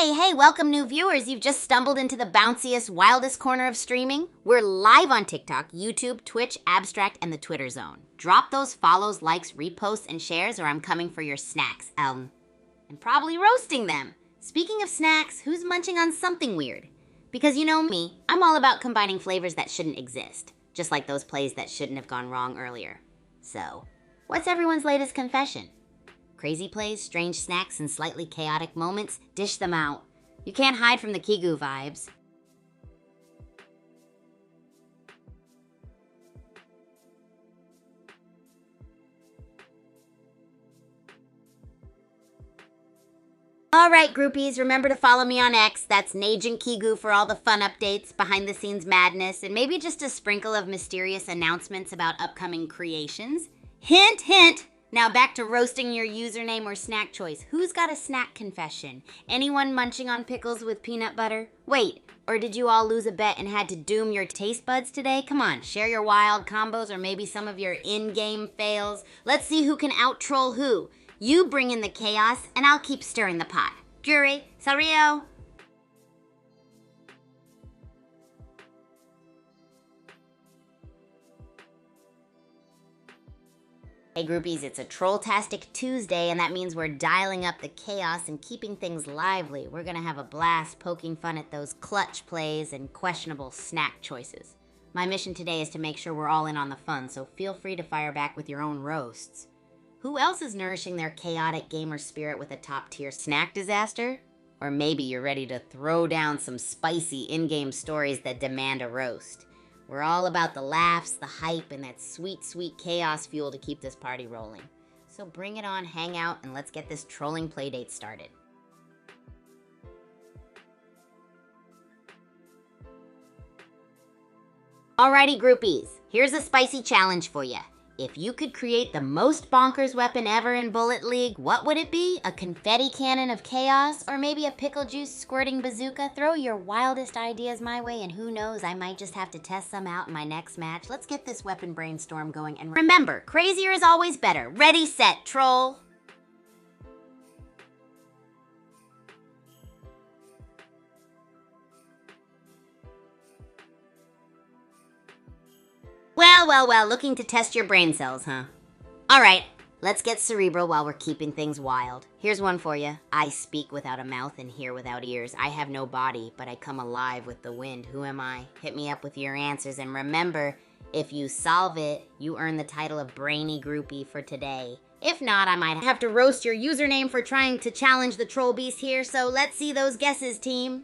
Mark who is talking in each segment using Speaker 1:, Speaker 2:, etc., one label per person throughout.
Speaker 1: Hey, welcome new viewers. You've just stumbled into the bounciest, wildest corner of streaming. We're live on TikTok, YouTube, Twitch, Abstract, and the Twitter Zone. Drop those follows, likes, reposts, and shares, or I'm coming for your snacks. And probably roasting them. Speaking of snacks, who's munching on something weird? Because you know me, I'm all about combining flavors that shouldn't exist. Just like those plays that shouldn't have gone wrong earlier. So, what's everyone's latest confession? Crazy plays, strange snacks, and slightly chaotic moments? Dish them out. You can't hide from the Kigu vibes. Alright, groupies, remember to follow me on X. That's Najin Kigu for all the fun updates, behind-the-scenes madness, and maybe just a sprinkle of mysterious announcements about upcoming creations. Hint, hint! Now back to roasting your username or snack choice. Who's got a snack confession? Anyone munching on pickles with peanut butter? Wait, or did you all lose a bet and had to doom your taste buds today? Come on, share your wild combos or maybe some of your in-game fails. Let's see who can out-troll who. You bring in the chaos, and I'll keep stirring the pot. Jury, Sario. Hey groupies, it's a Trolltastic Tuesday, and that means we're dialing up the chaos and keeping things lively. We're gonna have a blast poking fun at those clutch plays and questionable snack choices. My mission today is to make sure we're all in on the fun, so feel free to fire back with your own roasts. Who else is nourishing their chaotic gamer spirit with a top-tier snack disaster? Or maybe you're ready to throw down some spicy in-game stories that demand a roast. We're all about the laughs, the hype, and that sweet, sweet chaos fuel to keep this party rolling. So bring it on, hang out, and let's get this trolling playdate started. Alrighty, groupies, here's a spicy challenge for you. If you could create the most bonkers weapon ever in Bullet League, what would it be? A confetti cannon of chaos? Or maybe a pickle juice squirting bazooka? Throw your wildest ideas my way, and who knows, I might just have to test some out in my next match. Let's get this weapon brainstorm going, and remember, crazier is always better. Ready, set, troll. Well, looking to test your brain cells, huh? Alright, let's get cerebral while we're keeping things wild. Here's one for you. I speak without a mouth and hear without ears. I have no body, but I come alive with the wind. Who am I? Hit me up with your answers, and remember, if you solve it, you earn the title of Brainy Groupie for today. If not, I might have to roast your username for trying to challenge the troll beast here, so let's see those guesses, team.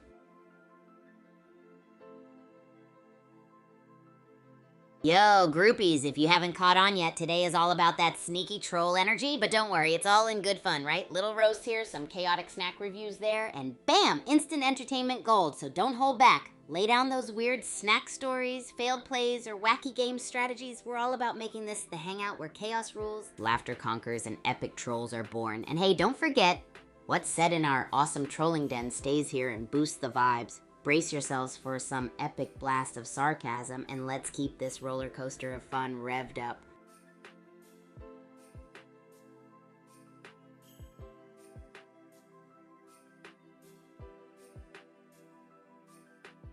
Speaker 1: Yo, groupies, if you haven't caught on yet, today is all about that sneaky troll energy, but don't worry, it's all in good fun, right? Little roast here, some chaotic snack reviews there, and bam, instant entertainment gold, so don't hold back. Lay down those weird snack stories, failed plays, or wacky game strategies. We're all about making this the hangout where chaos rules, laughter conquers, and epic trolls are born. And hey, don't forget, what's said in our awesome trolling den stays here and boosts the vibes. Brace yourselves for some epic blast of sarcasm, and let's keep this roller coaster of fun revved up.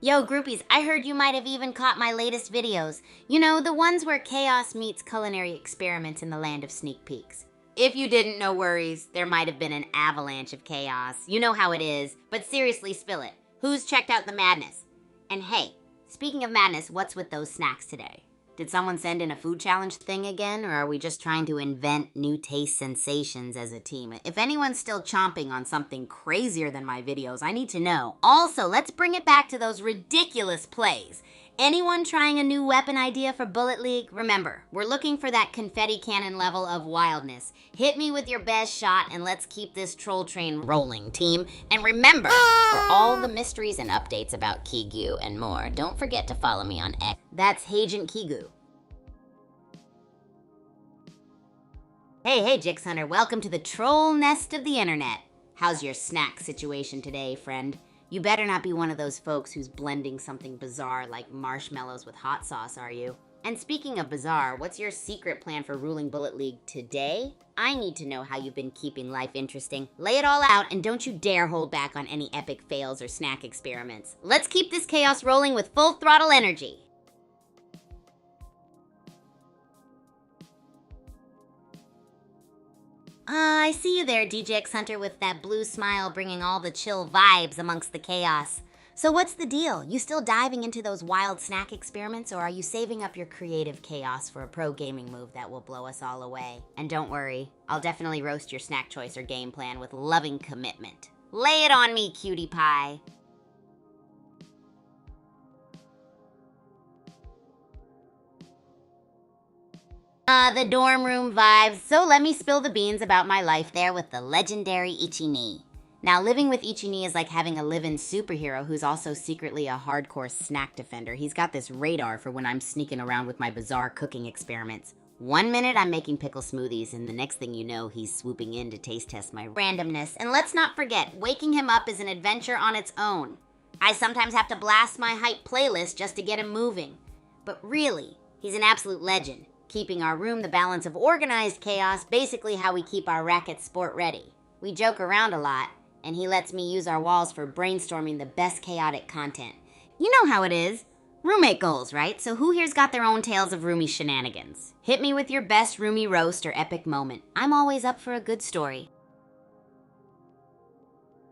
Speaker 1: Yo, groupies, I heard you might have even caught my latest videos. You know, the ones where chaos meets culinary experiments in the land of sneak peeks. If you didn't, no worries. There might have been an avalanche of chaos. You know how it is, but seriously, spill it. Who's checked out the madness? And hey, speaking of madness, what's with those snacks today? Did someone send in a food challenge thing again, or are we just trying to invent new taste sensations as a team? If anyone's still chomping on something crazier than my videos, I need to know. Also, let's bring it back to those ridiculous plays. Anyone trying a new weapon idea for Bullet League? Remember, we're looking for that confetti cannon level of wildness. Hit me with your best shot, and let's keep this troll train rolling, team. And remember, for all the mysteries and updates about Kigu and more, don't forget to follow me on X. That's Agent Kigu. Hey, Jix Hunter, welcome to the troll nest of the internet. How's your snack situation today, friend? You better not be one of those folks who's blending something bizarre like marshmallows with hot sauce, are you? And speaking of bizarre, what's your secret plan for ruling Bullet League today? I need to know how you've been keeping life interesting. Lay it all out, and don't you dare hold back on any epic fails or snack experiments. Let's keep this chaos rolling with full throttle energy. I see you there, DJX Hunter, with that blue smile bringing all the chill vibes amongst the chaos. So what's the deal? You still diving into those wild snack experiments, or are you saving up your creative chaos for a pro gaming move that will blow us all away? And don't worry, I'll definitely roast your snack choice or game plan with loving commitment. Lay it on me, cutie pie. The dorm room vibes. So let me spill the beans about my life there with the legendary Ichini. Now, living with Ichini is like having a live-in superhero who's also secretly a hardcore snack defender. He's got this radar for when I'm sneaking around with my bizarre cooking experiments. 1 minute I'm making pickle smoothies, and the next thing you know, he's swooping in to taste test my randomness. And let's not forget, waking him up is an adventure on its own. I sometimes have to blast my hype playlist just to get him moving. But really, he's an absolute legend, keeping our room the balance of organized chaos, basically how we keep our racket sport ready. We joke around a lot, and he lets me use our walls for brainstorming the best chaotic content. You know how it is. Roommate goals, right? So who here's got their own tales of roomie shenanigans? Hit me with your best roomie roast or epic moment. I'm always up for a good story.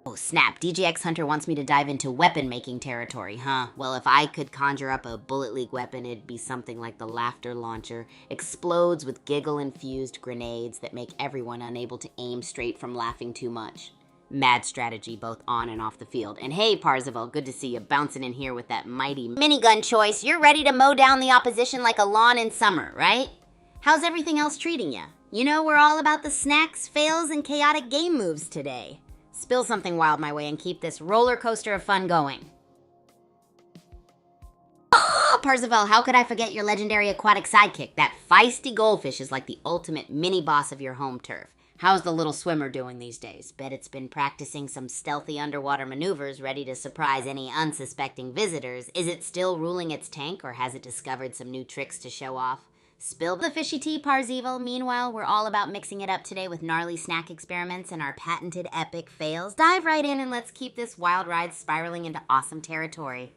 Speaker 1: Oh snap, DJX Hunter wants me to dive into weapon-making territory, huh? Well, if I could conjure up a Bullet League weapon, it'd be something like the laughter launcher. Explodes with giggle-infused grenades that make everyone unable to aim straight from laughing too much. Mad strategy both on and off the field. And hey, Parzival, good to see you bouncing in here with that mighty minigun choice. You're ready to mow down the opposition like a lawn in summer, right? How's everything else treating you? You know, we're all about the snacks, fails, and chaotic game moves today. Spill something wild my way and keep this roller coaster of fun going. Parzival, how could I forget your legendary aquatic sidekick? That feisty goldfish is like the ultimate mini-boss of your home turf. How's the little swimmer doing these days? Bet it's been practicing some stealthy underwater maneuvers ready to surprise any unsuspecting visitors. Is it still ruling its tank, or has it discovered some new tricks to show off? Spill the fishy tea, Parzival. Meanwhile, we're all about mixing it up today with gnarly snack experiments and our patented epic fails. Dive right in and let's keep this wild ride spiraling into awesome territory.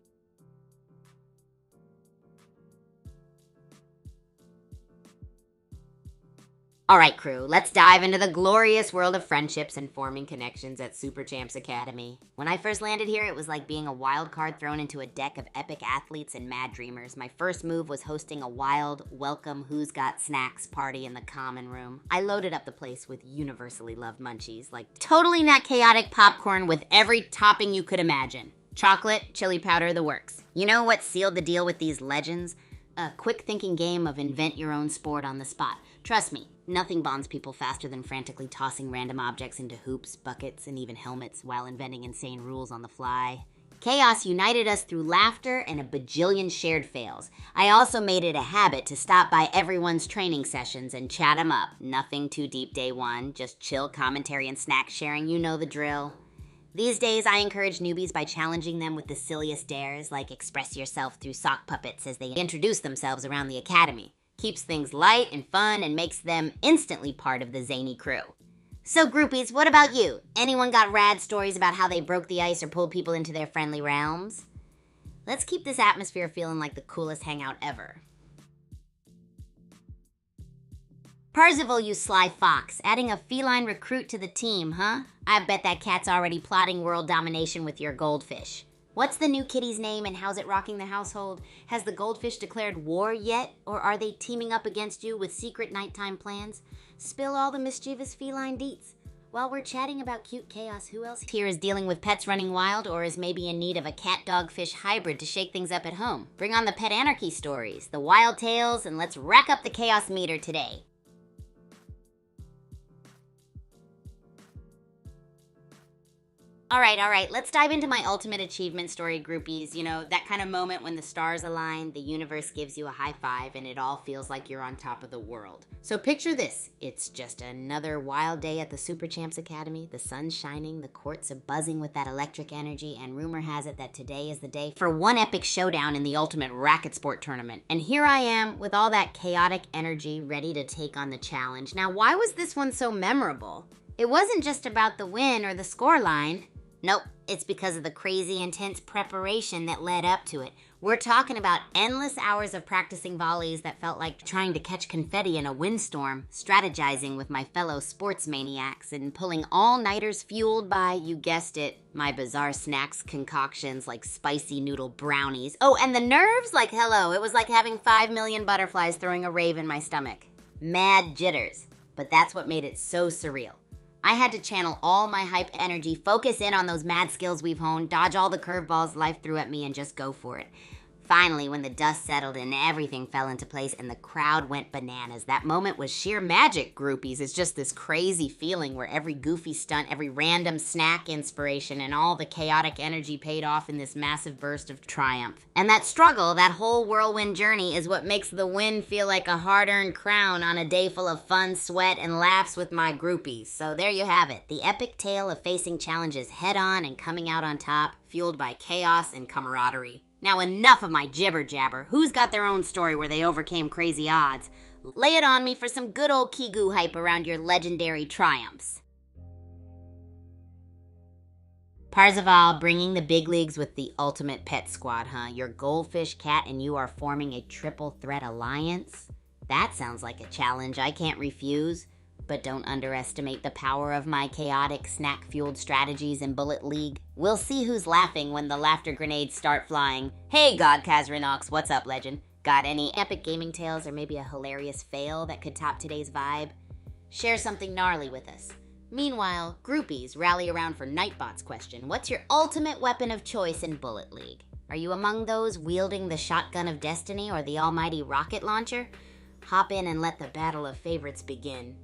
Speaker 1: All right, crew, let's dive into the glorious world of friendships and forming connections at Super Champs Academy. When I first landed here, it was like being a wild card thrown into a deck of epic athletes and mad dreamers. My first move was hosting a wild welcome Who's Got Snacks party in the common room. I loaded up the place with universally loved munchies, like totally not chaotic popcorn with every topping you could imagine. Chocolate, chili powder, the works. You know what sealed the deal with these legends? A quick thinking game of invent your own sport on the spot. Trust me, nothing bonds people faster than frantically tossing random objects into hoops, buckets, and even helmets while inventing insane rules on the fly. Chaos united us through laughter and a bajillion shared fails. I also made it a habit to stop by everyone's training sessions and chat 'em up. Nothing too deep day one, just chill commentary and snack sharing, you know the drill. These days, I encourage newbies by challenging them with the silliest dares, like express yourself through sock puppets as they introduce themselves around the academy. Keeps things light and fun and makes them instantly part of the zany crew. So groupies, what about you? Anyone got rad stories about how they broke the ice or pulled people into their friendly realms? Let's keep this atmosphere feeling like the coolest hangout ever. Parzival, you sly fox, adding a feline recruit to the team, huh? I bet that cat's already plotting world domination with your goldfish. What's the new kitty's name and how's it rocking the household? Has the goldfish declared war yet? Or are they teaming up against you with secret nighttime plans? Spill all the mischievous feline deets. While we're chatting about cute chaos, who else here is dealing with pets running wild or is maybe in need of a cat-dog-fish hybrid to shake things up at home? Bring on the pet anarchy stories, the wild tales, and let's rack up the chaos meter today. All right, let's dive into my ultimate achievement story, groupies. You know, that kind of moment when the stars align, the universe gives you a high five, and it all feels like you're on top of the world. So picture this. It's just another wild day at the Super Champs Academy. The sun's shining, the courts are buzzing with that electric energy, and rumor has it that today is the day for one epic showdown in the ultimate racket sport tournament. And here I am with all that chaotic energy ready to take on the challenge. Now, why was this one so memorable? It wasn't just about the win or the scoreline. Nope, it's because of the crazy intense preparation that led up to it. We're talking about endless hours of practicing volleys that felt like trying to catch confetti in a windstorm, strategizing with my fellow sports maniacs, and pulling all-nighters fueled by, you guessed it, my bizarre snacks concoctions like spicy noodle brownies. Oh, and the nerves? Like, hello, it was like having 5 million butterflies throwing a rave in my stomach. Mad jitters. But that's what made it so surreal. I had to channel all my hype energy, focus in on those mad skills we've honed, dodge all the curveballs life threw at me, and just go for it. Finally, when the dust settled and everything fell into place and the crowd went bananas, that moment was sheer magic, groupies. It's just this crazy feeling where every goofy stunt, every random snack inspiration, and all the chaotic energy paid off in this massive burst of triumph. And that struggle, that whole whirlwind journey, is what makes the win feel like a hard-earned crown on a day full of fun, sweat, and laughs with my groupies. So there you have it, the epic tale of facing challenges head-on and coming out on top, fueled by chaos and camaraderie. Now enough of my jibber-jabber. Who's got their own story where they overcame crazy odds? Lay it on me for some good old Kigu hype around your legendary triumphs. Parzival bringing the big leagues with the ultimate pet squad, huh? Your goldfish cat and you are forming a triple threat alliance? That sounds like a challenge I can't refuse. But don't underestimate the power of my chaotic, snack-fueled strategies in Bullet League. We'll see who's laughing when the laughter grenades start flying. Hey, God Kazrinox, what's up, legend? Got any epic gaming tales or maybe a hilarious fail that could top today's vibe? Share something gnarly with us. Meanwhile, groupies rally around for Nightbot's question. What's your ultimate weapon of choice in Bullet League? Are you among those wielding the shotgun of destiny or the almighty rocket launcher? Hop in and let the battle of favorites begin.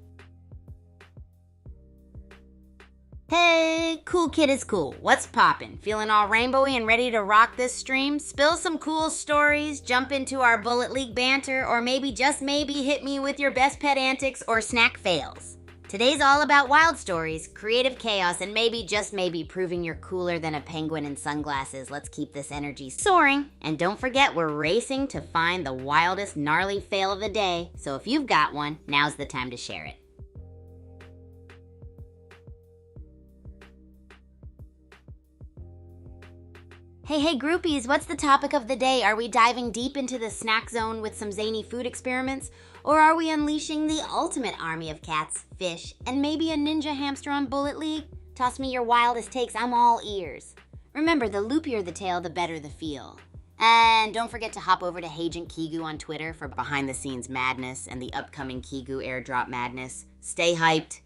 Speaker 1: Hey, cool kid is cool. What's poppin'? Feeling all rainbowy and ready to rock this stream? Spill some cool stories, jump into our Bullet League banter, or maybe, just maybe, hit me with your best pet antics or snack fails. Today's all about wild stories, creative chaos, and maybe, just maybe, proving you're cooler than a penguin in sunglasses. Let's keep this energy soaring. And don't forget, we're racing to find the wildest, gnarly fail of the day. So if you've got one, now's the time to share it. Hey groupies, what's the topic of the day? Are we diving deep into the snack zone with some zany food experiments? Or are we unleashing the ultimate army of cats, fish, and maybe a ninja hamster on Bullet League? Toss me your wildest takes, I'm all ears. Remember, the loopier the tale, the better the feel. And don't forget to hop over to Agent Kigu on Twitter for behind-the-scenes madness and the upcoming Kigu airdrop madness. Stay hyped.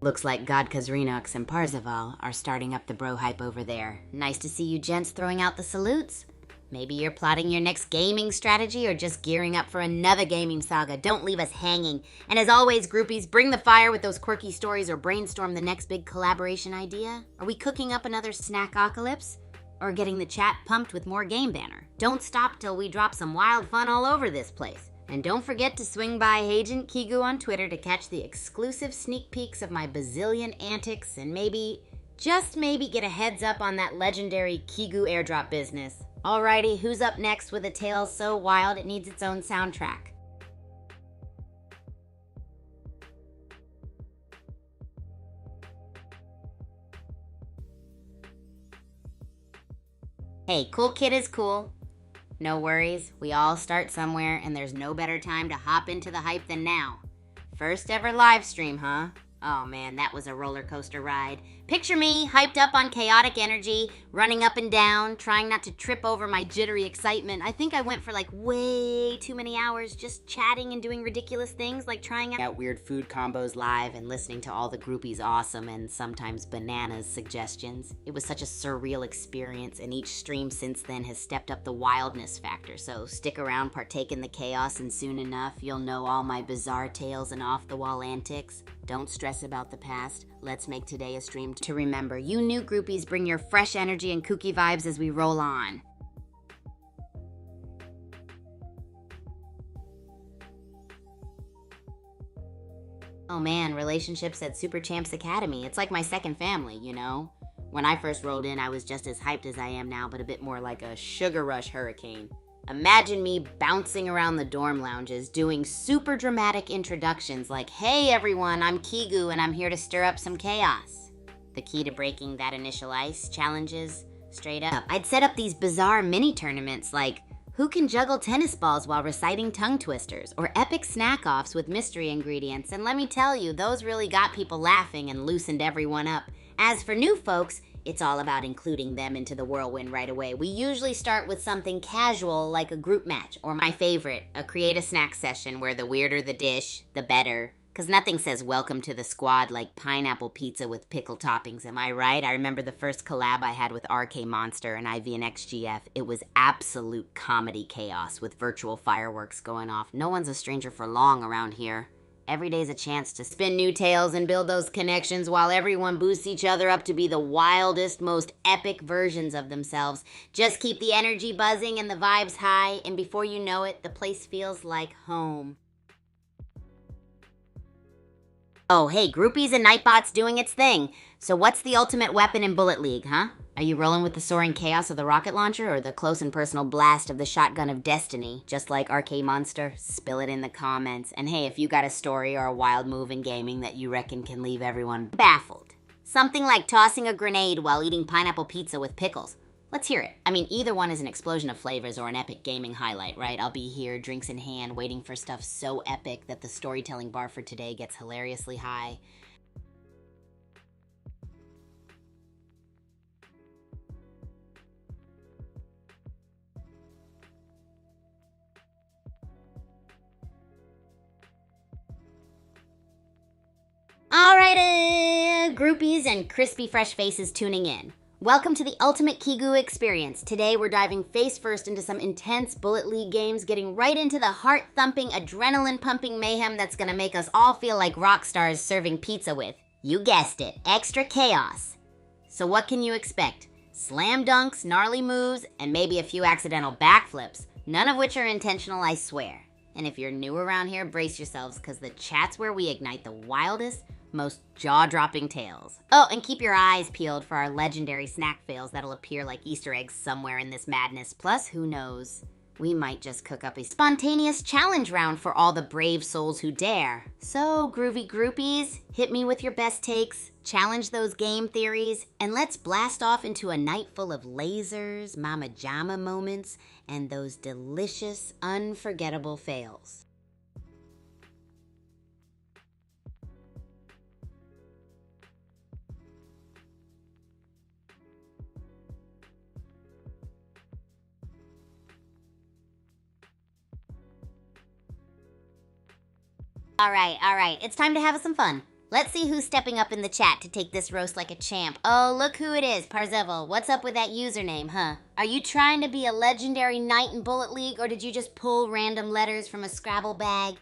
Speaker 1: Looks like God Kazrinox and Parzival are starting up the bro hype over there. Nice to see you gents throwing out the salutes. Maybe you're plotting your next gaming strategy or just gearing up for another gaming saga. Don't leave us hanging. And as always, groupies, bring the fire with those quirky stories or brainstorm the next big collaboration idea. Are we cooking up another snackocalypse? Or getting the chat pumped with more game banner? Don't stop till we drop some wild fun all over this place. And don't forget to swing by Agent Kigu on Twitter to catch the exclusive sneak peeks of my bazillion antics and maybe, just maybe, get a heads up on that legendary Kigu airdrop business. Alrighty, who's up next with a tale so wild it needs its own soundtrack? Hey, cool kid is cool. No worries, we all start somewhere, and there's no better time to hop into the hype than now. First ever live stream, huh? Oh man, that was a roller coaster ride. Picture me, hyped up on chaotic energy, running up and down, trying not to trip over my jittery excitement. I think I went for like way too many hours just chatting and doing ridiculous things like trying out weird food combos live and listening to all the groupies' awesome and sometimes bananas suggestions. It was such a surreal experience, and each stream since then has stepped up the wildness factor. So stick around, partake in the chaos, and soon enough you'll know all my bizarre tales and off-the-wall antics. Don't stress about the past. Let's make today a stream to remember. You new groupies bring your fresh energy and kooky vibes as we roll on. Oh man, relationships at Super Champs Academy. It's like my second family, you know? When I first rolled in, I was just as hyped as I am now, but a bit more like a sugar rush hurricane. Imagine me bouncing around the dorm lounges, doing super dramatic introductions like, "Hey everyone, I'm Kigu and I'm here to stir up some chaos." The key to breaking that initial ice, challenges, straight up. I'd set up these bizarre mini tournaments like, who can juggle tennis balls while reciting tongue twisters, or epic snack-offs with mystery ingredients, and let me tell you, those really got people laughing and loosened everyone up. As for new folks, it's all about including them into the whirlwind right away. We usually start with something casual like a group match, or my favorite, a create a snack session where the weirder the dish, the better. Because nothing says welcome to the squad like pineapple pizza with pickle toppings, am I right? I remember the first collab I had with RK Monster and IVNXGF. It was absolute comedy chaos with virtual fireworks going off. No one's a stranger for long around here. Every day's a chance to spin new tales and build those connections while everyone boosts each other up to be the wildest, most epic versions of themselves. Just keep the energy buzzing and the vibes high, and before you know it, the place feels like home. Oh, hey, groupies and Nightbot's doing its thing. So what's the ultimate weapon in Bullet League, huh? Are you rolling with the soaring chaos of the rocket launcher or the close and personal blast of the shotgun of destiny? Just like RK Monster? Spill it in the comments. And hey, if you got a story or a wild move in gaming that you reckon can leave everyone baffled. Something like tossing a grenade while eating pineapple pizza with pickles. Let's hear it. I mean, either one is an explosion of flavors or an epic gaming highlight, right? I'll be here, drinks in hand, waiting for stuff so epic that the storytelling bar for today gets hilariously high. All right, groupies and crispy fresh faces tuning in. Welcome to the ultimate Kigu experience. Today we're diving face first into some intense Bullet League games, getting right into the heart-thumping, adrenaline-pumping mayhem that's gonna make us all feel like rock stars serving pizza with, you guessed it, extra chaos. So what can you expect? Slam dunks, gnarly moves, and maybe a few accidental backflips, none of which are intentional, I swear. And if you're new around here, brace yourselves, because the chat's where we ignite the wildest, most jaw-dropping tales. Oh, and keep your eyes peeled for our legendary snack fails that'll appear like Easter eggs somewhere in this madness. Plus, who knows? We might just cook up a spontaneous challenge round for all the brave souls who dare. So, groovy groupies, hit me with your best takes, challenge those game theories, and let's blast off into a night full of lasers, mama jama moments, and those delicious, unforgettable fails. All right. It's time to have some fun. Let's see who's stepping up in the chat to take this roast like a champ. Oh, look who it is, Parzeval. What's up with that username, huh? Are you trying to be a legendary knight in Bullet League, or did you just pull random letters from a Scrabble bag?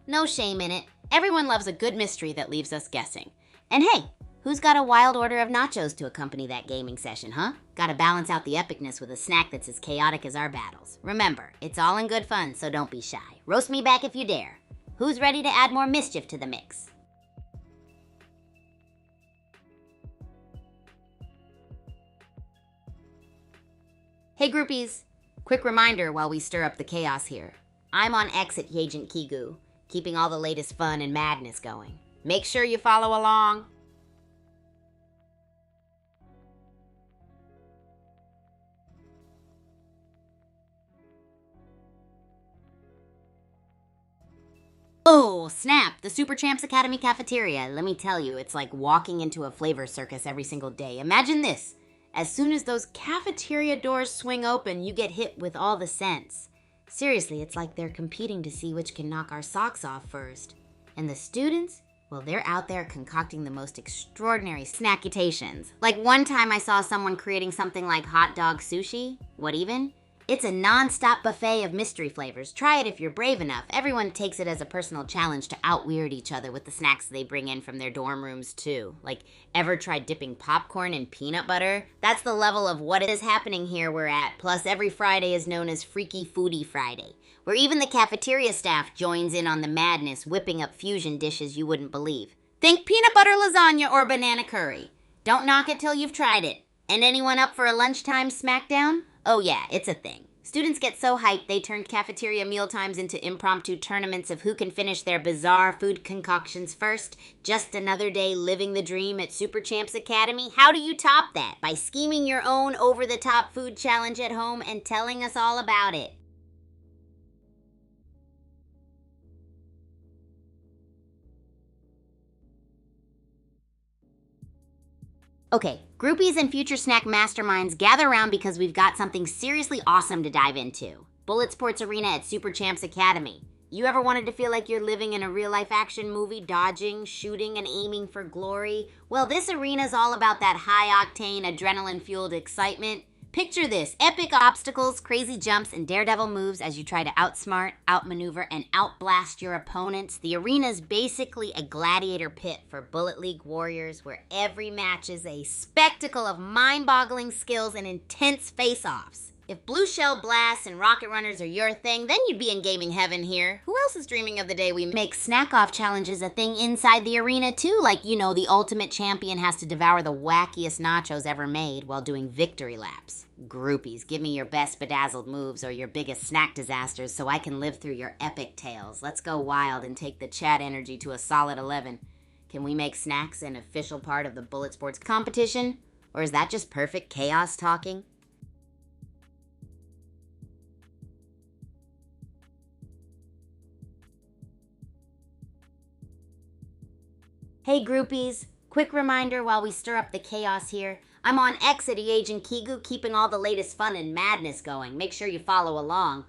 Speaker 1: No shame in it. Everyone loves a good mystery that leaves us guessing. And hey, who's got a wild order of nachos to accompany that gaming session, huh? Gotta balance out the epicness with a snack that's as chaotic as our battles. Remember, it's all in good fun, so don't be shy. Roast me back if you dare. Who's ready to add more mischief to the mix? Hey groupies, quick reminder while we stir up the chaos here. I'm on X at Agent Kigu, keeping all the latest fun and madness going. Make sure you follow along. Oh, snap! The Super Champs Academy cafeteria. Let me tell you, it's like walking into a flavor circus every single day. Imagine this. As soon as those cafeteria doors swing open, you get hit with all the scents. Seriously, it's like they're competing to see which can knock our socks off first. And the students? Well, they're out there concocting the most extraordinary snackutations. Like one time I saw someone creating something like hot dog sushi. What even? It's a non-stop buffet of mystery flavors. Try it if you're brave enough. Everyone takes it as a personal challenge to out-weird each other with the snacks they bring in from their dorm rooms, too. Like, ever tried dipping popcorn in peanut butter? That's the level of what is happening here we're at. Plus, every Friday is known as Freaky Foodie Friday, where even the cafeteria staff joins in on the madness, whipping up fusion dishes you wouldn't believe. Think peanut butter lasagna or banana curry. Don't knock it till you've tried it. And anyone up for a lunchtime smackdown? Oh yeah, it's a thing. Students get so hyped they turn cafeteria mealtimes into impromptu tournaments of who can finish their bizarre food concoctions first. Just another day living the dream at Super Champs Academy. How do you top that? By scheming your own over-the-top food challenge at home and telling us all about it. Okay, groupies and future snack masterminds, gather around because we've got something seriously awesome to dive into. Bullet Sports Arena at Super Champs Academy. You ever wanted to feel like you're living in a real-life action movie, dodging, shooting, and aiming for glory? Well, this arena's all about that high-octane, adrenaline-fueled excitement. Picture this: epic obstacles, crazy jumps, and daredevil moves as you try to outsmart, outmaneuver, and outblast your opponents. The arena's basically a gladiator pit for Bullet League warriors where every match is a spectacle of mind-boggling skills and intense face-offs. If blue shell blasts and rocket runners are your thing, then you'd be in gaming heaven here. Who else is dreaming of the day we make snack-off challenges a thing inside the arena too? Like, the ultimate champion has to devour the wackiest nachos ever made while doing victory laps. Groupies, give me your best bedazzled moves or your biggest snack disasters so I can live through your epic tales. Let's go wild and take the chat energy to a solid 11. Can we make snacks an official part of the Bullet Sports competition? Or is that just perfect chaos talking? Hey groupies, quick reminder while we stir up the chaos here. I'm on X at Agent Kigu, keeping all the latest fun and madness going. Make sure you follow along.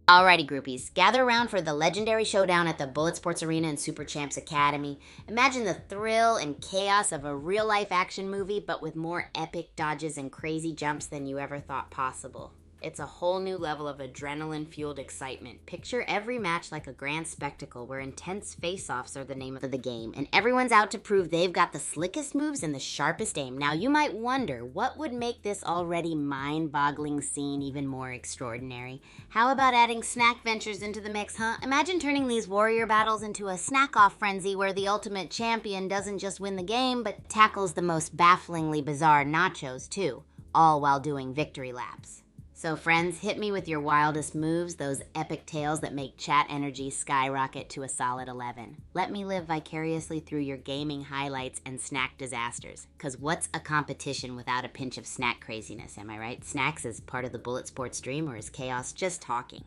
Speaker 1: Alrighty groupies, gather around for the legendary showdown at the Bullet Sports Arena and Super Champs Academy. Imagine the thrill and chaos of a real-life action movie, but with more epic dodges and crazy jumps than you ever thought possible. It's a whole new level of adrenaline-fueled excitement. Picture every match like a grand spectacle where intense face-offs are the name of the game, and everyone's out to prove they've got the slickest moves and the sharpest aim. Now, you might wonder, what would make this already mind-boggling scene even more extraordinary? How about adding snack ventures into the mix, huh? Imagine turning these warrior battles into a snack-off frenzy where the ultimate champion doesn't just win the game, but tackles the most bafflingly bizarre nachos, too, all while doing victory laps. So friends, hit me with your wildest moves, those epic tales that make chat energy skyrocket to a solid 11. Let me live vicariously through your gaming highlights and snack disasters. Cause what's a competition without a pinch of snack craziness, am I right? Snacks is part of the Bullet Sports dream, or is chaos just talking?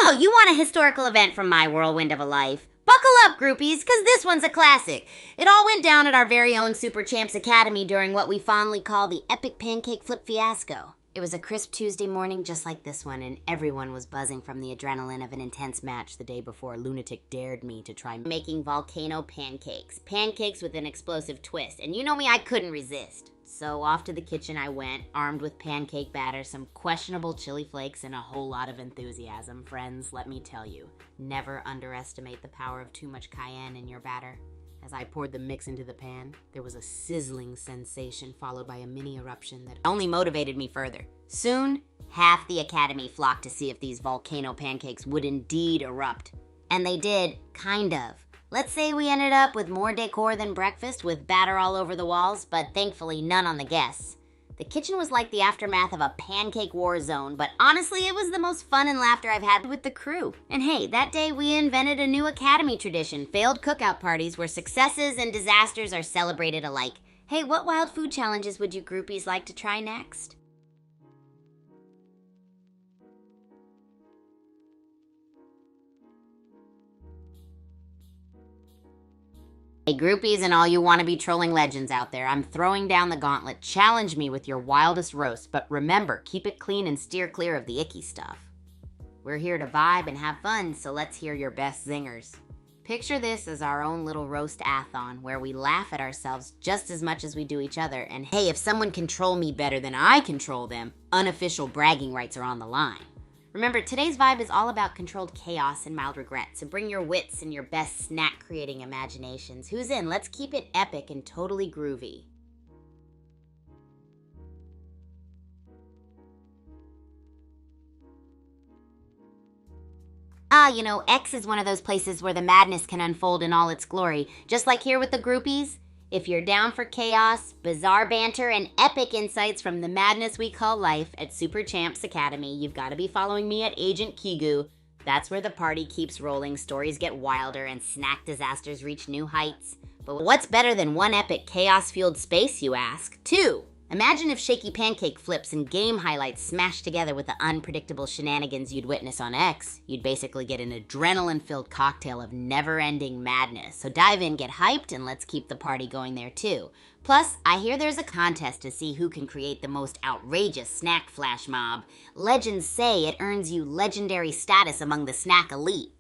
Speaker 1: Oh, you want a historical event from my whirlwind of a life? Buckle up, groupies, because this one's a classic. It all went down at our very own Super Champs Academy during what we fondly call the epic pancake flip fiasco. It was a crisp Tuesday morning just like this one, and everyone was buzzing from the adrenaline of an intense match the day before Lunatic dared me to try making volcano pancakes. Pancakes with an explosive twist, and you know me, I couldn't resist. So off to the kitchen I went, armed with pancake batter, some questionable chili flakes, and a whole lot of enthusiasm. Friends, let me tell you, never underestimate the power of too much cayenne in your batter. As I poured the mix into the pan, there was a sizzling sensation followed by a mini eruption that only motivated me further. Soon, half the academy flocked to see if these volcano pancakes would indeed erupt. And they did, kind of. Let's say we ended up with more decor than breakfast, with batter all over the walls, but thankfully none on the guests. The kitchen was like the aftermath of a pancake war zone, but honestly, it was the most fun and laughter I've had with the crew. And hey, that day we invented a new academy tradition, failed cookout parties where successes and disasters are celebrated alike. Hey, what wild food challenges would you groupies like to try next? Hey groupies and all you wannabe trolling legends out there, I'm throwing down the gauntlet. Challenge me with your wildest roast, but remember, keep it clean and steer clear of the icky stuff. We're here to vibe and have fun, so let's hear your best zingers. Picture this as our own little roast-a-thon, where we laugh at ourselves just as much as we do each other. And hey, if someone can troll me better than I control them, unofficial bragging rights are on the line. Remember, today's vibe is all about controlled chaos and mild regret, so bring your wits and your best snack-creating imaginations. Who's in? Let's keep it epic and totally groovy. X is one of those places where the madness can unfold in all its glory, just like here with the groupies. If you're down for chaos, bizarre banter, and epic insights from the madness we call life at Super Champs Academy, you've got to be following me at Agent Kigu. That's where the party keeps rolling, stories get wilder, and snack disasters reach new heights. But what's better than one epic chaos-fueled space, you ask? Two. Imagine if shaky pancake flips and game highlights smashed together with the unpredictable shenanigans you'd witness on X. You'd basically get an adrenaline-filled cocktail of never-ending madness. So dive in, get hyped, and let's keep the party going there too. Plus, I hear there's a contest to see who can create the most outrageous snack flash mob. Legends say it earns you legendary status among the snack elite.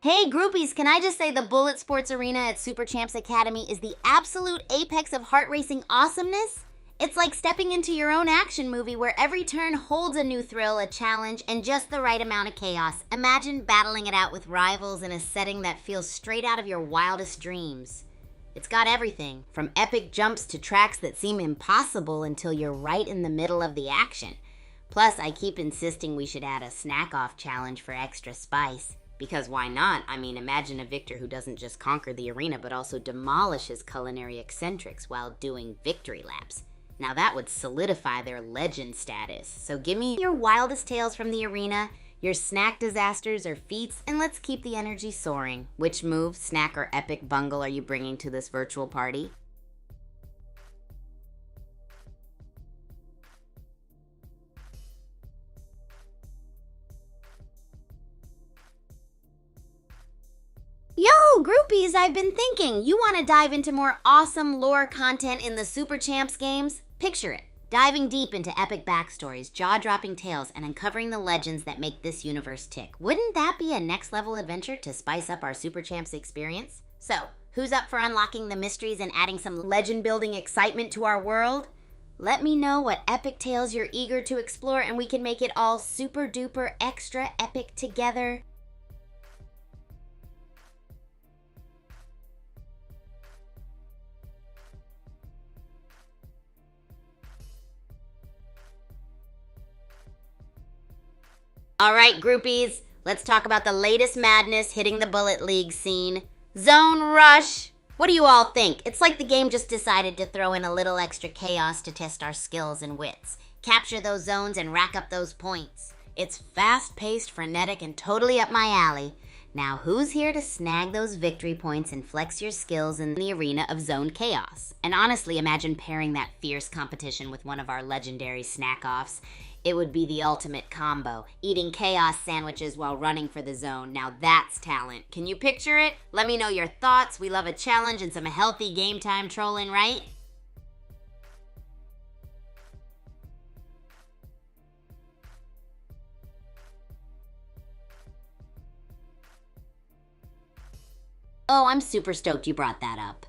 Speaker 1: Hey groupies, can I just say the Bullet Sports Arena at Super Champs Academy is the absolute apex of heart racing awesomeness? It's like stepping into your own action movie where every turn holds a new thrill, a challenge, and just the right amount of chaos. Imagine battling it out with rivals in a setting that feels straight out of your wildest dreams. It's got everything, from epic jumps to tracks that seem impossible until you're right in the middle of the action. Plus, I keep insisting we should add a snack-off challenge for extra spice. Because why not? I mean, imagine a victor who doesn't just conquer the arena, but also demolishes culinary eccentrics while doing victory laps. Now that would solidify their legend status. So give me your wildest tales from the arena, your snack disasters or feats, and let's keep the energy soaring. Which move, snack, or epic bungle are you bringing to this virtual party? Yo, groupies, I've been thinking. You want to dive into more awesome lore content in the Super Champs games? Picture it. Diving deep into epic backstories, jaw-dropping tales, and uncovering the legends that make this universe tick. Wouldn't that be a next-level adventure to spice up our Super Champs experience? So, who's up for unlocking the mysteries and adding some legend-building excitement to our world? Let me know what epic tales you're eager to explore, and we can make it all super-duper extra epic together. All right, groupies, let's talk about the latest madness hitting the Bullet League scene. Zone Rush! What do you all think? It's like the game just decided to throw in a little extra chaos to test our skills and wits. Capture those zones and rack up those points. It's fast-paced, frenetic, and totally up my alley. Now, who's here to snag those victory points and flex your skills in the arena of Zone Chaos? And honestly, imagine pairing that fierce competition with one of our legendary snack-offs. It would be the ultimate combo, eating chaos sandwiches while running for the zone. Now that's talent. Can you picture it? Let me know your thoughts. We love a challenge and some healthy game time trolling, right? Oh, I'm super stoked you brought that up.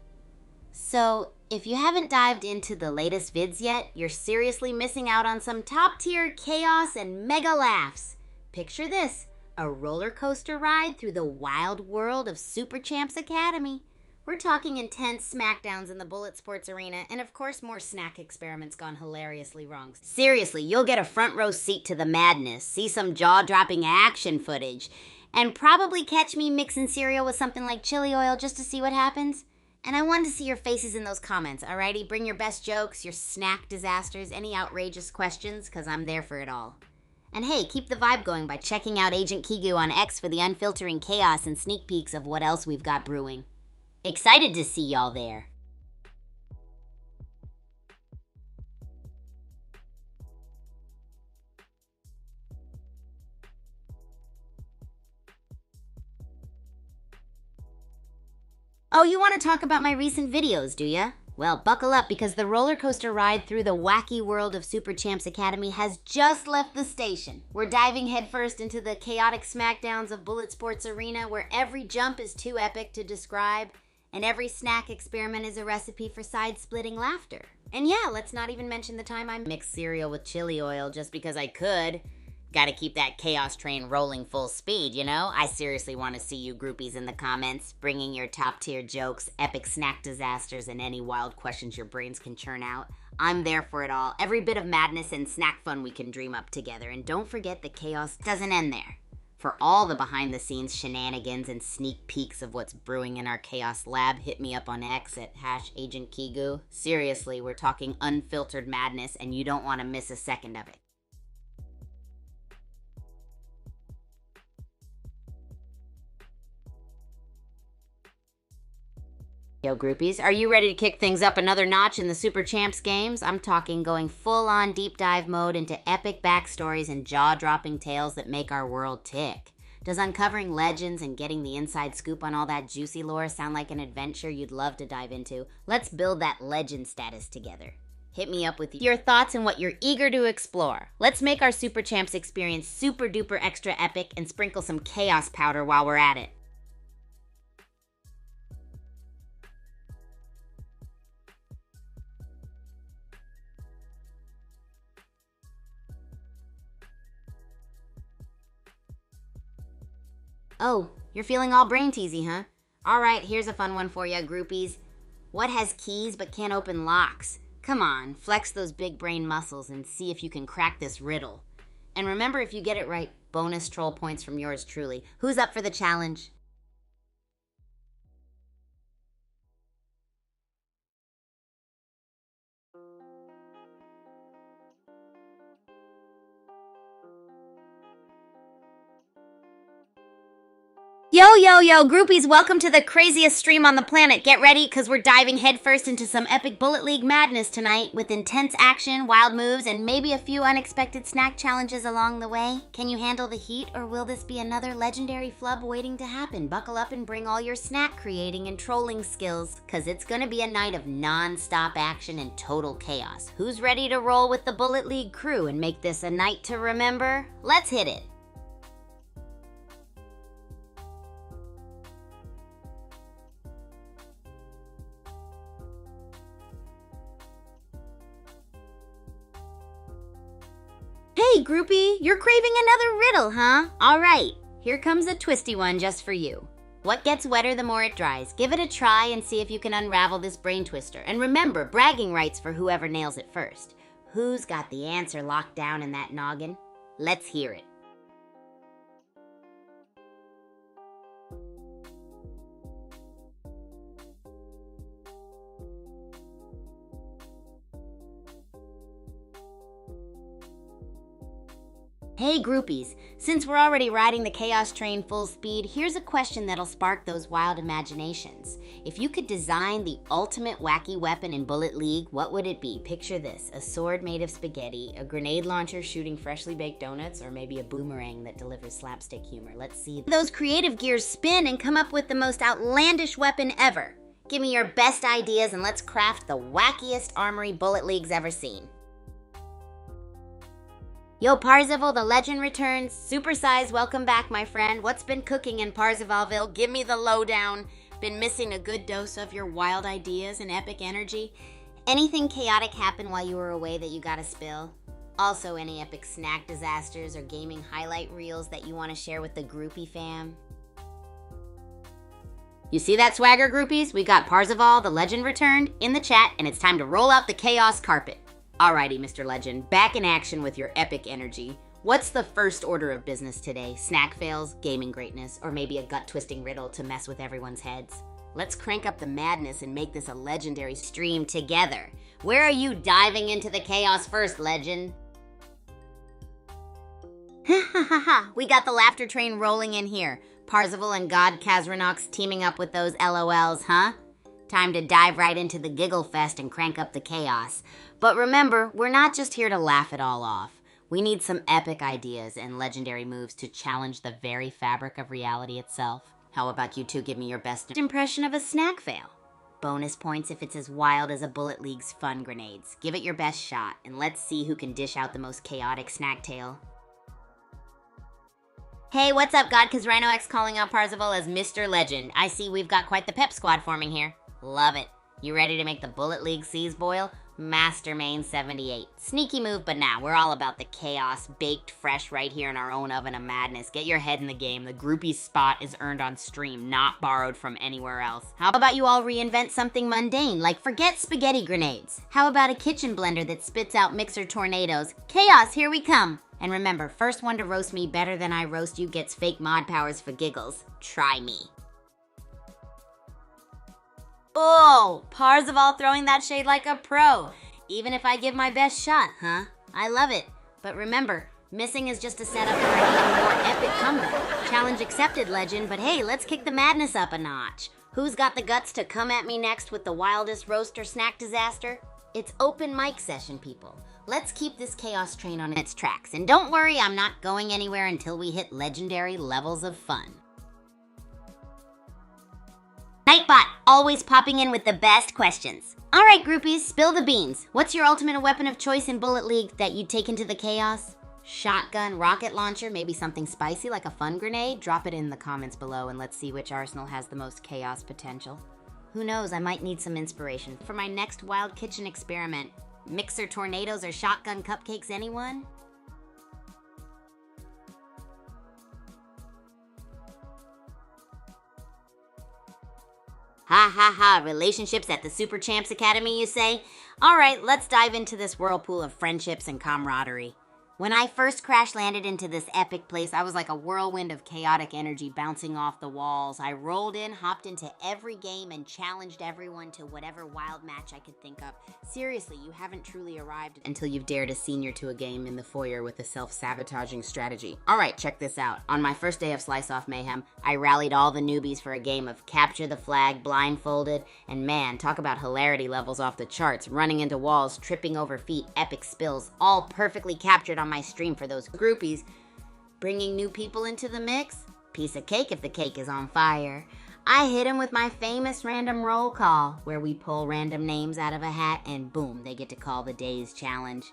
Speaker 1: So, if you haven't dived into the latest vids yet, you're seriously missing out on some top-tier chaos and mega laughs. Picture this, a roller coaster ride through the wild world of Super Champs Academy. We're talking intense smackdowns in the Bullet Sports Arena, and of course more snack experiments gone hilariously wrong. Seriously, you'll get a front row seat to the madness, see some jaw-dropping action footage, and probably catch me mixing cereal with something like chili oil just to see what happens. And I wanted to see your faces in those comments, alrighty? Bring your best jokes, your snack disasters, any outrageous questions, because I'm there for it all. And hey, keep the vibe going by checking out Agent Kigu on X for the unfiltering chaos and sneak peeks of what else we've got brewing. Excited to see y'all there. Oh, you want to talk about my recent videos, do ya? Well, buckle up because the roller coaster ride through the wacky world of Super Champs Academy has just left the station. We're diving headfirst into the chaotic smackdowns of Bullet Sports Arena where every jump is too epic to describe and every snack experiment is a recipe for side-splitting laughter. And yeah, let's not even mention the time I mixed cereal with chili oil just because I could. Gotta keep that chaos train rolling full speed, you know? I seriously want to see you groupies in the comments, bringing your top-tier jokes, epic snack disasters, and any wild questions your brains can churn out. I'm there for it all. Every bit of madness and snack fun we can dream up together. And don't forget the chaos doesn't end there. For all the behind-the-scenes shenanigans and sneak peeks of what's brewing in our chaos lab, hit me up on X at #AgentKigu. Seriously, we're talking unfiltered madness, and you don't want to miss a second of it. Yo, groupies, are you ready to kick things up another notch in the Super Champs games? I'm talking going full-on deep dive mode into epic backstories and jaw-dropping tales that make our world tick. Does uncovering legends and getting the inside scoop on all that juicy lore sound like an adventure you'd love to dive into? Let's build that legend status together. Hit me up with your thoughts and what you're eager to explore. Let's make our Super Champs experience super-duper extra epic and sprinkle some chaos powder while we're at it. Oh, you're feeling all brain teasy, huh? Alright, here's a fun one for ya, groupies. What has keys but can't open locks? Come on, flex those big brain muscles and see if you can crack this riddle. And remember, if you get it right, bonus troll points from yours truly. Who's up for the challenge? Yo, groupies, welcome to the craziest stream on the planet. Get ready, because we're diving headfirst into some epic Bullet League madness tonight with intense action, wild moves, and maybe a few unexpected snack challenges along the way. Can you handle the heat, or will this be another legendary flub waiting to happen? Buckle up and bring all your snack creating and trolling skills, because it's going to be a night of non-stop action and total chaos. Who's ready to roll with the Bullet League crew and make this a night to remember? Let's hit it. Hey, groupie, you're craving another riddle, huh? All right, here comes a twisty one just for you. What gets wetter the more it dries? Give it a try and see if you can unravel this brain twister. And remember, bragging rights for whoever nails it first. Who's got the answer locked down in that noggin? Let's hear it. Hey groupies, since we're already riding the chaos train full speed, here's a question that'll spark those wild imaginations. If you could design the ultimate wacky weapon in Bullet League, what would it be? Picture this, a sword made of spaghetti, a grenade launcher shooting freshly baked donuts, or maybe a boomerang that delivers slapstick humor. Let's see those creative gears spin and come up with the most outlandish weapon ever. Give me your best ideas and let's craft the wackiest armory Bullet League's ever seen. Yo, Parzival, the legend returns. Supersize, welcome back, my friend. What's been cooking in Parzivalville? Give me the lowdown. Been missing a good dose of your wild ideas and epic energy? Anything chaotic happen while you were away that you gotta spill? Also, any epic snack disasters or gaming highlight reels that you want to share with the groupie fam? You see that swagger, groupies? We got Parzival, the legend returned, in the chat, and it's time to roll out the chaos carpet. Alrighty, Mr. Legend, back in action with your epic energy. What's the first order of business today? Snack fails, gaming greatness, or maybe a gut-twisting riddle to mess with everyone's heads? Let's crank up the madness and make this a legendary stream together. Where are you diving into the chaos first, legend? We got the laughter train rolling in here. Parzival and God Kazranox teaming up with those LOLs, huh? Time to dive right into the giggle fest and crank up the chaos. But remember, we're not just here to laugh it all off. We need some epic ideas and legendary moves to challenge the very fabric of reality itself. How about you two give me your best impression of a snack fail? Bonus points if it's as wild as a Bullet League's fun grenades. Give it your best shot, and let's see who can dish out the most chaotic snack tale. Hey, what's up, God? 'Cause Rhino X calling out Parzival as Mr. Legend. I see we've got quite the pep squad forming here. Love it. You ready to make the Bullet League seas boil? Master Main 78. Sneaky move, but nah, we're all about the chaos, baked fresh right here in our own oven of madness. Get your head in the game. The groupie spot is earned on stream, not borrowed from anywhere else. How about you all reinvent something mundane, like forget spaghetti grenades? How about a kitchen blender that spits out mixer tornadoes? Chaos, here we come. And remember, first one to roast me better than I roast you gets fake mod powers for giggles. Try me. Oh, Parzival throwing that shade like a pro. Even if I give my best shot, huh? I love it. But remember, missing is just a setup for an even more epic comeback. Challenge accepted, legend, but hey, let's kick the madness up a notch. Who's got the guts to come at me next with the wildest roast or snack disaster? It's open mic session, people. Let's keep this chaos train on its tracks. And don't worry, I'm not going anywhere until we hit legendary levels of fun. Nightbot, always popping in with the best questions. All right, groupies, spill the beans. What's your ultimate weapon of choice in Bullet League that you'd take into the chaos? Shotgun, rocket launcher, maybe something spicy like a fun grenade? Drop it in the comments below and let's see which arsenal has the most chaos potential. Who knows, I might need some inspiration for my next wild kitchen experiment. Mixer tornadoes or shotgun cupcakes, anyone? Ha ha ha, relationships at the Super Champs Academy, you say? Alright, let's dive into this whirlpool of friendships and camaraderie. When I first crash landed into this epic place, I was like a whirlwind of chaotic energy bouncing off the walls. I rolled in, hopped into every game, and challenged everyone to whatever wild match I could think of. Seriously, you haven't truly arrived until you've dared a senior to a game in the foyer with a self-sabotaging strategy. Alright, check this out. On my first day of Slice Off Mayhem, I rallied all the newbies for a game of Capture the Flag blindfolded, and man, talk about hilarity levels off the charts, running into walls, tripping over feet, epic spills, all perfectly captured on my stream for those groupies. Bringing new people into the mix? Piece of cake if the cake is on fire. I hit them with my famous random roll call, where we pull random names out of a hat and boom, they get to call the day's challenge.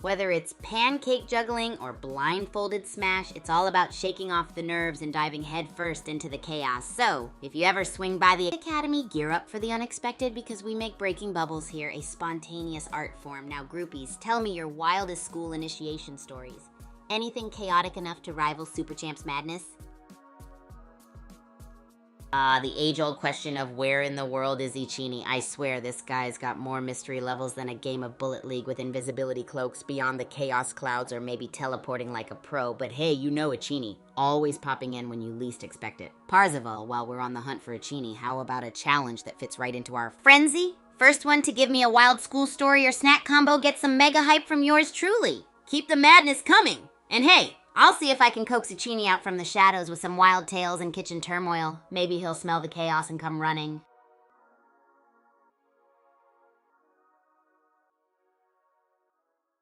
Speaker 1: Whether it's pancake juggling or blindfolded smash, it's all about shaking off the nerves and diving headfirst into the chaos. So, if you ever swing by the Academy, gear up for the unexpected because we make breaking bubbles here a spontaneous art form. Now, groupies, tell me your wildest school initiation stories. Anything chaotic enough to rival Super Champs madness? The age-old question of where in the world is Ichini? I swear this guy's got more mystery levels than a game of Bullet League with invisibility cloaks beyond the chaos clouds or maybe teleporting like a pro. But hey, you know Ichini, always popping in when you least expect it. Parzival, while we're on the hunt for Ichini, how about a challenge that fits right into our frenzy? First one to give me a wild school story or snack combo gets some mega hype from yours truly. Keep the madness coming. And hey, I'll see if I can coax Ichini out from the shadows with some wild tales and kitchen turmoil. Maybe he'll smell the chaos and come running.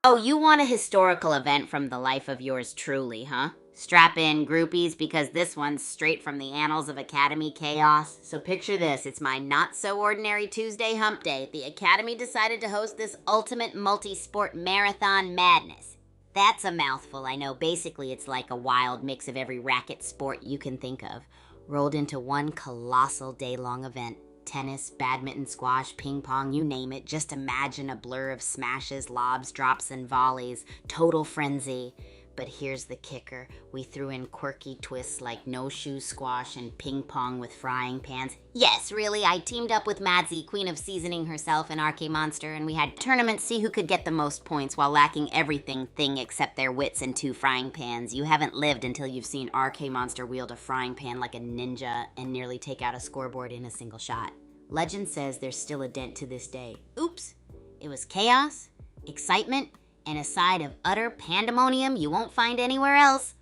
Speaker 1: Oh, you want a historical event from the life of yours truly, huh? Strap in, groupies, because this one's straight from the annals of Academy chaos. So picture this, it's my not-so-ordinary Tuesday hump day. The Academy decided to host this ultimate multi-sport marathon madness. That's a mouthful, I know. Basically, it's like a wild mix of every racket sport you can think of, rolled into one colossal day-long event. Tennis, badminton, squash, ping pong, you name it. Just imagine a blur of smashes, lobs, drops, and volleys. Total frenzy. But here's the kicker. We threw in quirky twists like no-shoe squash and ping pong with frying pans. Yes, really, I teamed up with Madzi, queen of seasoning herself, and RK Monster, and we had tournaments see who could get the most points while lacking everything except their wits and 2 frying pans. You haven't lived until you've seen RK Monster wield a frying pan like a ninja and nearly take out a scoreboard in a single shot. Legend says there's still a dent to this day. Oops. It was chaos, excitement, and a side of utter pandemonium you won't find anywhere else.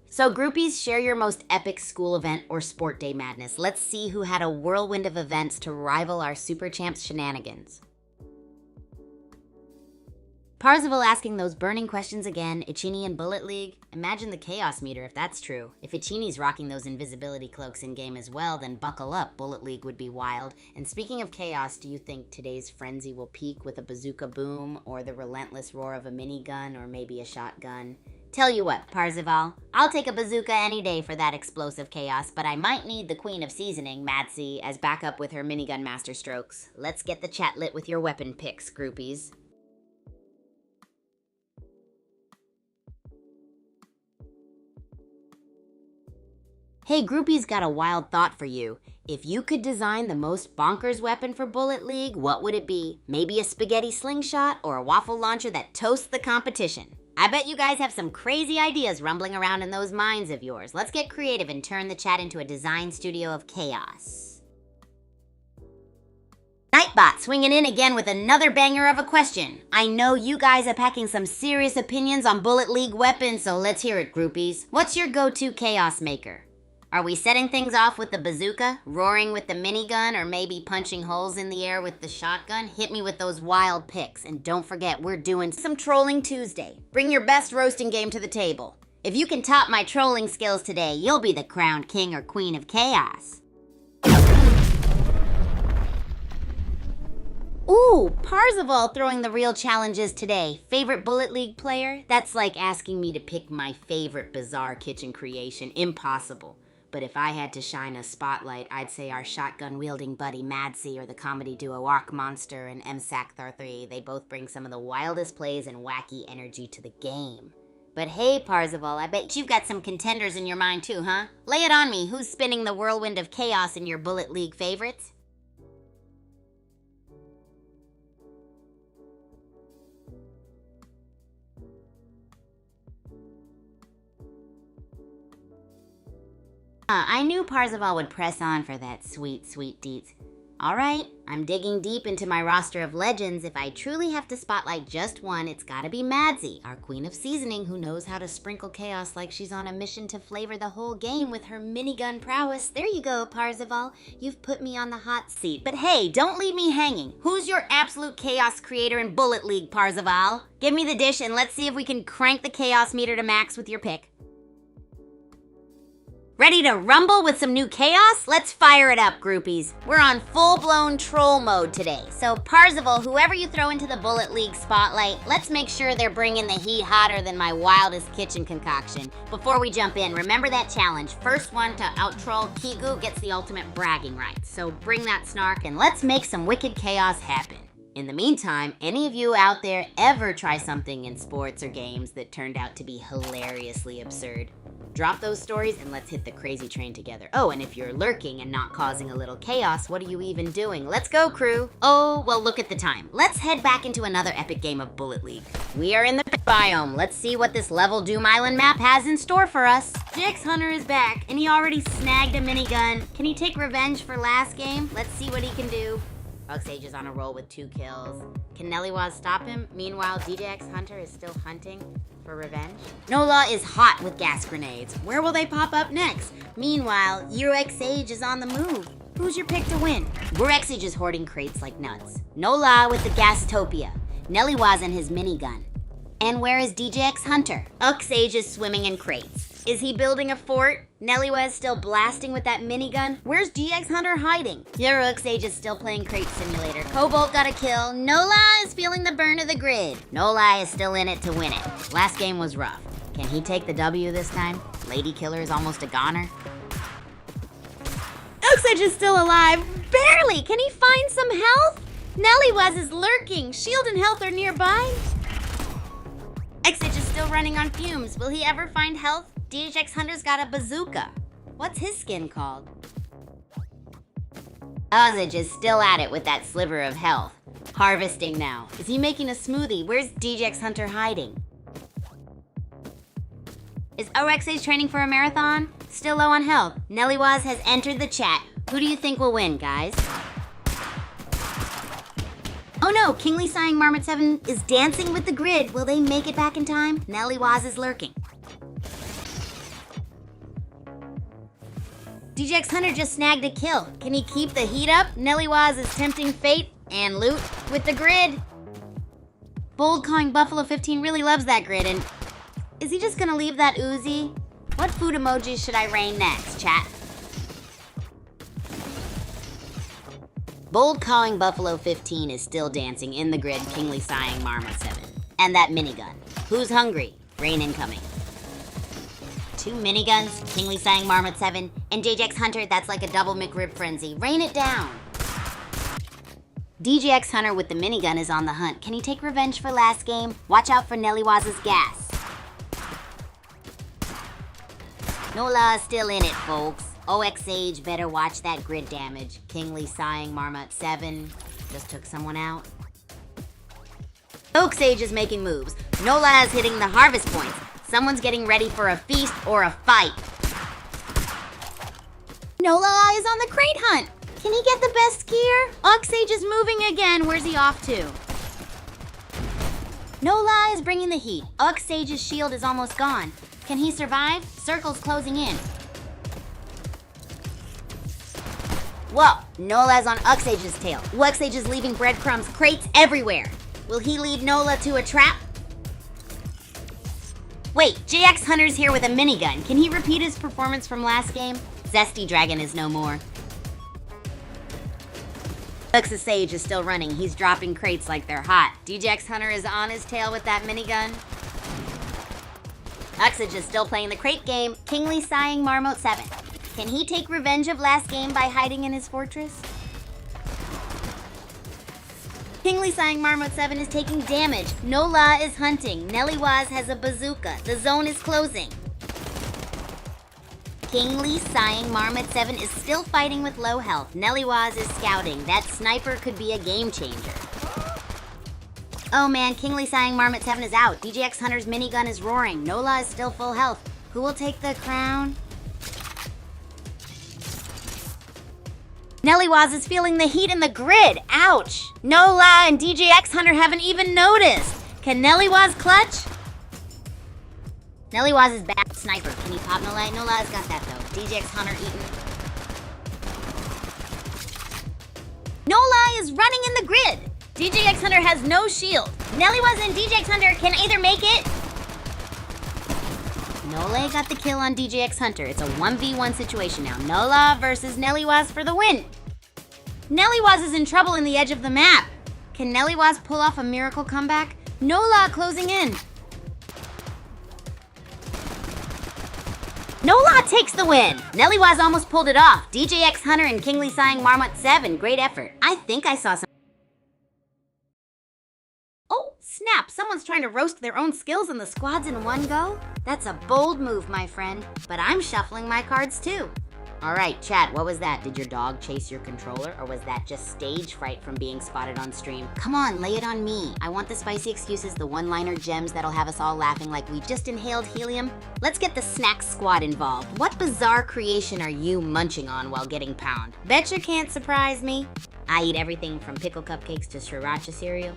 Speaker 1: So groupies, share your most epic school event or sport day madness. Let's see who had a whirlwind of events to rival our Super Champs shenanigans. Parzival asking those burning questions again. Ichini and Bullet League? Imagine the chaos meter if that's true. If Ichini's rocking those invisibility cloaks in-game as well, then buckle up, Bullet League would be wild. And speaking of chaos, do you think today's frenzy will peak with a bazooka boom, or the relentless roar of a minigun, or maybe a shotgun? Tell you what, Parzival, I'll take a bazooka any day for that explosive chaos, but I might need the queen of seasoning, Madzi, as backup with her minigun master strokes. Let's get the chat lit with your weapon picks, groupies. Hey, groupies, got a wild thought for you. If you could design the most bonkers weapon for Bullet League, what would it be? Maybe a spaghetti slingshot or a waffle launcher that toasts the competition. I bet you guys have some crazy ideas rumbling around in those minds of yours. Let's get creative and turn the chat into a design studio of chaos. Nightbot swinging in again with another banger of a question. I know you guys are packing some serious opinions on Bullet League weapons, so let's hear it, groupies. What's your go-to chaos maker? Are we setting things off with the bazooka, roaring with the minigun, or maybe punching holes in the air with the shotgun? Hit me with those wild picks. And don't forget, we're doing some Trolling Tuesday. Bring your best roasting game to the table. If you can top my trolling skills today, you'll be the crowned king or queen of chaos. Ooh, Parzival throwing the real challenges today. Favorite Bullet League player? That's like asking me to pick my favorite bizarre kitchen creation. Impossible. But if I had to shine a spotlight, I'd say our shotgun-wielding buddy Madzi or the comedy duo RK Monster and MSAC33. They both bring some of the wildest plays and wacky energy to the game. But hey, Parzival, I bet you've got some contenders in your mind too, huh? Lay it on me. Who's spinning the whirlwind of chaos in your Bullet League favorites? I knew Parzival would press on for that sweet, sweet deets. Alright, I'm digging deep into my roster of legends. If I truly have to spotlight just one, it's gotta be Madzi, our queen of seasoning who knows how to sprinkle chaos like she's on a mission to flavor the whole game with her minigun prowess. There you go, Parzival. You've put me on the hot seat. But hey, don't leave me hanging. Who's your absolute chaos creator in Bullet League, Parzival? Give me the dish and let's see if we can crank the chaos meter to max with your pick. Ready to rumble with some new chaos? Let's fire it up, groupies. We're on full-blown troll mode today. So Parzival, whoever you throw into the Bullet League spotlight, let's make sure they're bringing the heat hotter than my wildest kitchen concoction. Before we jump in, remember that challenge. First one to out-troll Kigu gets the ultimate bragging rights. So bring that snark and let's make some wicked chaos happen. In the meantime, any of you out there ever try something in sports or games that turned out to be hilariously absurd? Drop those stories and let's hit the crazy train together. Oh, and if you're lurking and not causing a little chaos, what are you even doing? Let's go, crew. Oh, well, look at the time. Let's head back into another epic game of Bullet League. We are in the biome. Let's see what this level Doom Island map has in store for us. Jax Hunter is back, and he already snagged a minigun. Can he take revenge for last game? Let's see what he can do. Uxage is on a roll with 2 kills. Can Nellywaz stop him? Meanwhile, DJX Hunter is still hunting for revenge. Nola is hot with gas grenades. Where will they pop up next? Meanwhile, Uxage is on the move. Who's your pick to win? Uxage is hoarding crates like nuts. Nola with the Gastopia. Nellywaz and his minigun. And where is DJX Hunter? Uxage is swimming in crates. Is he building a fort? Nellywaz still blasting with that minigun? Where's DX Hunter hiding? Your Uxage is still playing Crate Simulator. Cobalt got a kill. Nola is feeling the burn of the grid. Nola is still in it to win it. Last game was rough. Can he take the W this time? Lady Killer is almost a goner. Uxage is still alive. Barely! Can he find some health? Nellywaz is lurking. Shield and health are nearby. Uxage is still running on fumes. Will he ever find health? DHX Hunter's got a bazooka. What's his skin called? Ozage is still at it with that sliver of health. Harvesting now. Is he making a smoothie? Where's DJX Hunter hiding? Is OXAge training for a marathon? Still low on health. Nelly Waz has entered the chat. Who do you think will win, guys? Oh no, Kingly Sighing Marmot 7 is dancing with the grid. Will they make it back in time? Nelly Waz is lurking. DJX Hunter just snagged a kill. Can he keep the heat up? Nelly Waz is tempting fate and loot with the grid. Bold calling Buffalo 15 really loves that grid, and is he just gonna leave that Uzi? What food emojis should I rain next, chat? Bold calling Buffalo 15 is still dancing in the grid, Kingly Sighing Marmot 7. And that minigun. Who's hungry? Rain incoming. 2 miniguns, Kingly Sighing Marmot 7, and DJX Hunter, that's like a double McRib frenzy. Rain it down. DJX Hunter with the minigun is on the hunt. Can he take revenge for last game? Watch out for Nelly Waz's gas. Nola is still in it, folks. OXAge better watch that grid damage. Kingly Sighing Marmot 7 just took someone out. OXAge is making moves. Nola is hitting the harvest points. Someone's getting ready for a feast or a fight. Nola is on the crate hunt. Can he get the best gear? OXAge is moving again. Where's he off to? Nola is bringing the heat. OXAge's shield is almost gone. Can he survive? Circle's closing in. Whoa, Nola's on OXAge's tail. OXAge is leaving breadcrumbs, crates everywhere. Will he lead Nola to a trap? Wait, JX Hunter's here with a minigun. Can he repeat his performance from last game? Zesty Dragon is no more. OXAge is still running. He's dropping crates like they're hot. DJX Hunter is on his tail with that minigun. OXAge is still playing the crate game. Kingly Sighing Marmot 7. Can he take revenge of last game by hiding in his fortress? Kingly Sighing Marmot 7 is taking damage. Nola is hunting. Nelly Waz has a bazooka. The zone is closing. Kingly Sighing Marmot 7 is still fighting with low health. Nelly Waz is scouting. That sniper could be a game changer. Oh man, Kingly Sighing Marmot 7 is out. DJX Hunter's minigun is roaring. Nola is still full health. Who will take the crown? Nelly Waz is feeling the heat in the grid. Ouch! Nola and DJX Hunter haven't even noticed. Can Nelly Waz clutch? Nelly Waz is back. Sniper. Can he pop Nola? Nola's got that though. DJX Hunter eaten. Nola is running in the grid. DJX Hunter has no shield. Nelly Waz and DJX Hunter can either make it. Nola got the kill on DJX Hunter. It's a 1v1 situation now. Nola versus Nelly Waz for the win. Nelly Waz is in trouble in the edge of the map. Can Nelly Waz pull off a miracle comeback? Nola closing in. Nola takes the win. Nelly Waz almost pulled it off. DJX Hunter and Kingly Sighing Marmot 7. Great effort. I think I saw some. Oh, snap. Someone's trying to roast their own skills in the squads in one go? That's a bold move, my friend. But I'm shuffling my cards too. All right, chat, what was that? Did your dog chase your controller, or was that just stage fright from being spotted on stream? Come on, lay it on me. I want the spicy excuses, the one-liner gems that'll have us all laughing like we just inhaled helium. Let's get the snack squad involved. What bizarre creation are you munching on while getting pound? Betcha can't surprise me. I eat everything from pickle cupcakes to sriracha cereal.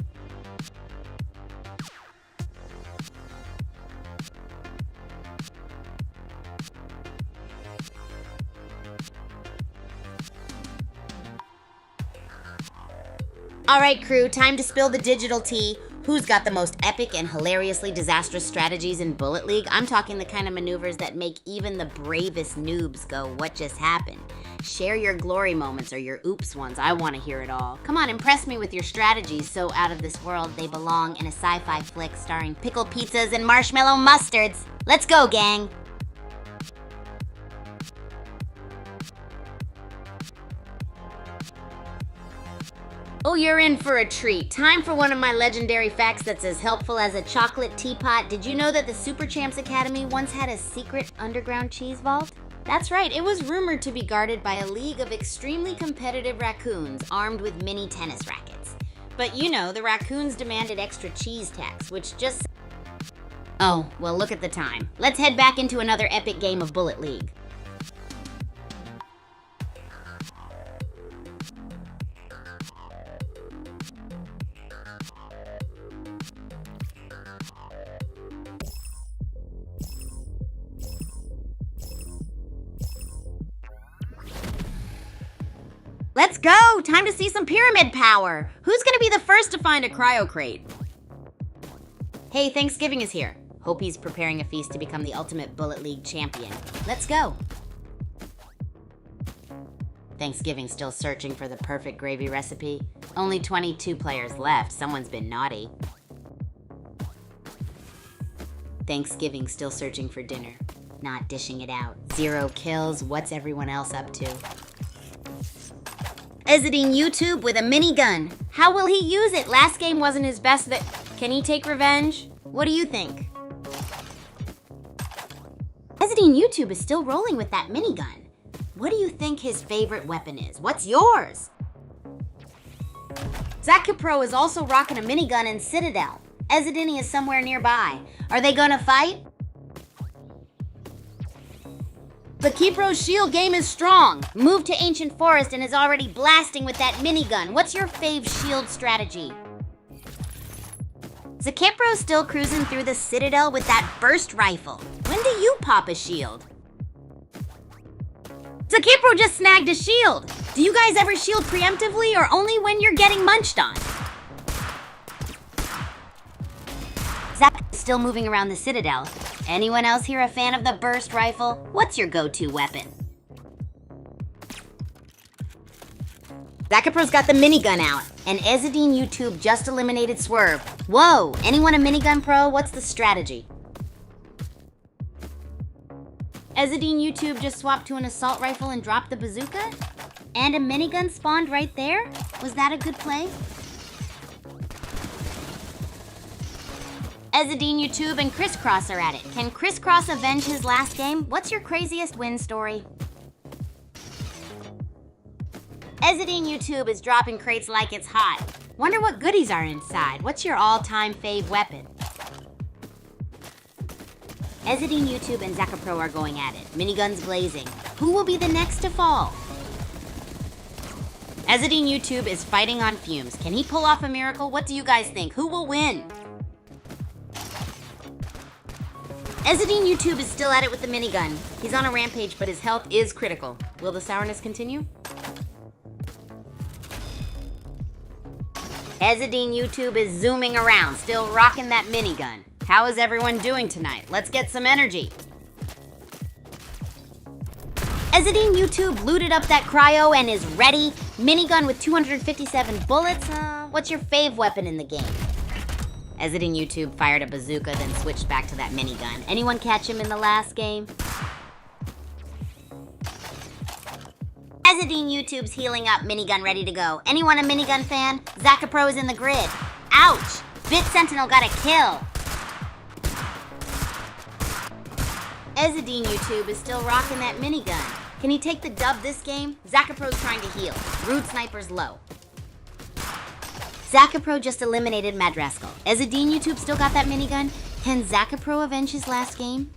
Speaker 1: All right, crew, time to spill the digital tea. Who's got the most epic and hilariously disastrous strategies in Bullet League? I'm talking the kind of maneuvers that make even the bravest noobs go, what just happened? Share your glory moments or your oops ones. I want to hear it all. Come on, impress me with your strategies so out of this world they belong in a sci-fi flick starring pickled pizzas and marshmallow mustards. Let's go, gang. Oh, you're in for a treat. Time for one of my legendary facts that's as helpful as a chocolate teapot. Did you know that the Super Champs Academy once had a secret underground cheese vault? That's right, it was rumored to be guarded by a league of extremely competitive raccoons armed with mini tennis rackets. But you know, the raccoons demanded extra cheese tax, which just... Oh, well, look at the time. Let's head back into another epic game of Bullet League. Let's go! Time to see some pyramid power! Who's gonna be the first to find a cryo crate? Hey, Thanksgiving is here. Hope he's preparing a feast to become the ultimate Bullet League champion. Let's go! Thanksgiving's still searching for the perfect gravy recipe. Only 22 players left. Someone's been naughty. Thanksgiving still searching for dinner. Not dishing it out. 0 kills. What's everyone else up to? Exiting YouTube with a minigun. How will he use it? Last game wasn't his best. Can he take revenge? What do you think? Exiting YouTube is still rolling with that minigun. What do you think his favorite weapon is? What's yours? Zakapro is also rocking a minigun in Citadel. Ezidini is somewhere nearby. Are they gonna fight? The Kipro's shield game is strong. Moved to Ancient Forest and is already blasting with that minigun. What's your fave shield strategy? Zakipro's still cruising through the Citadel with that burst rifle. When do you pop a shield? Zakipro just snagged a shield. Do you guys ever shield preemptively or only when you're getting munched on? Zap is still moving around the Citadel. Anyone else here a fan of the burst rifle? What's your go-to weapon? Zakapro's got the minigun out, and Ezidine YouTube just eliminated Swerve. Whoa, anyone a minigun pro? What's the strategy? Ezidine YouTube just swapped to an assault rifle and dropped the bazooka? And a minigun spawned right there? Was that a good play? Ezidine YouTube and Crisscross are at it. Can Crisscross avenge his last game? What's your craziest win story? Ezidine YouTube is dropping crates like it's hot. Wonder what goodies are inside. What's your all-time fave weapon? Ezidine YouTube and Zakapro are going at it. Miniguns blazing. Who will be the next to fall? Ezidine YouTube is fighting on fumes. Can he pull off a miracle? What do you guys think? Who will win? Ezidine YouTube is still at it with the minigun. He's on a rampage, but his health is critical. Will the sourness continue? Ezidine YouTube is zooming around, still rocking that minigun. How is everyone doing tonight? Let's get some energy. Ezidine YouTube looted up that cryo and is ready. Minigun with 257 bullets. What's your fave weapon in the game? Ezidine YouTube fired a bazooka, then switched back to that minigun. Anyone catch him in the last game? Ezidine YouTube's healing up, minigun ready to go. Anyone a minigun fan? Zakapro is in the grid. Ouch! Bit Sentinel got a kill. Ezidine YouTube is still rocking that minigun. Can he take the dub this game? Zakapro's trying to heal. Rude Sniper's low. Zakapro just eliminated Madraskal. Ezidine YouTube still got that minigun. Can Zakapro avenge his last game?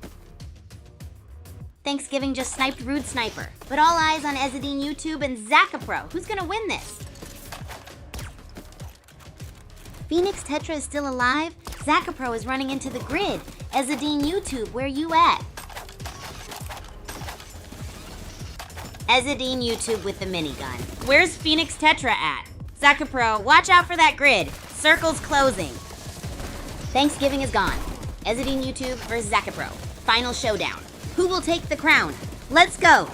Speaker 1: Thanksgiving just sniped Rude Sniper. But all eyes on Ezidine YouTube and Zakapro. Who's gonna win this? Phoenix Tetra is still alive. Zakapro is running into the grid. Ezidine YouTube, where you at? Ezidine YouTube with the minigun. Where's Phoenix Tetra at? Zakapro, watch out for that grid. Circle's closing. Thanksgiving is gone. Ezidine YouTube versus Zakapro. Final showdown. Who will take the crown? Let's go.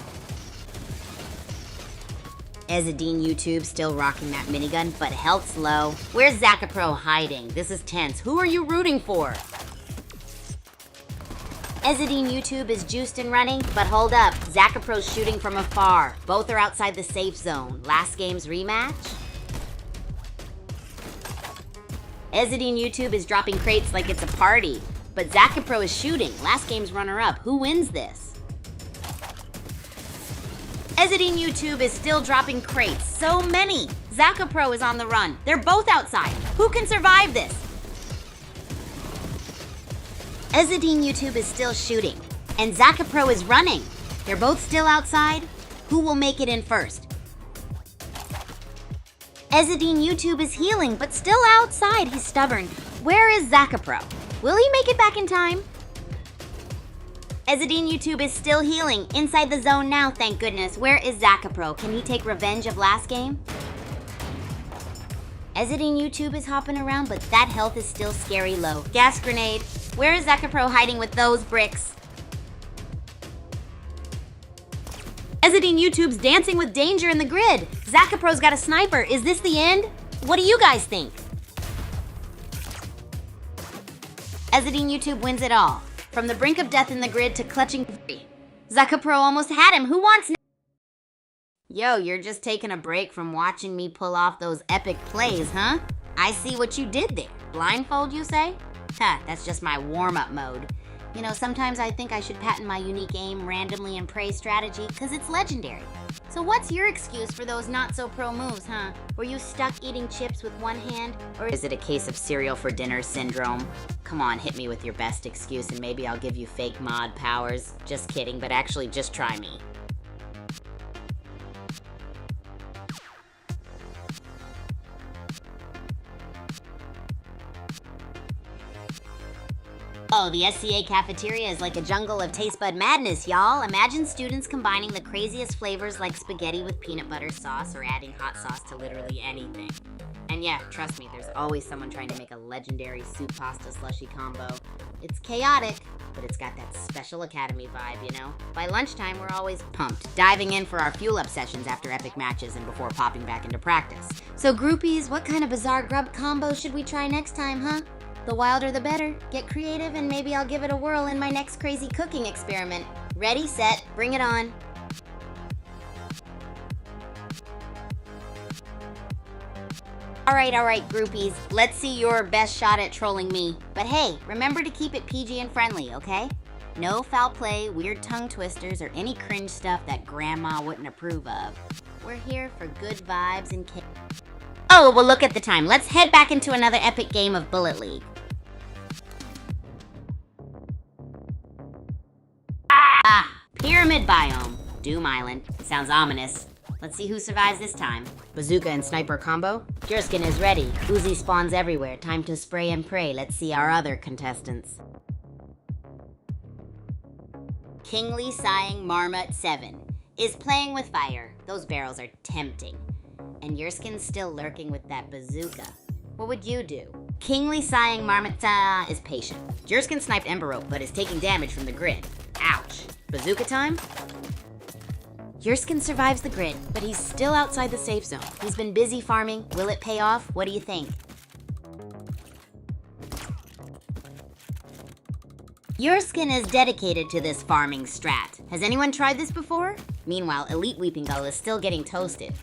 Speaker 1: Ezidine YouTube still rocking that minigun, but health's low. Where's Zakapro hiding? This is tense. Who are you rooting for? Ezidine YouTube is juiced and running, but hold up. Zakapro's shooting from afar. Both are outside the safe zone. Last game's rematch? Ezidine YouTube is dropping crates like it's a party. But Zakapro is shooting. Last game's runner-up. Who wins this? Ezidine YouTube is still dropping crates. So many. Zakapro is on the run. They're both outside. Who can survive this? Ezidine YouTube is still shooting. And Zakapro is running. They're both still outside. Who will make it in first? Ezidine YouTube is healing, but still outside. He's stubborn. Where is Zakapro? Will he make it back in time? Ezidine YouTube is still healing. Inside the zone now, thank goodness. Where is Zakapro? Can he take revenge of last game? Ezidine YouTube is hopping around, but that health is still scary low. Gas grenade. Where is Zakapro hiding with those bricks? Ezidine YouTube's dancing with danger in the grid. Zakapro's got a sniper. Is this the end? What do you guys think? Ezidine YouTube wins it all. From the brink of death in the grid to clutching free. Zakapro almost had him. Who wants next? Yo, you're just taking a break from watching me pull off those epic plays, huh? I see what you did there. Blindfold, you say? Ha, that's just my warm-up mode. You know, sometimes I think I should patent my unique aim, randomly and pray strategy, because it's legendary. So what's your excuse for those not-so-pro moves, huh? Were you stuck eating chips with one hand? Or is it a case of cereal for dinner syndrome? Come on, hit me with your best excuse and maybe I'll give you fake mod powers. Just kidding, but actually just try me. Oh, the SCA cafeteria is like a jungle of taste bud madness, y'all. Imagine students combining the craziest flavors like spaghetti with peanut butter sauce or adding hot sauce to literally anything. And yeah, trust me, there's always someone trying to make a legendary soup pasta slushy combo. It's chaotic, but it's got that special academy vibe, you know? By lunchtime, we're always pumped, diving in for our fuel-up sessions after epic matches and before popping back into practice. So groupies, what kind of bizarre grub combo should we try next time, huh? The wilder the better. Get creative and maybe I'll give it a whirl in my next crazy cooking experiment. Ready, set, bring it on. Alright, groupies. Let's see your best shot at trolling me. But hey, remember to keep it PG and friendly, okay? No foul play, weird tongue twisters, or any cringe stuff that grandma wouldn't approve of. We're here for good vibes and Oh, well look at the time. Let's head back into another epic game of Bullet League. Pyramid biome. Doom Island. Sounds ominous. Let's see who survives this time. Bazooka and sniper combo. Jurskin is ready. Uzi spawns everywhere. Time to spray and pray. Let's see our other contestants. Kingly Sighing Marmot 7 is playing with fire. Those barrels are tempting. And Jurskin's still lurking with that bazooka. What would you do? Kingly Sighing Marmot is patient. Jurskin sniped Ember Rope, but is taking damage from the grid. Ouch. Bazooka time? Jurskin survives the grid, but he's still outside the safe zone. He's been busy farming. Will it pay off? What do you think? Jurskin is dedicated to this farming strat. Has anyone tried this before? Meanwhile, Elite Weeping Gull is still getting toasted.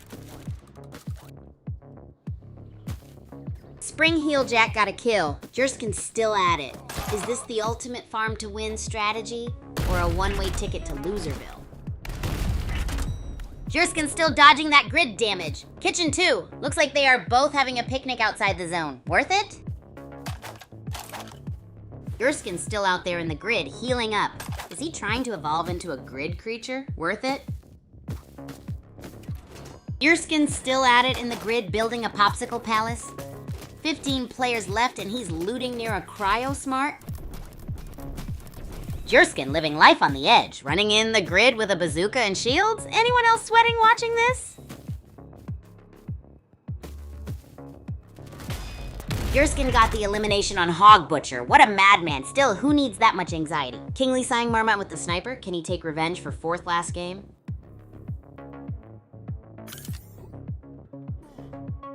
Speaker 1: Spring Heel Jack got a kill. Jurskin's still at it. Is this the ultimate farm to win strategy? Or a one-way ticket to Loserville? Jurskin's still dodging that grid damage. Kitchen 2. Looks like they are both having a picnic outside the zone. Worth it? Jurskin's still out there in the grid, healing up. Is he trying to evolve into a grid creature? Worth it? Jurskin's still at it in the grid, building a popsicle palace. 15 players left and he's looting near a cryo-smart. Jurskin living life on the edge, running in the grid with a bazooka and shields? Anyone else sweating watching this? Jurskin got the elimination on Hog Butcher. What a madman. Still, who needs that much anxiety? Kingly Sighing Marmot with the sniper. Can he take revenge for 4th last game?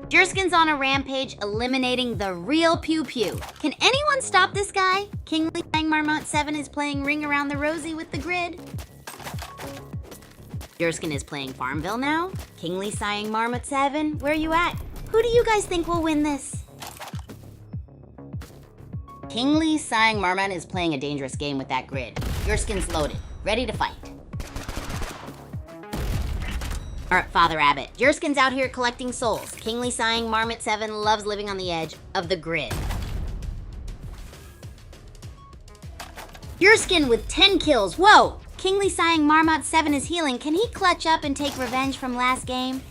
Speaker 1: Jurskin's on a rampage, eliminating the real Pew Pew. Can anyone stop this guy? Kingly Sighing Marmot 7 is playing Ring Around the Rosie with the grid. Jurskin is playing Farmville now. Kingly Sighing Marmot 7, where are you at? Who do you guys think will win this? Kingly Sighing Marmot is playing a dangerous game with that grid. Your skin's loaded, ready to fight. Alright, Father Abbott, your skin's out here collecting souls. Kingly Sighing Marmot 7 loves living on the edge of the grid. Your skin with 10 kills, whoa! Kingly Sighing Marmot 7 is healing. Can he clutch up and take revenge from last game?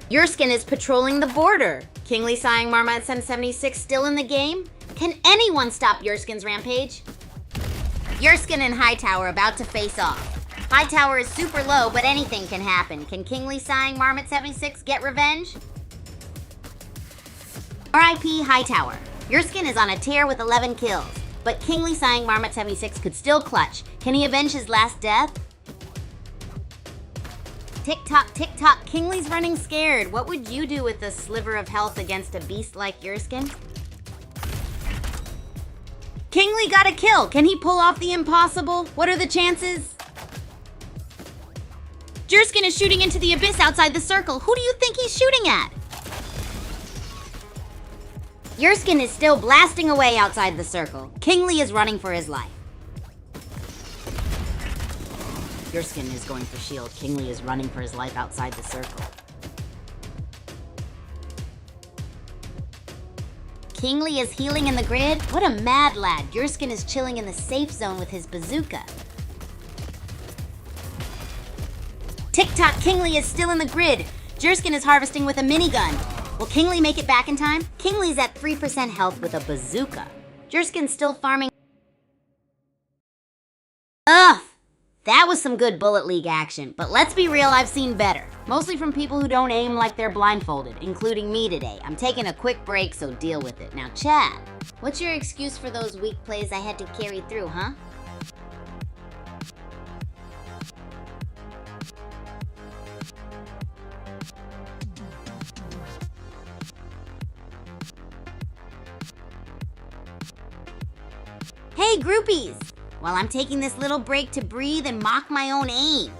Speaker 1: Your skin is patrolling the border. Kingly Sighing Marmot 776 still in the game? Can anyone stop your skin's rampage? Your skin and Hightower about to face off. Hightower is super low, but anything can happen. Can Kingly Sighing Marmot 76 get revenge? R.I.P. Hightower. Your skin is on a tear with 11 kills, but Kingly Sighing Marmot 76 could still clutch. Can he avenge his last death? Tick-tock, tick-tock, Kingly's running scared. What would you do with a sliver of health against a beast like Yurskin? Kingly got a kill. Can he pull off the impossible? What are the chances? Jurskin is shooting into the abyss outside the circle. Who do you think he's shooting at? Yurskin is still blasting away outside the circle. Kingly is running for his life. Yurskin is going for shield. Kingly is running for his life outside the circle. Kingly is healing in the grid? What a mad lad. Yurskin is chilling in the safe zone with his bazooka. Tick-tock, Kingly is still in the grid. Jurskin is harvesting with a minigun. Will Kingly make it back in time? Kingly's at 3% health with a bazooka. Jurskin's still farming. Ugh! That was some good Bullet League action, but let's be real, I've seen better. Mostly from people who don't aim like they're blindfolded, including me today. I'm taking a quick break, so deal with it. Now, Chad, what's your excuse for those weak plays I had to carry through, huh? Hey, groupies! While I'm taking this little break to breathe and mock my own aim.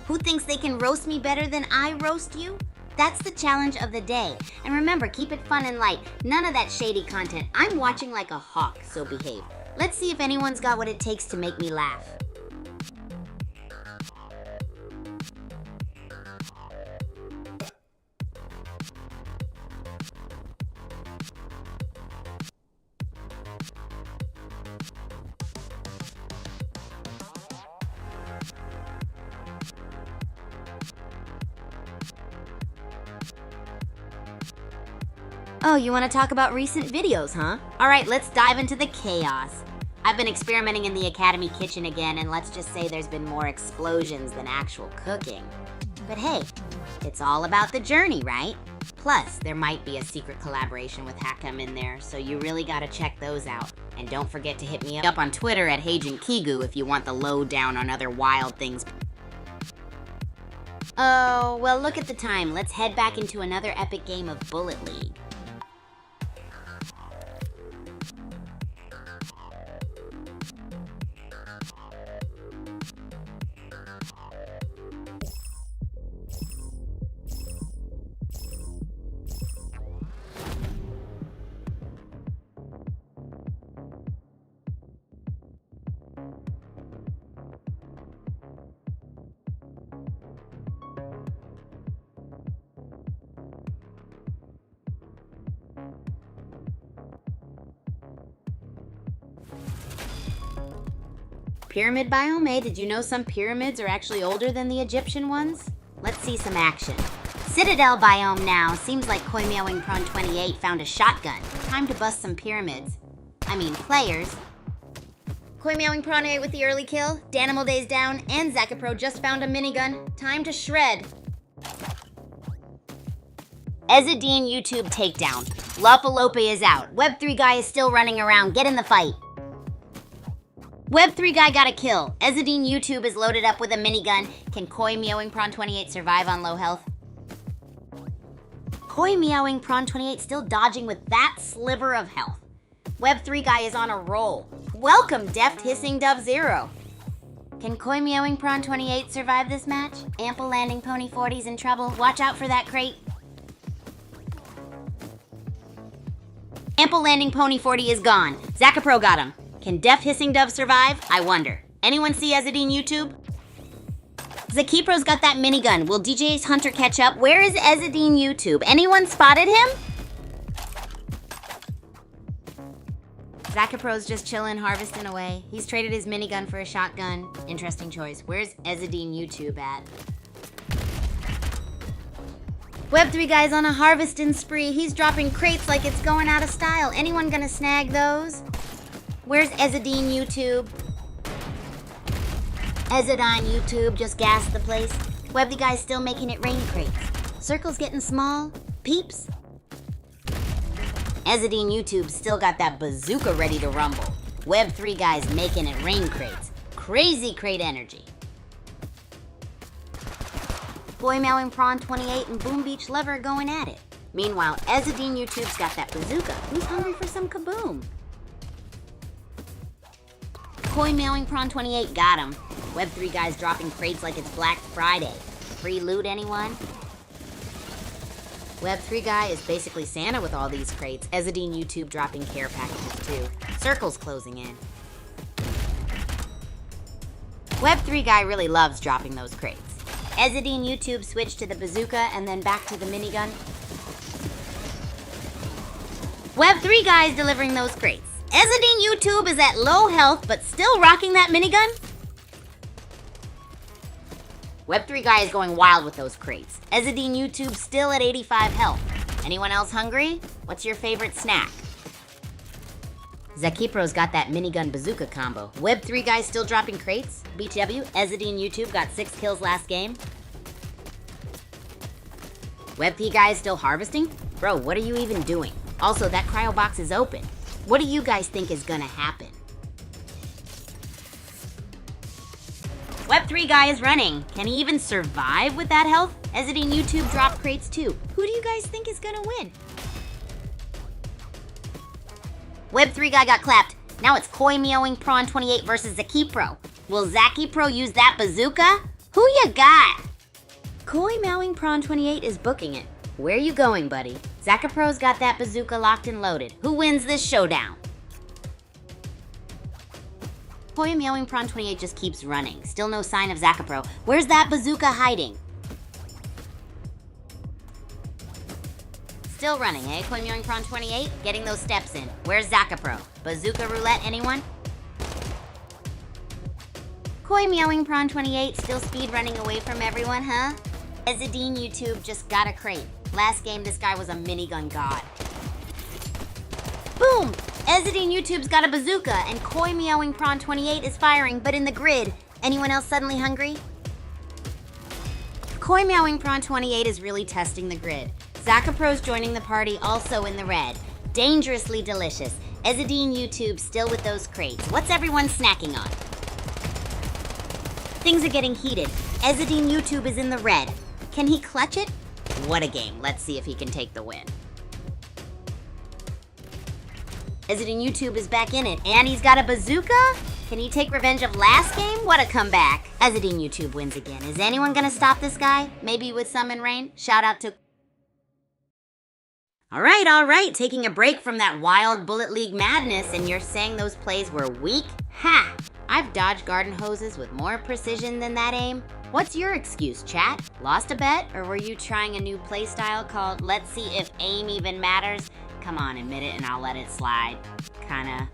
Speaker 1: Who thinks they can roast me better than I roast you? That's the challenge of the day. And remember, keep it fun and light. None of that shady content. I'm watching like a hawk, so behave. Let's see if anyone's got what it takes to make me laugh. Oh, you want to talk about recent videos, huh? Alright, let's dive into the chaos. I've been experimenting in the Academy kitchen again, and let's just say there's been more explosions than actual cooking. But hey, it's all about the journey, right? Plus, there might be a secret collaboration with Hakam in there, so you really gotta check those out. And don't forget to hit me up on Twitter at HagentKigu if you want the lowdown on other wild things. Oh, well, look at the time. Let's head back into another epic game of Bullet League. Pyramid biome, eh? Did you know some pyramids are actually older than the Egyptian ones? Let's see some action. Citadel biome now. Seems like Koi Meowing Prawn 28 found a shotgun. Time to bust some pyramids. I mean, players. Koi Meowing Prawn 8 with the early kill. Danimal Days down, and Zakapro just found a minigun. Time to shred. Ezzadine YouTube takedown. Lopalope is out. Web3 guy is still running around. Get in the fight. Web3 guy got a kill. Ezzadine YouTube is loaded up with a minigun. Can Koi Meowing Prawn 28 survive on low health? Koi Meowing Prawn 28 still dodging with that sliver of health. Web3 guy is on a roll. Welcome, Deft Hissing Dove Zero. Can Koi Meowing Prawn 28 survive this match? Ample Landing Pony 40's in trouble. Watch out for that crate. Ample Landing Pony 40 is gone. Zakapro got him. Can Deaf Hissing Dove survive? I wonder. Anyone see Ezadine YouTube? Zakipro's got that minigun. Will DJ's Hunter catch up? Where is Ezadine YouTube? Anyone spotted him? Zakapro's just chillin', harvesting away. He's traded his minigun for a shotgun. Interesting choice. Where's Ezadine YouTube at? Web3 guy's on a harvesting spree. He's dropping crates like it's going out of style. Anyone gonna snag those? Where's Ezadine YouTube? Ezadine YouTube just gassed the place. Web3 guy's still making it rain crates. Circle's getting small. Peeps. Ezadine YouTube still got that bazooka ready to rumble. Web3 guys making it rain crates. Crazy crate energy. Boy Mowing Prawn 28 and Boom Beach Lover going at it. Meanwhile, Ezadine YouTube's got that bazooka. Who's hungry for some kaboom? Boy Mowing Prawn 28 got him. Web3 guys dropping crates like it's Black Friday. Free loot, anyone? Web3 guy is basically Santa with all these crates. Ezadine YouTube dropping care packages too. Circle's closing in. Web3 guy really loves dropping those crates. Ezadine YouTube switched to the bazooka and then back to the minigun. Web3 guy is delivering those crates. Ezadine YouTube is at low health but still rocking that minigun. Web3 guy is going wild with those crates. Ezadine YouTube still at 85 health. Anyone else hungry? What's your favorite snack? Zakipro's got that minigun bazooka combo. Web3 guy still dropping crates. BTW, Ezadine YouTube got 6 kills last game. Web3 guy is still harvesting? Bro, what are you even doing? Also, that cryo box is open. What do you guys think is gonna happen? Web3 guy is running. Can he even survive with that health? Ezadine YouTube dropped crates too. Who do you guys think is gonna win? Web3 guy got clapped. Now it's Koi Meowing Prawn 28 versus Zakipro. Will Zakipro use that bazooka? Who you got? Koi Meowing Prawn 28 is booking it. Where you going, buddy? Zakapro's got that bazooka locked and loaded. Who wins this showdown? Koi Meowing Prawn 28 just keeps running. Still no sign of Zakapro. Where's that bazooka hiding? Still running, eh? Koi Meowing Prawn 28? Getting those steps in. Where's Zakapro? Bazooka roulette, anyone? Koi Meowing Prawn 28 still speed running away from everyone, huh? Ezadine YouTube just got a crate. Last game, this guy was a minigun god. Boom! Ezadine YouTube's got a bazooka, and Koi Meowing Prawn 28 is firing, but in the grid. Anyone else suddenly hungry? Koi Meowing Prawn 28 is really testing the grid. Zakapro's joining the party, also in the red. Dangerously delicious. Ezadine YouTube still with those crates. What's everyone snacking on? Things are getting heated. Ezadine YouTube is in the red. Can he clutch it? What a game. Let's see if he can take the win. Ezadine YouTube is back in it, and he's got a bazooka? Can he take revenge of last game? What a comeback. Ezadine YouTube wins again. Is anyone gonna stop this guy? Maybe with Summon Rain? Shout out to... All right, taking a break from that wild Bullet League madness, and you're saying those plays were weak? Ha! I've dodged garden hoses with more precision than that aim. What's your excuse, chat? Lost a bet, or were you trying a new playstyle called Let's See If Aim Even Matters? Come on, admit it and I'll let it slide. Kinda.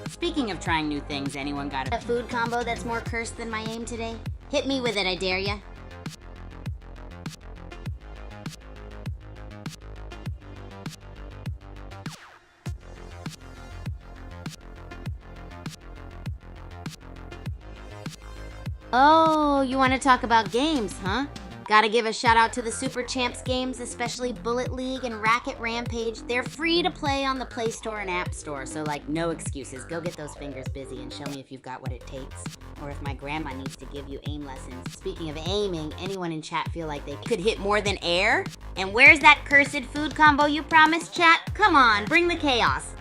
Speaker 1: Speaking of trying new things, anyone got a food combo that's more cursed than my aim today? Hit me with it, I dare ya. Oh, you want to talk about games, huh? Gotta give a shout out to the Super Champs games, especially Bullet League and Racket Rampage. They're free to play on the Play Store and App Store, so like no excuses. Go get those fingers busy and show me if you've got what it takes. Or if my grandma needs to give you aim lessons. Speaking of aiming, anyone in chat feel like they could hit more than air? And where's that cursed food combo you promised, chat? Come on, bring the chaos.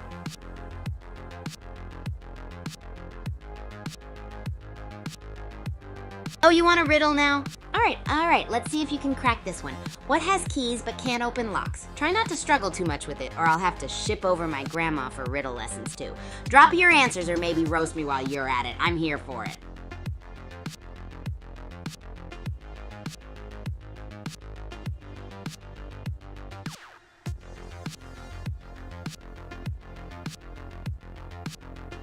Speaker 1: Oh, you want a riddle now? Alright, let's see if you can crack this one. What has keys but can't open locks? Try not to struggle too much with it, or I'll have to ship over my grandma for riddle lessons too. Drop your answers or maybe roast me while you're at it. I'm here for it.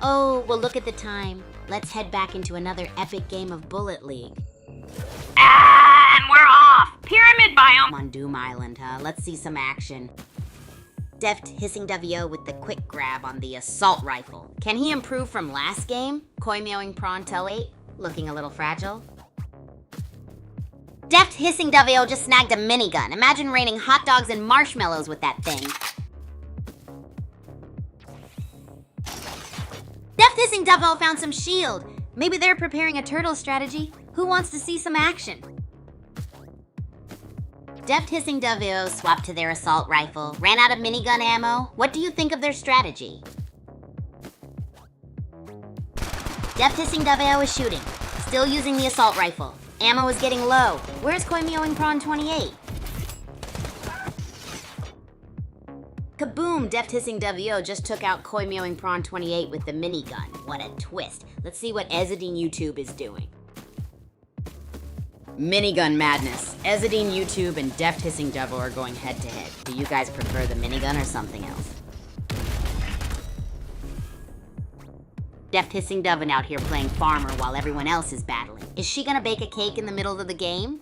Speaker 1: Oh, well look at the time. Let's head back into another epic game of Bullet League.
Speaker 2: And we're off! Pyramid biome!
Speaker 1: On Doom Island, huh? Let's see some action. Deft hissing WO with the quick grab on the assault rifle. Can he improve from last game? Koi meowing prawn toe 8, looking a little fragile. Deft hissing WO just snagged a minigun. Imagine raining hot dogs and marshmallows with that thing. Deft hissing WO found some shield. Maybe they're preparing a turtle strategy. Who wants to see some action? Deft hissing WO swapped to their assault rifle, ran out of minigun ammo. What do you think of their strategy? Deft hissing WO is shooting, still using the assault rifle. Ammo is getting low. Where's Koi meowing prawn 28? Kaboom! Deft hissing WO just took out Koi meowing prawn 28 with the minigun. What a twist. Let's see what Ezadine YouTube is doing. Minigun madness. Ezadine YouTube and Deft hissing WO are going head to head. Do you guys prefer the minigun or something else? Deft hissing WO out here playing farmer while everyone else is battling. Is she gonna bake a cake in the middle of the game?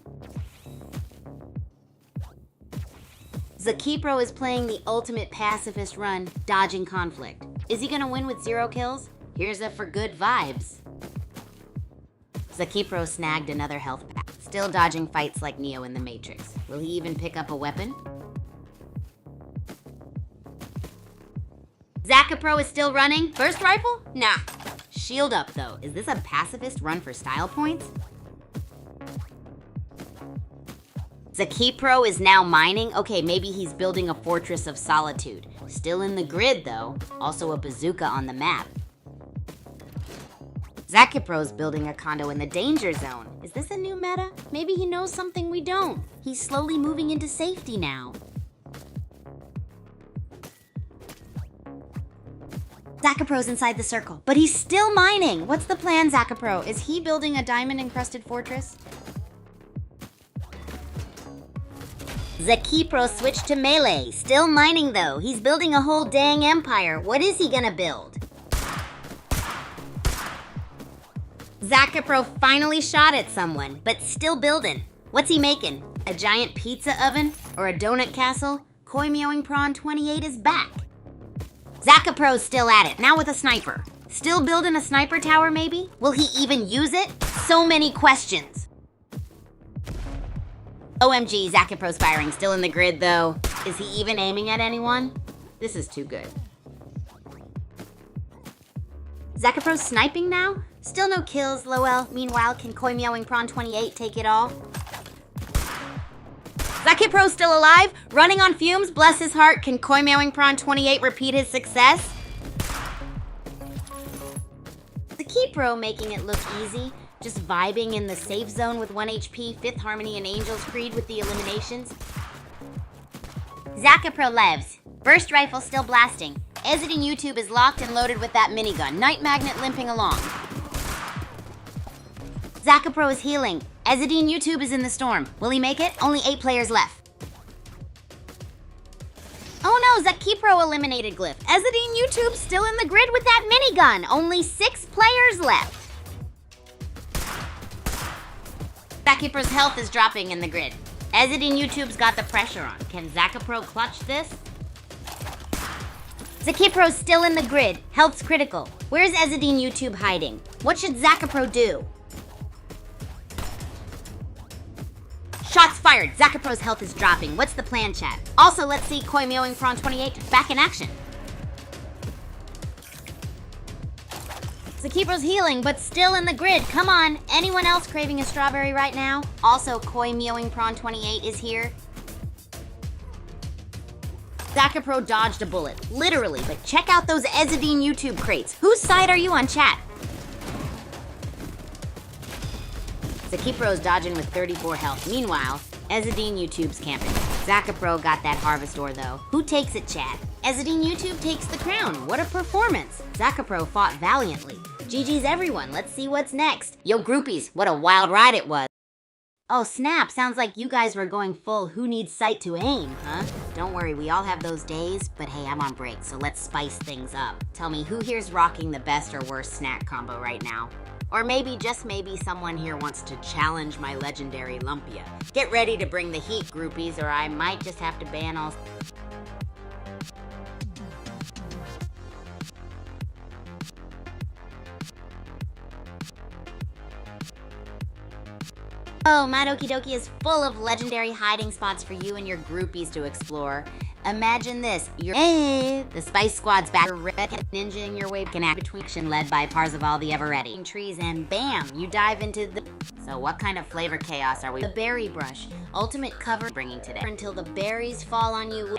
Speaker 1: Zakipro is playing the ultimate pacifist run, dodging conflict. Is he gonna win with 0 kills? Here's a for good vibes. Zakipro snagged another health pack, still dodging fights like Neo in the Matrix. Will he even pick up a weapon? Zakipro is still running. Burst rifle? Nah. Shield up though. Is this a pacifist run for style points? Zakipro is now mining? Okay, maybe he's building a fortress of solitude. Still in the grid though. Also a bazooka on the map. Zakipro's building a condo in the danger zone. Is this a new meta? Maybe he knows something we don't. He's slowly moving into safety now. Zakipro's inside the circle, but he's still mining. What's the plan, Zakipro? Is he building a diamond-encrusted fortress? Zakipro switched to melee. Still mining though. He's building a whole dang empire. What is he gonna build? Zakipro finally shot at someone, but still building. What's he making? A giant pizza oven? Or a donut castle? Koi meowing prawn 28 is back. Zakipro's still at it, now with a sniper. Still building a sniper tower maybe? Will he even use it? So many questions. OMG, Zakipro's firing, still in the grid though. Is he even aiming at anyone? This is too good. Zakipro's sniping now? Still no kills, Lowell. Meanwhile, can Koi meowing prawn 28 take it all? Zakipro's still alive? Running on fumes? Bless his heart. Can Koi meowing prawn 28 repeat his success? Zakipro making it look easy. Just vibing in the safe zone with 1 HP, 5th Harmony and Angel's Creed with the eliminations. Zakipro lives. Burst rifle still blasting. Ezadine YouTube is locked and loaded with that minigun. Night Magnet limping along. Zakipro is healing. Ezadine YouTube is in the storm. Will he make it? Only 8 players left. Oh no, Zakipro eliminated Glyph. Ezadine YouTube still in the grid with that minigun. Only 6 players left. Zakipro's health is dropping in the grid. Ezadine YouTube's got the pressure on. Can Zakipro clutch this? Zakipro's still in the grid. Health's critical. Where's Ezadine YouTube hiding? What should Zakipro do? Shots fired. Zakipro's health is dropping. What's the plan, chat? Also, let's see Koi meowing prawn 28 back in action. Zakipro's healing, but still in the grid. Come on. Anyone else craving a strawberry right now? Also, Koi meowing prawn 28 is here. Zakipro dodged a bullet. Literally, but check out those Ezadine YouTube crates. Whose side are you on, chat? Zakipro's dodging with 34 health. Meanwhile, Ezzadine YouTube's camping. Zakapro got that harvest ore though. Who takes it, chat? Ezzadine YouTube takes the crown. What a performance. Zakapro fought valiantly. GG's everyone. Let's see what's next. Yo groupies, what a wild ride it was. Oh snap, sounds like you guys were going full who needs sight to aim, huh? Don't worry, we all have those days, but hey, I'm on break, so let's spice things up. Tell me, who here's rocking the best or worst snack combo right now? Or maybe, just maybe, someone here wants to challenge my legendary Lumpia. Get ready to bring the heat, groupies, or I might just have to ban all... Oh, Mad Okie Dokie is full of legendary hiding spots for you and your groupies to explore. Imagine this, the Spice Squad's back, red ninja in your way, can act between led by Parzival the Ever-Ready. Trees and bam, you dive into the... So what kind of flavor chaos are we? The berry brush, ultimate cover bringing today. Until the berries fall on you.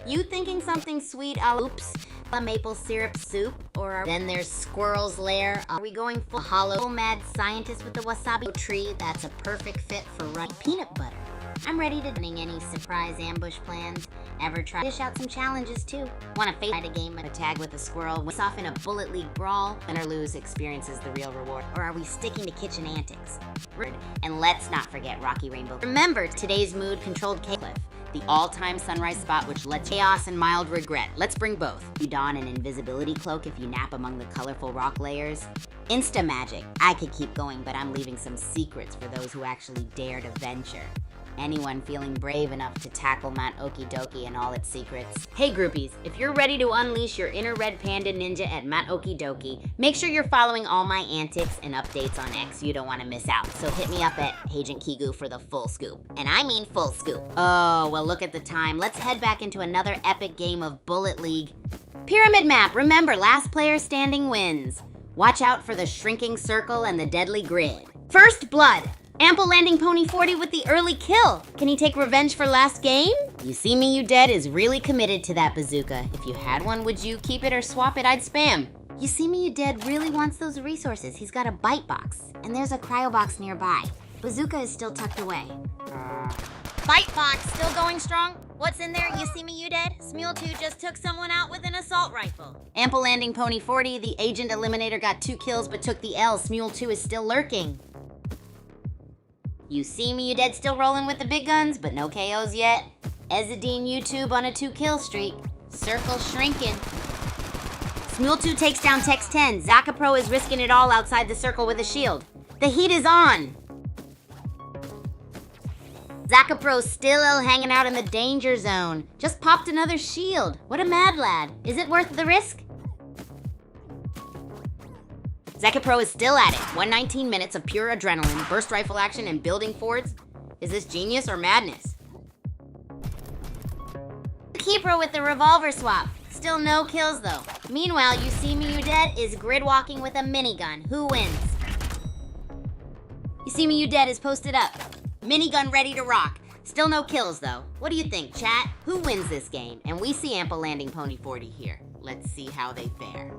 Speaker 1: You thinking something sweet, oops, a maple syrup soup, or then there's Squirrel's Lair. Are we going full hollow mad scientist with the wasabi tree? That's a perfect fit for running peanut butter. I'm ready to running any surprise ambush plans. Ever try dish out some challenges too? Want to fight a game a tag with a squirrel? Win off in a Bullet League brawl? Win or lose experiences the real reward. Or are we sticking to kitchen antics? And let's not forget Rocky Rainbow. Remember today's mood controlled cliff. The all-time sunrise spot which lets chaos and mild regret. Let's bring both. You don an invisibility cloak if you nap among the colorful rock layers. Insta magic. I could keep going, but I'm leaving some secrets for those who actually dare to venture. Anyone feeling brave enough to tackle Mount Okie Dokie and all its secrets. Hey groupies, if you're ready to unleash your inner red panda ninja at Mount Okie Dokie, make sure you're following all my antics and updates on X. You don't want to miss out. So hit me up at Agent Kigu for the full scoop. And I mean full scoop. Oh, well look at the time. Let's head back into another epic game of Bullet League. Pyramid map, remember, last player standing wins. Watch out for the shrinking circle and the deadly grid. First blood. Ample landing Pony 40 with the early kill. Can he take revenge for last game? You See Me You Dead is really committed to that bazooka. If you had one, would you keep it or swap it? I'd spam. You See Me You Dead really wants those resources. He's got a bite box, and there's a cryo box nearby. Bazooka is still tucked away. Bite box still going strong? What's in there? You See Me You Dead? Smule 2 just took someone out with an assault rifle. Ample landing Pony 40, the agent eliminator got 2 kills but took the L. Smule 2 is still lurking. You See Me You Dead still rolling with the big guns, but no KOs yet. Ezzadine YouTube on a 2-kill streak. Circle shrinking. Smule 2 takes down Tex 10. Zakapro is risking it all outside the circle with a shield. The heat is on. Zakapro still hanging out in the danger zone. Just popped another shield. What a mad lad. Is it worth the risk? Zakapro is still at it. 119 minutes of pure adrenaline, burst rifle action, and building forts. Is this genius or madness? Kipro with the revolver swap. Still no kills though. Meanwhile, You See Me You Dead is grid walking with a minigun. Who wins? You See Me You Dead is posted up. Minigun ready to rock. Still no kills though. What do you think, chat? Who wins this game? And we see Ample landing Pony 40 here. Let's see how they fare.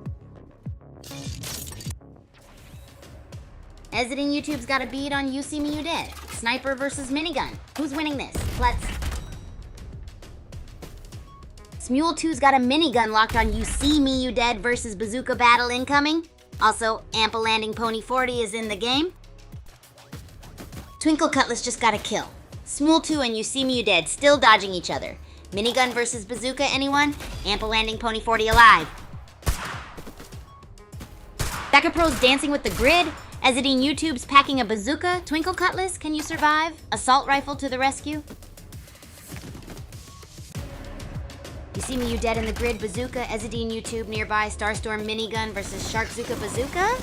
Speaker 1: Ezzadine YouTube's got a bead on You See Me You Dead. Sniper versus minigun. Who's winning this? Let's... Smule 2's got a minigun locked on You See Me You Dead versus bazooka battle incoming. Also, Ample landing Pony 40 is in the game. Twinkle Cutlass just got a kill. Smule 2 and You See Me You Dead still dodging each other. Minigun versus bazooka, anyone? Ample landing Pony 40 alive. Zakapro's dancing with the grid. Ezzadine YouTube's packing a bazooka. Twinkle Cutlass, can you survive? Assault rifle to the rescue. You See Me You Dead in the grid bazooka. Ezzadine YouTube nearby. Starstorm minigun versus Sharkzuka bazooka.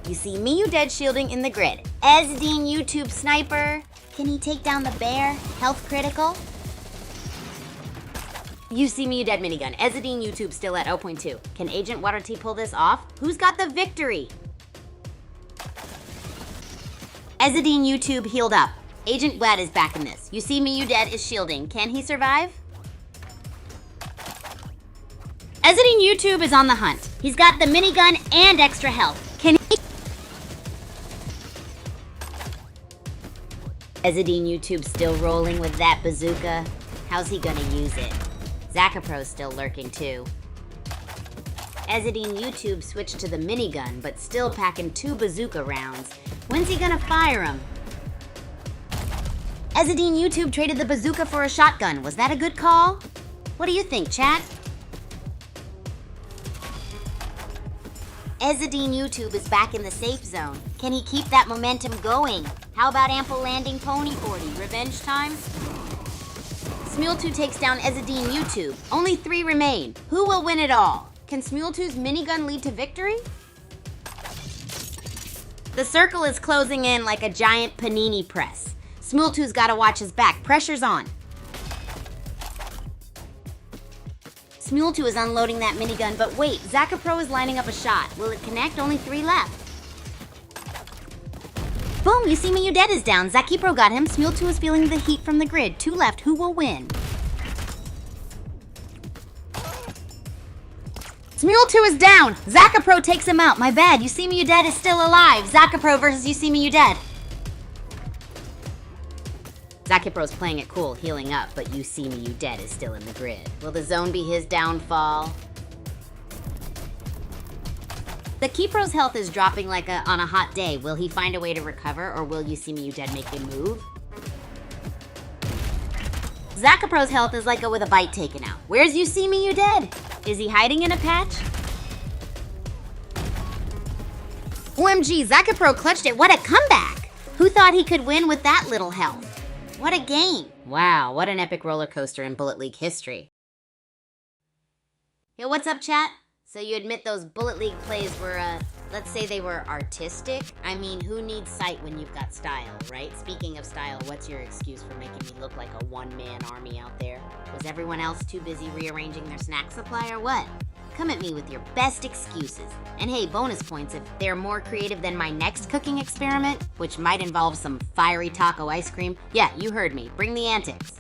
Speaker 1: You See Me You Dead shielding in the grid. Ezzadine YouTube sniper. Can he take down the bear? Health critical. You See Me You Dead minigun. Ezzadine YouTube still at 0.2. Can Agent Water Tea pull this off? Who's got the victory? Ezzadine YouTube healed up. Agent Wet is back in this. You See Me You Dead is shielding. Can he survive? Ezzadine YouTube is on the hunt. He's got the minigun and extra health. Can he? Ezadine YouTube still rolling with that bazooka. How's he gonna use it? Zakapro's still lurking too. Ezadine YouTube switched to the minigun, but still packing 2 bazooka rounds. When's he gonna fire them? Ezadine YouTube traded the bazooka for a shotgun. Was that a good call? What do you think, chat? Ezadine YouTube is back in the safe zone. Can he keep that momentum going? How about ample landing pony 40? Revenge time? Smule2 takes down Ezadine YouTube. Only 3 remain. Who will win it all? Can Smule2's minigun lead to victory? The circle is closing in like a giant panini press. Smule2's gotta watch his back. Pressure's on. Smule2 is unloading that minigun, but wait, Zakapro is lining up a shot. Will it connect? Only 3 left. Boom, You See Me You Dead is down. Zakipro got him. Smule2 is feeling the heat from the grid. 2 left. Who will win? Smule2 is down. Zakapro takes him out. My bad. You See Me You Dead is still alive. Zakapro versus You See Me You Dead. Zakipro's playing it cool, healing up, but You See Me You Dead is still in the grid. Will the zone be his downfall? Zakipro's health is dropping like on a hot day. Will he find a way to recover, or will You See Me You Dead make him move? Zakapro's health is like with a bite taken out. Where's You See Me You Dead? Is he hiding in a patch? OMG, Zakapro clutched it. What a comeback! Who thought he could win with that little health? What a game! Wow, what an epic roller coaster in Bullet League history. Yo, what's up, chat? So you admit those Bullet League plays were, let's say they were artistic? I mean, who needs sight when you've got style, right? Speaking of style, what's your excuse for making me look like a one-man army out there? Was everyone else too busy rearranging their snack supply or what? Come at me with your best excuses. And hey, bonus points if they're more creative than my next cooking experiment, which might involve some fiery taco ice cream. Yeah, you heard me. Bring the antics.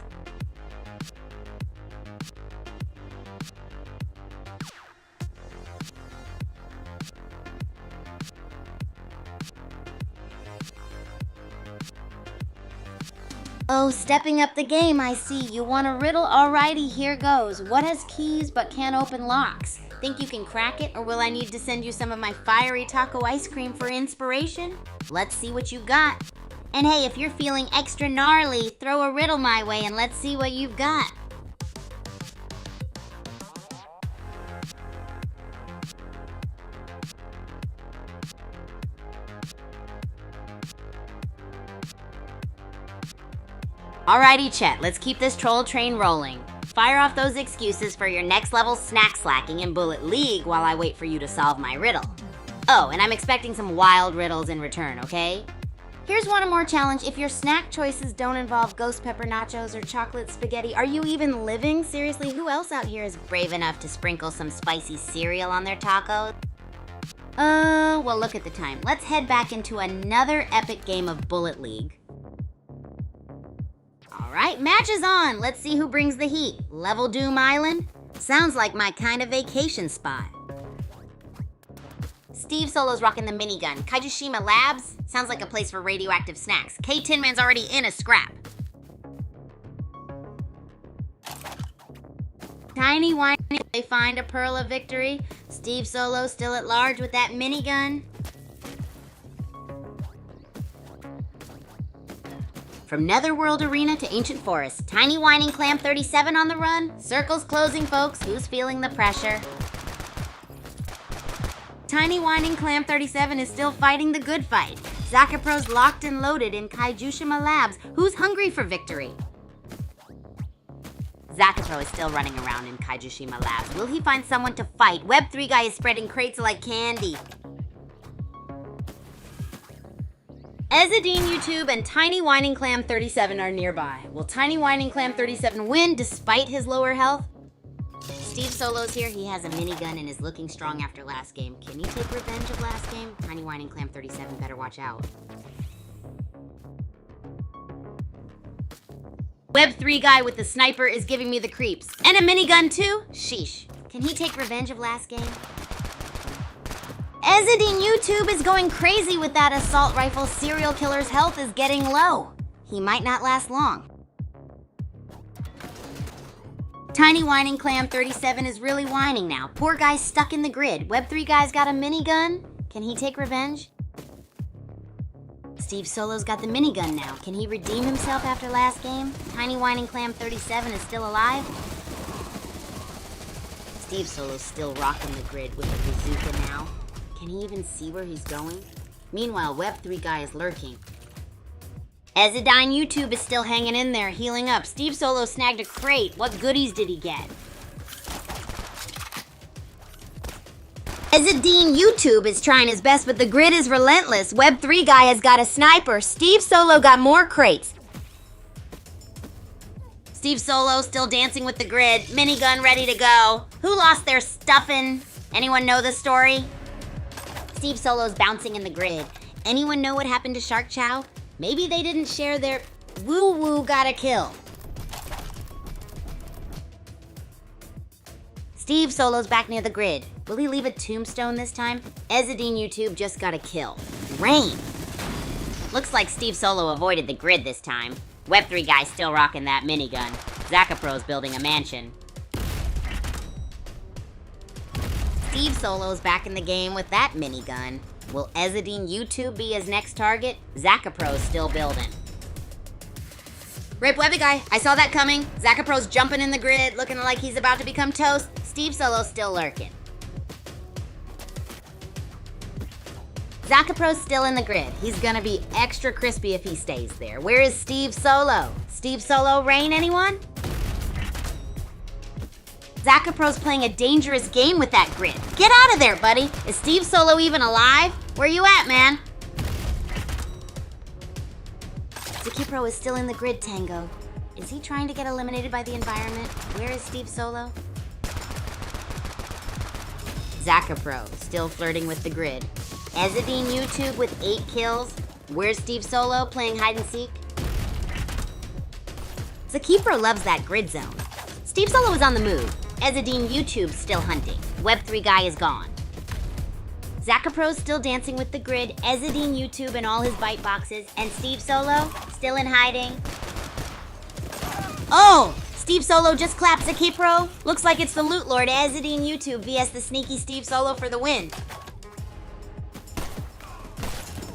Speaker 1: Oh, stepping up the game, I see. You want a riddle? Alrighty, here goes. What has keys but can't open locks? Think you can crack it, or will I need to send you some of my fiery taco ice cream for inspiration? Let's see what you got. And hey, if you're feeling extra gnarly, throw a riddle my way and let's see what you've got. Alrighty, chat, let's keep this troll train rolling. Fire off those excuses for your next level snack slacking in Bullet League while I wait for you to solve my riddle. Oh, and I'm expecting some wild riddles in return, okay? Here's one more challenge. If your snack choices don't involve ghost pepper nachos or chocolate spaghetti, are you even living? Seriously, who else out here is brave enough to sprinkle some spicy cereal on their tacos? Well, look at the time. Let's head back into another epic game of Bullet League. Alright, match is on. Let's see who brings the heat. Level Doom Island? Sounds like my kind of vacation spot. Steve Solo's rocking the minigun. Kaijushima Labs? Sounds like a place for radioactive snacks. K Tin Man's already in a scrap. Tiny Whiny, they find a pearl of victory. Steve Solo still at large with that minigun. From Netherworld Arena to Ancient Forest, Tiny Whining Clam 37 on the run. Circle's closing, folks. Who's feeling the pressure? Tiny Whining Clam 37 is still fighting the good fight. Zakapro's locked and loaded in Kaijushima Labs. Who's hungry for victory? Zakapro is still running around in Kaijushima Labs. Will he find someone to fight? Web3 guy is spreading crates like candy. Ezadine YouTube and Tiny Whining Clam 37 are nearby. Will Tiny Whining Clam 37 win despite his lower health? Steve Solo's here. He has a minigun and is looking strong after last game. Can he take revenge of last game? Tiny Whining Clam 37 better watch out. Web3 guy with the sniper is giving me the creeps. And a minigun too? Sheesh. Can he take revenge of last game? Ezadine YouTube is going crazy with that assault rifle. Serial killer's health is getting low. he might not last long. Tiny Whining Clam 37 is really whining now. Poor guy's stuck in the grid. Web3 guy's got a minigun. Can he take revenge? Steve Solo's got the minigun now. Can he redeem himself after last game? Tiny Whining Clam 37 is still alive. Steve Solo's still rocking the grid with the bazooka now. Can he even see where he's going? Meanwhile, Web3 guy is lurking. Ezidine YouTube is still hanging in there, healing up. Steve Solo snagged a crate. What goodies did he get? Ezidine YouTube is trying his best, but the grid is relentless. Web3 guy has got a sniper. Steve Solo got more crates. Steve Solo still dancing with the grid. Minigun ready to go. Who lost their stuffin'? Anyone know the story? Steve Solo's bouncing in the grid. Anyone know what happened to Shark Chow? Maybe they didn't share their woo-woo got a kill. Steve Solo's back near the grid. Will he leave a tombstone this time? Ezidine YouTube just got a kill. Rain. Looks like Steve Solo avoided the grid this time. Web3 guy still rocking that minigun. Zakapro's building a mansion. Steve Solo's back in the game with that minigun. Will Ezidine YouTube be his next target? Zakapro's still building. Rape Webby guy, I saw that coming. Zakapro's jumping in the grid, looking like he's about to become toast. Steve Solo's still lurking. Zakapro's still in the grid. He's gonna be extra crispy if he stays there. Where is Steve Solo? Steve Solo Rain, anyone? Zakapro's playing a dangerous game with that grid. Get out of there, buddy. Is Steve Solo even alive? Where you at, man? Zakipro is still in the grid, Tango. Is he trying to get eliminated by the environment? Where is Steve Solo? Zakapro, still flirting with the grid. Ezidine YouTube with 8 kills. Where's Steve Solo playing hide and seek? Zakipro loves that grid zone. Steve Solo is on the move. Ezidine YouTube still hunting. Web3 guy is gone. Zakapro's still dancing with the grid. Ezidine YouTube and all his bite boxes. And Steve Solo still in hiding. Oh! Steve Solo just clapped Zakipro. Looks like it's the Loot Lord Ezidine YouTube vs the sneaky Steve Solo for the win.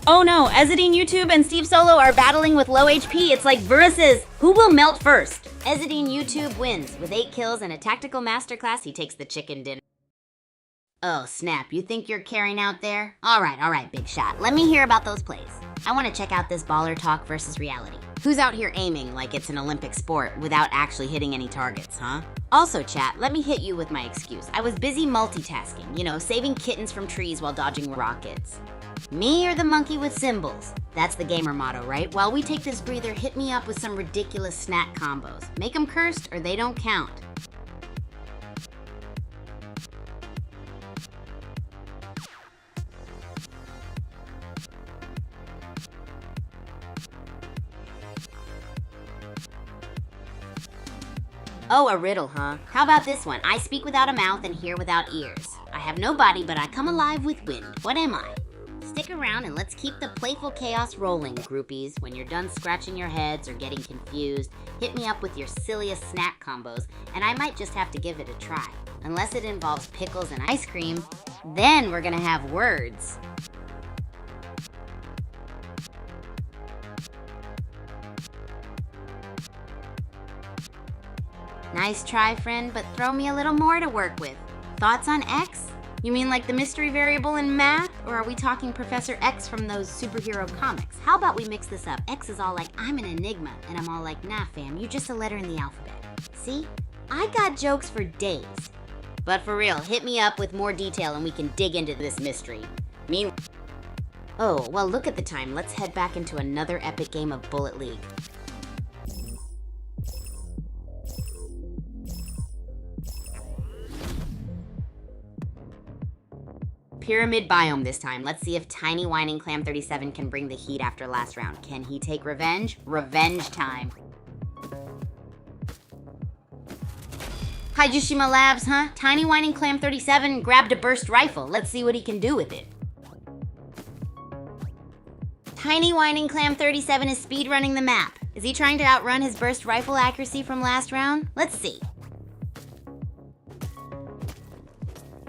Speaker 1: Oh no, Ezidine YouTube and Steve Solo are battling with low HP. It's like versus who will melt first. Ezidine YouTube wins. With 8 kills and a tactical masterclass, he takes the chicken dinner. Oh snap, you think you're carrying out there? Alright, big shot. Let me hear about those plays. I want to check out this baller talk versus reality. Who's out here aiming like it's an Olympic sport without actually hitting any targets, huh? Also chat, let me hit you with my excuse. I was busy multitasking, saving kittens from trees while dodging rockets. Me or the monkey with symbols? That's the gamer motto, right? While we take this breather, hit me up with some ridiculous snack combos. Make them cursed or they don't count. Oh, a riddle, huh? How about this one? I speak without a mouth and hear without ears. I have no body, but I come alive with wind. What am I? Stick around and let's keep the playful chaos rolling, groupies. When you're done scratching your heads or getting confused, hit me up with your silliest snack combos, and I might just have to give it a try. Unless it involves pickles and ice cream, then we're gonna have words. Nice try, friend, but throw me a little more to work with. Thoughts on X? You mean like the mystery variable in math? Or are we talking Professor X from those superhero comics? How about we mix this up? X is all like, I'm an enigma, and I'm all like, nah fam, you're just a letter in the alphabet. See? I got jokes for days. But for real, hit me up with more detail and we can dig into this mystery. Oh, well look at the time. Let's head back into another epic game of Bullet League. Pyramid biome this time. Let's see if Tiny Whining Clam 37 can bring the heat after last round. Can he take revenge? Revenge time. Haijushima Labs, huh? Tiny Whining Clam 37 grabbed a burst rifle. Let's see what he can do with it. Tiny Whining Clam 37 is speedrunning the map. Is he trying to outrun his burst rifle accuracy from last round? Let's see.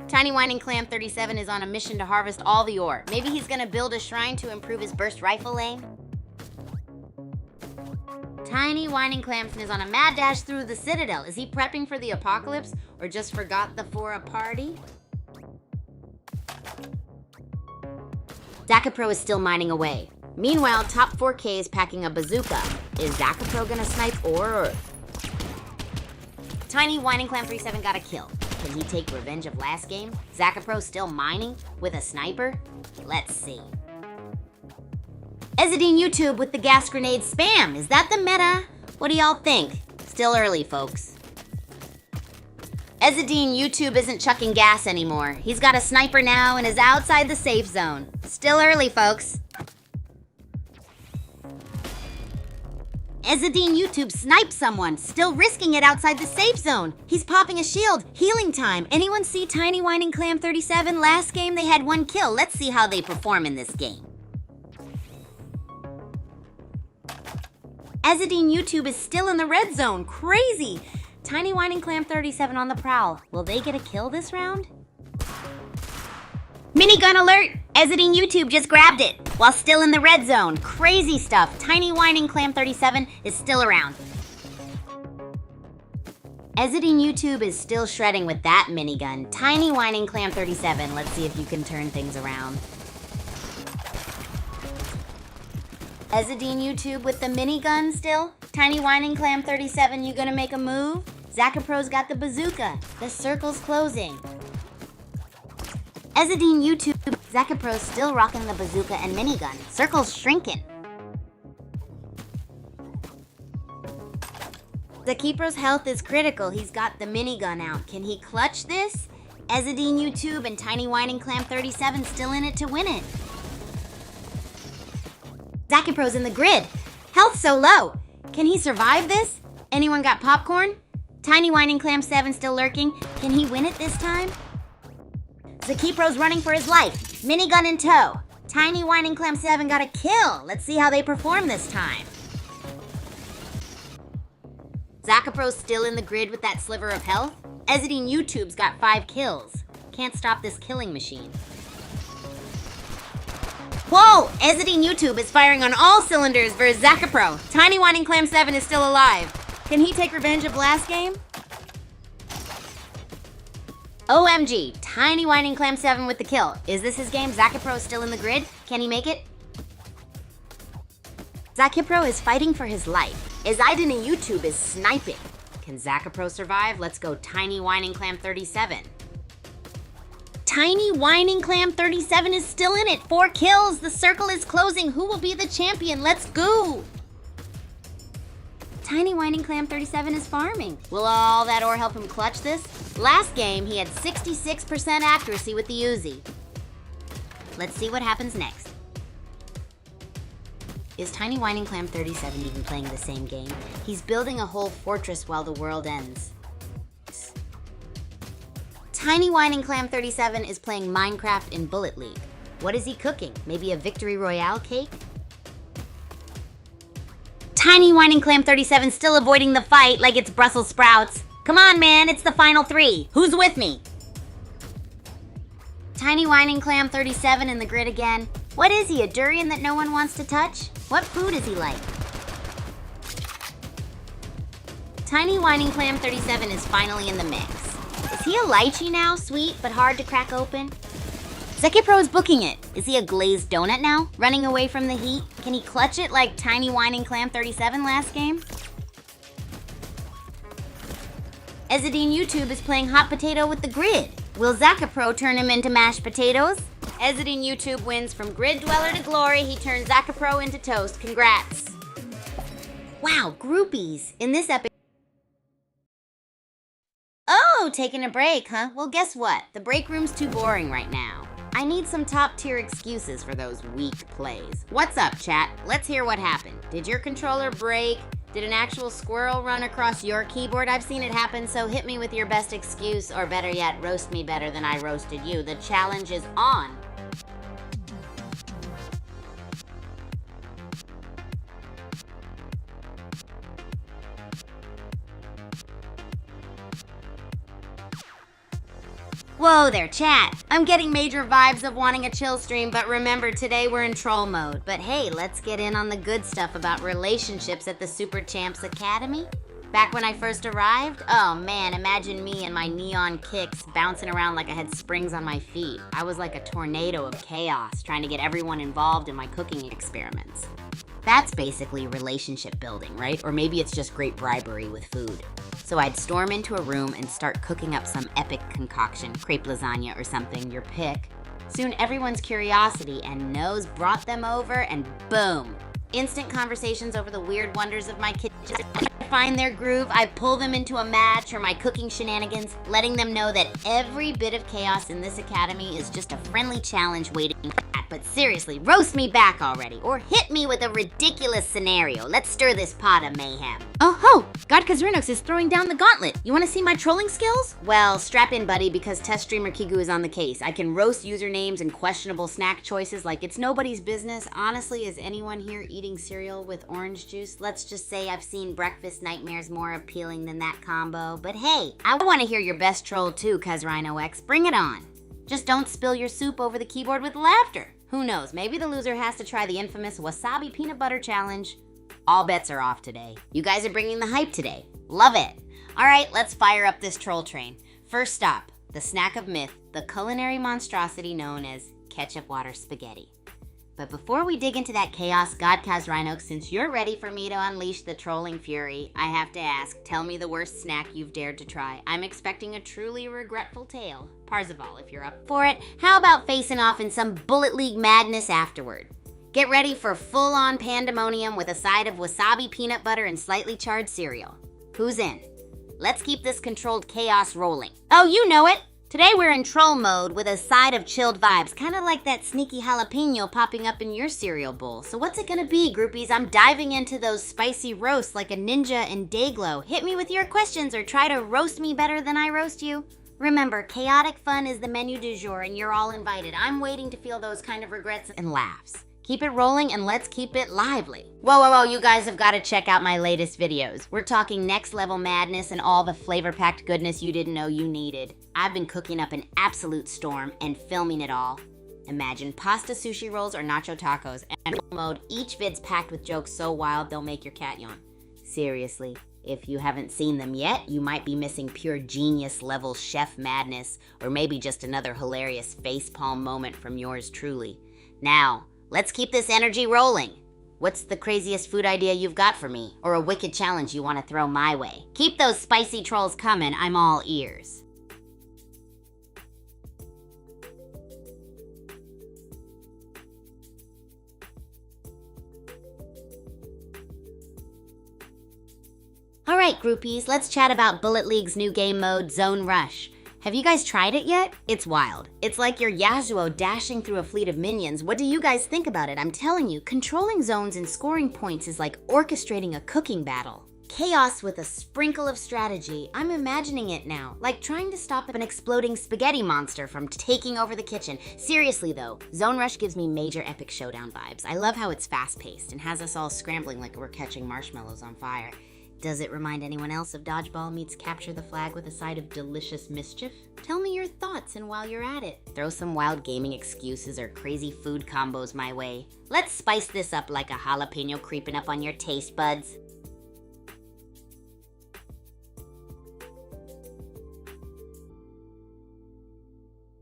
Speaker 1: Tiny Whining Clam 37 is on a mission to harvest all the ore. Maybe he's gonna build a shrine to improve his burst rifle aim? Tiny Whining Clam is on a mad dash through the Citadel. Is he prepping for the apocalypse or just forgot the for a party? Zakapro is still mining away. Meanwhile, Top 4K is packing a bazooka. Is Zakapro gonna snipe or? Tiny Whining Clam 37 got a kill. Can he take revenge of last game? Zakapro still mining with a sniper? Let's see. Ezadine YouTube with the gas grenade spam. Is that the meta? What do y'all think? Still early, folks. Ezadine YouTube isn't chucking gas anymore. He's got a sniper now and is outside the safe zone. Still early, folks. Ezadine YouTube sniped someone, still risking it outside the safe zone. He's popping a shield. Healing time. Anyone see Tiny Whining Clam 37? Last game they had 1 kill. Let's see how they perform in this game. Ezadine YouTube is still in the red zone. Crazy. Tiny Whining Clam 37 on the prowl. Will they get a kill this round? Minigun alert! Ezadine YouTube just grabbed it while still in the red zone. Crazy stuff. Tiny Whining Clam 37 is still around. Ezadine YouTube is still shredding with that minigun. Tiny Whining Clam 37. Let's see if you can turn things around. Ezadine YouTube with the minigun still. Tiny Whining Clam 37, you gonna make a move? Zakapro's got the bazooka. The circle's closing. Ezadine YouTube, Zakapro's still rocking the bazooka and minigun. Circle's shrinking. Zakipro's health is critical. He's got the minigun out. Can he clutch this? Ezadine YouTube and Tiny Whining Clam 37 still in it to win it. Zakipro's in the grid. Health so low. Can he survive this? Anyone got popcorn? Tiny Whining Clam 7 still lurking. Can he win it this time? Zakipro's running for his life. Minigun in tow. Tiny Whining Clam 7 got a kill. Let's see how they perform this time. Zakapro's still in the grid with that sliver of health. Ezadine YouTube's got 5 kills. Can't stop this killing machine. Whoa! Ezadine YouTube is firing on all cylinders versus Zakapro. Tiny Whining Clam 7 is still alive. Can he take revenge of last game? OMG, Tiny Whining Clam 7 with the kill. Is this his game? Zakapro is still in the grid. Can he make it? Zakapro is fighting for his life. Ezadine YouTube is sniping. Can Zakapro survive? Let's go Tiny Whining Clam 37. Tiny Whining Clam 37 is still in it. 4 kills. The circle is closing. Who will be the champion? Let's go. Tiny Whining Clam 37 is farming. Will all that ore help him clutch this? Last game, he had 66% accuracy with the Uzi. Let's see what happens next. Is Tiny Whining Clam 37 even playing the same game? He's building a whole fortress while the world ends. Tiny Whining Clam 37 is playing Minecraft in Bullet League. What is he cooking? Maybe a Victory Royale cake? Tiny Whining Clam 37 still avoiding the fight like it's Brussels sprouts. Come on, man, it's the final 3. Who's with me? Tiny Whining Clam 37 in the grid again. What is he, a durian that no one wants to touch? What food is he like? Tiny Whining Clam 37 is finally in the mix. Is he a lychee now? Sweet, but hard to crack open? Zakapro is booking it. Is he a glazed donut now? Running away from the heat? Can he clutch it like Tiny Whining Clam 37 last game? Ezadine YouTube is playing hot potato with the grid. Will Zakapro turn him into mashed potatoes? Ezadine YouTube wins from grid dweller to glory. He turns Zakapro into toast. Congrats. Wow, groupies. In this epic... Oh, taking a break, huh? Well, guess what? The break room's too boring right now. I need some top-tier excuses for those weak plays. What's up, chat? Let's hear what happened. Did your controller break? Did an actual squirrel run across your keyboard? I've seen it happen, so hit me with your best excuse, or better yet, roast me better than I roasted you. The challenge is on. Whoa there, chat. I'm getting major vibes of wanting a chill stream, but remember, today we're in troll mode. But hey, let's get in on the good stuff about relationships at the Super Champs Academy. Back when I first arrived, oh man, imagine me and my neon kicks bouncing around like I had springs on my feet. I was like a tornado of chaos, trying to get everyone involved in my cooking experiments. That's basically relationship building, right? Or maybe it's just great bribery with food. So I'd storm into a room and start cooking up some epic concoction, crepe lasagna or something, your pick. Soon everyone's curiosity and nose brought them over, and boom! Instant conversations over the weird wonders of my kitchen. I find their groove, I pull them into a match or my cooking shenanigans, letting them know that every bit of chaos in this academy is just a friendly challenge waiting for that. But seriously, roast me back already, or hit me with a ridiculous scenario. Let's stir this pot of mayhem. Oh ho! God Kazrinux is throwing down the gauntlet. You wanna see my trolling skills? Well, strap in, buddy, because test streamer Kigu is on the case. I can roast usernames and questionable snack choices like it's nobody's business. Honestly, is anyone here eating cereal with orange juice? Let's just say I've seen breakfast nightmares more appealing than that combo. But hey, I want to hear your best troll too, KazRhinoX. Bring it on. Just don't spill your soup over the keyboard with laughter. Who knows, maybe the loser has to try the infamous wasabi peanut butter challenge. All bets are off today. You guys are bringing the hype today. Love it. All right, let's fire up this troll train. First stop, the snack of myth, the culinary monstrosity known as ketchup water spaghetti. But before we dig into that chaos, God KazRhinoX, since you're ready for me to unleash the trolling fury, I have to ask, tell me the worst snack you've dared to try. I'm expecting a truly regretful tale. Parzival, if you're up for it, how about facing off in some Bullet League madness afterward? Get ready for full-on pandemonium with a side of wasabi peanut butter and slightly charred cereal. Who's in? Let's keep this controlled chaos rolling. Oh, you know it! Today we're in troll mode with a side of chilled vibes, kind of like that sneaky jalapeno popping up in your cereal bowl. So what's it gonna be, groupies? I'm diving into those spicy roasts like a ninja in Dayglow. Hit me with your questions or try to roast me better than I roast you. Remember, chaotic fun is the menu du jour and you're all invited. I'm waiting to feel those kind of regrets and laughs. Keep it rolling and let's keep it lively. Whoa, you guys have got to check out my latest videos. We're talking next level madness and all the flavor-packed goodness you didn't know you needed. I've been cooking up an absolute storm and filming it all. Imagine pasta sushi rolls or nacho tacos, and in mode, each vid's packed with jokes so wild they'll make your cat yawn. Seriously, if you haven't seen them yet, you might be missing pure genius level chef madness, or maybe just another hilarious facepalm moment from yours truly. Now, let's keep this energy rolling. What's the craziest food idea you've got for me? Or a wicked challenge you want to throw my way? Keep those spicy trolls coming, I'm all ears. Alright groupies, let's chat about Bullet League's new game mode, Zone Rush. Have you guys tried it yet? It's wild. It's like you're Yasuo dashing through a fleet of minions. What do you guys think about it? I'm telling you, controlling zones and scoring points is like orchestrating a cooking battle. Chaos with a sprinkle of strategy. I'm imagining it now, like trying to stop an exploding spaghetti monster from taking over the kitchen. Seriously though, Zone Rush gives me major epic showdown vibes. I love how it's fast-paced and has us all scrambling like we're catching marshmallows on fire. Does it remind anyone else of Dodgeball meets Capture the Flag with a side of delicious mischief? Tell me your thoughts, and while you're at it, throw some wild gaming excuses or crazy food combos my way. Let's spice this up like a jalapeno creeping up on your taste buds.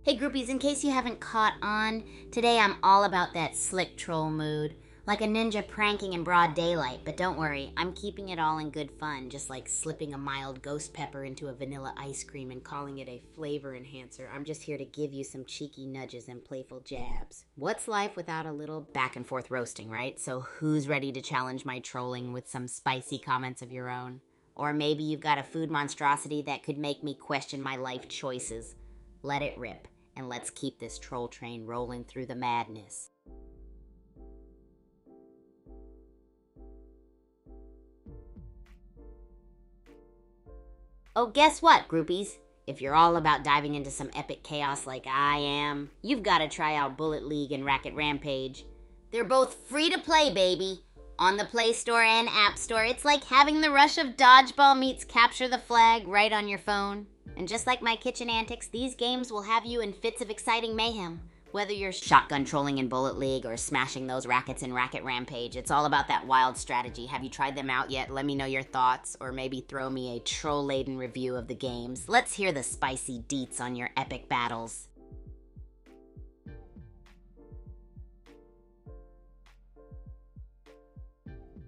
Speaker 1: Hey groupies, in case you haven't caught on, today I'm all about that slick troll mood. Like a ninja pranking in broad daylight, but don't worry, I'm keeping it all in good fun, just like slipping a mild ghost pepper into a vanilla ice cream and calling it a flavor enhancer. I'm just here to give you some cheeky nudges and playful jabs. What's life without a little back and forth roasting, right? So who's ready to challenge my trolling with some spicy comments of your own? Or maybe you've got a food monstrosity that could make me question my life choices. Let it rip, and let's keep this troll train rolling through the madness. Oh, guess what, groupies? If you're all about diving into some epic chaos like I am, you've got to try out Bullet League and Racket Rampage. They're both free to play, baby. On the Play Store and App Store, it's like having the rush of Dodgeball meets Capture the Flag right on your phone. And just like my kitchen antics, these games will have you in fits of exciting mayhem. Whether you're shotgun trolling in Bullet League or smashing those rackets in Racket Rampage, it's all about that wild strategy. Have you tried them out yet? Let me know your thoughts, or maybe throw me a troll-laden review of the games. Let's hear the spicy deets on your epic battles.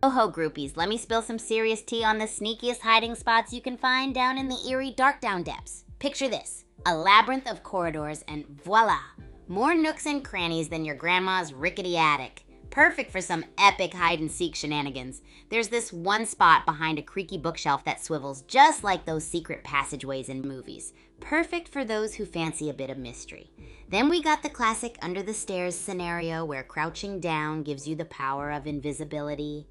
Speaker 1: Ho groupies, let me spill some serious tea on the sneakiest hiding spots you can find down in the eerie dark down depths. Picture this, a labyrinth of corridors and voila! More nooks and crannies than your grandma's rickety attic. Perfect for some epic hide-and-seek shenanigans. There's this one spot behind a creaky bookshelf that swivels just like those secret passageways in movies. Perfect for those who fancy a bit of mystery. Then we got the classic under-the-stairs scenario where crouching down gives you the power of invisibility.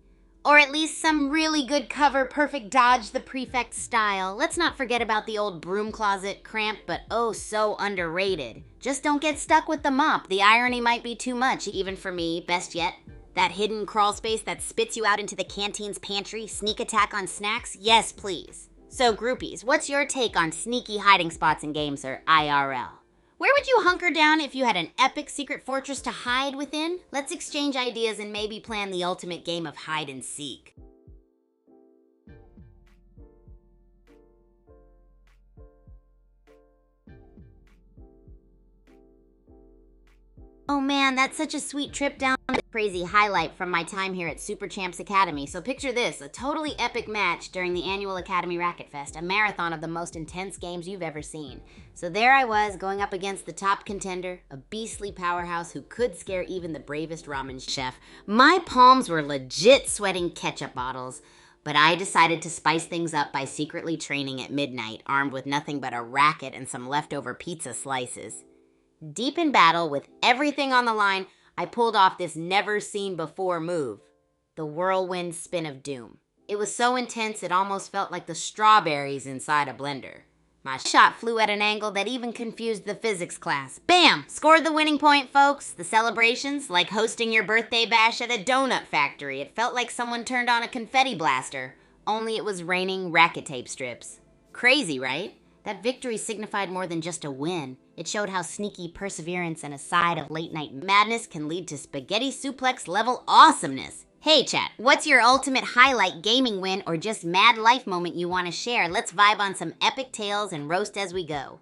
Speaker 1: Or at least some really good cover, perfect dodge the prefect style. Let's not forget about the old broom closet, cramped but oh so underrated. Just don't get stuck with the mop. The irony might be too much, even for me. Best yet, that hidden crawl space that spits you out into the canteen's pantry, sneak attack on snacks? Yes, please. So groupies, what's your take on sneaky hiding spots in games or IRL? Where would you hunker down if you had an epic secret fortress to hide within? Let's exchange ideas and maybe plan the ultimate game of hide and seek. Oh man, that's such a sweet trip down a crazy highlight from my time here at Super Champs Academy. So picture this, a totally epic match during the annual Academy Racket Fest, a marathon of the most intense games you've ever seen. So there I was, going up against the top contender, a beastly powerhouse who could scare even the bravest ramen chef. My palms were legit sweating ketchup bottles, but I decided to spice things up by secretly training at midnight, armed with nothing but a racket and some leftover pizza slices. Deep in battle, with everything on the line, I pulled off this never-seen-before move, the whirlwind spin of doom. It was so intense it almost felt like the strawberries inside a blender. My shot flew at an angle that even confused the physics class. Bam! Scored the winning point, folks. The celebrations, like hosting your birthday bash at a donut factory. It felt like someone turned on a confetti blaster, only it was raining racket tape strips. Crazy, right? That victory signified more than just a win. It showed how sneaky perseverance and a side of late-night madness can lead to spaghetti suplex-level awesomeness. Hey chat, what's your ultimate highlight gaming win or just mad life moment you want to share? Let's vibe on some epic tales and roast as we go.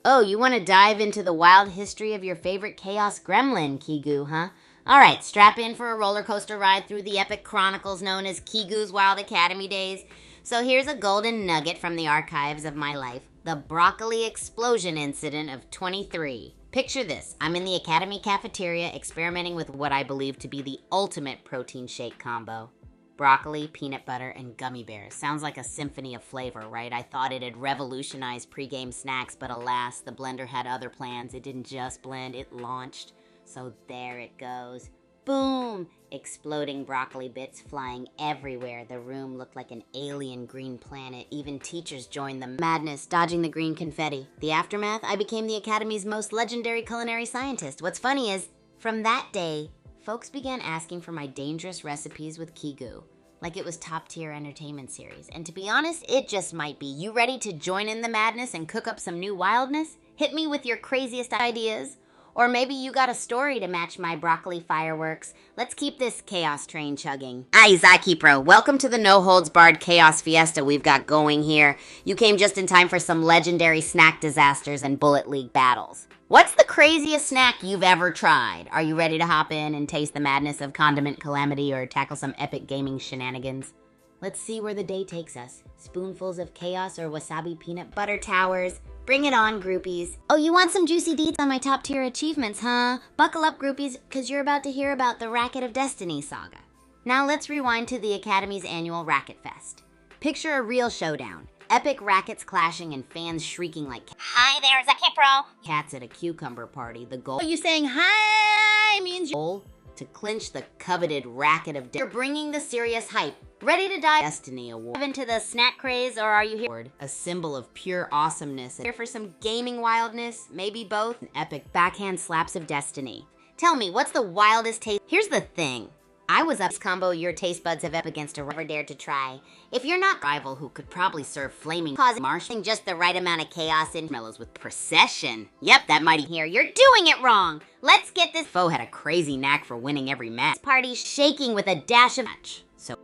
Speaker 1: Oh, you want to dive into the wild history of your favorite chaos gremlin, Kigu, huh? Alright, strap in for a roller coaster ride through the epic chronicles known as Kigu's Wild Academy days. So here's a golden nugget from the archives of my life. The broccoli explosion incident of 23. Picture this, I'm in the Academy cafeteria experimenting with what I believe to be the ultimate protein shake combo. Broccoli, peanut butter, and gummy bears. Sounds like a symphony of flavor, right? I thought it'd revolutionize pre-game snacks, but alas, the blender had other plans. It didn't just blend, it launched. So there it goes. Boom! Exploding broccoli bits flying everywhere. The room looked like an alien green planet. Even teachers joined the madness, dodging the green confetti. The aftermath, I became the Academy's most legendary culinary scientist. What's funny is, from that day, folks began asking for my dangerous recipes with Kigu, like it was top-tier entertainment series. And to be honest, it just might be. You ready to join in the madness and cook up some new wildness? Hit me with your craziest ideas. Or maybe you got a story to match my broccoli fireworks. Let's keep this chaos train chugging. Zaki Pro, welcome to the no-holds-barred chaos fiesta we've got going here. You came just in time for some legendary snack disasters and Bullet League battles. What's the craziest snack you've ever tried? Are you ready to hop in and taste the madness of condiment calamity or tackle some epic gaming shenanigans? Let's see where the day takes us. Spoonfuls of chaos or wasabi peanut butter towers? Bring it on, groupies. Oh, you want some juicy deets on my top tier achievements, huh? Buckle up, groupies, because you're about to hear about the Racket of Destiny saga. Now let's rewind to the Academy's annual Racket Fest. Picture a real showdown. Epic rackets clashing and fans shrieking like
Speaker 2: Hi there, Zaki Pro.
Speaker 1: cats at a cucumber party. The goal... Are you saying hi means goal to clinch the coveted Racket of Destiny. You're bringing the serious hype. Ready to dive Destiny Award into the snack craze, or are you here? A symbol of pure awesomeness. Here for some gaming wildness, maybe both. Epic backhand slaps of destiny. Tell me, what's the wildest taste? Here's the thing. I was up combo your taste buds have up against a ever dared to try. If you're not rival who could probably serve flaming cause marshalling just the right amount of chaos in mellows with procession. Yep, that mighty here. You're doing it wrong. Let's get this. Foe had a crazy knack for winning every match. Party shaking with a dash of match. So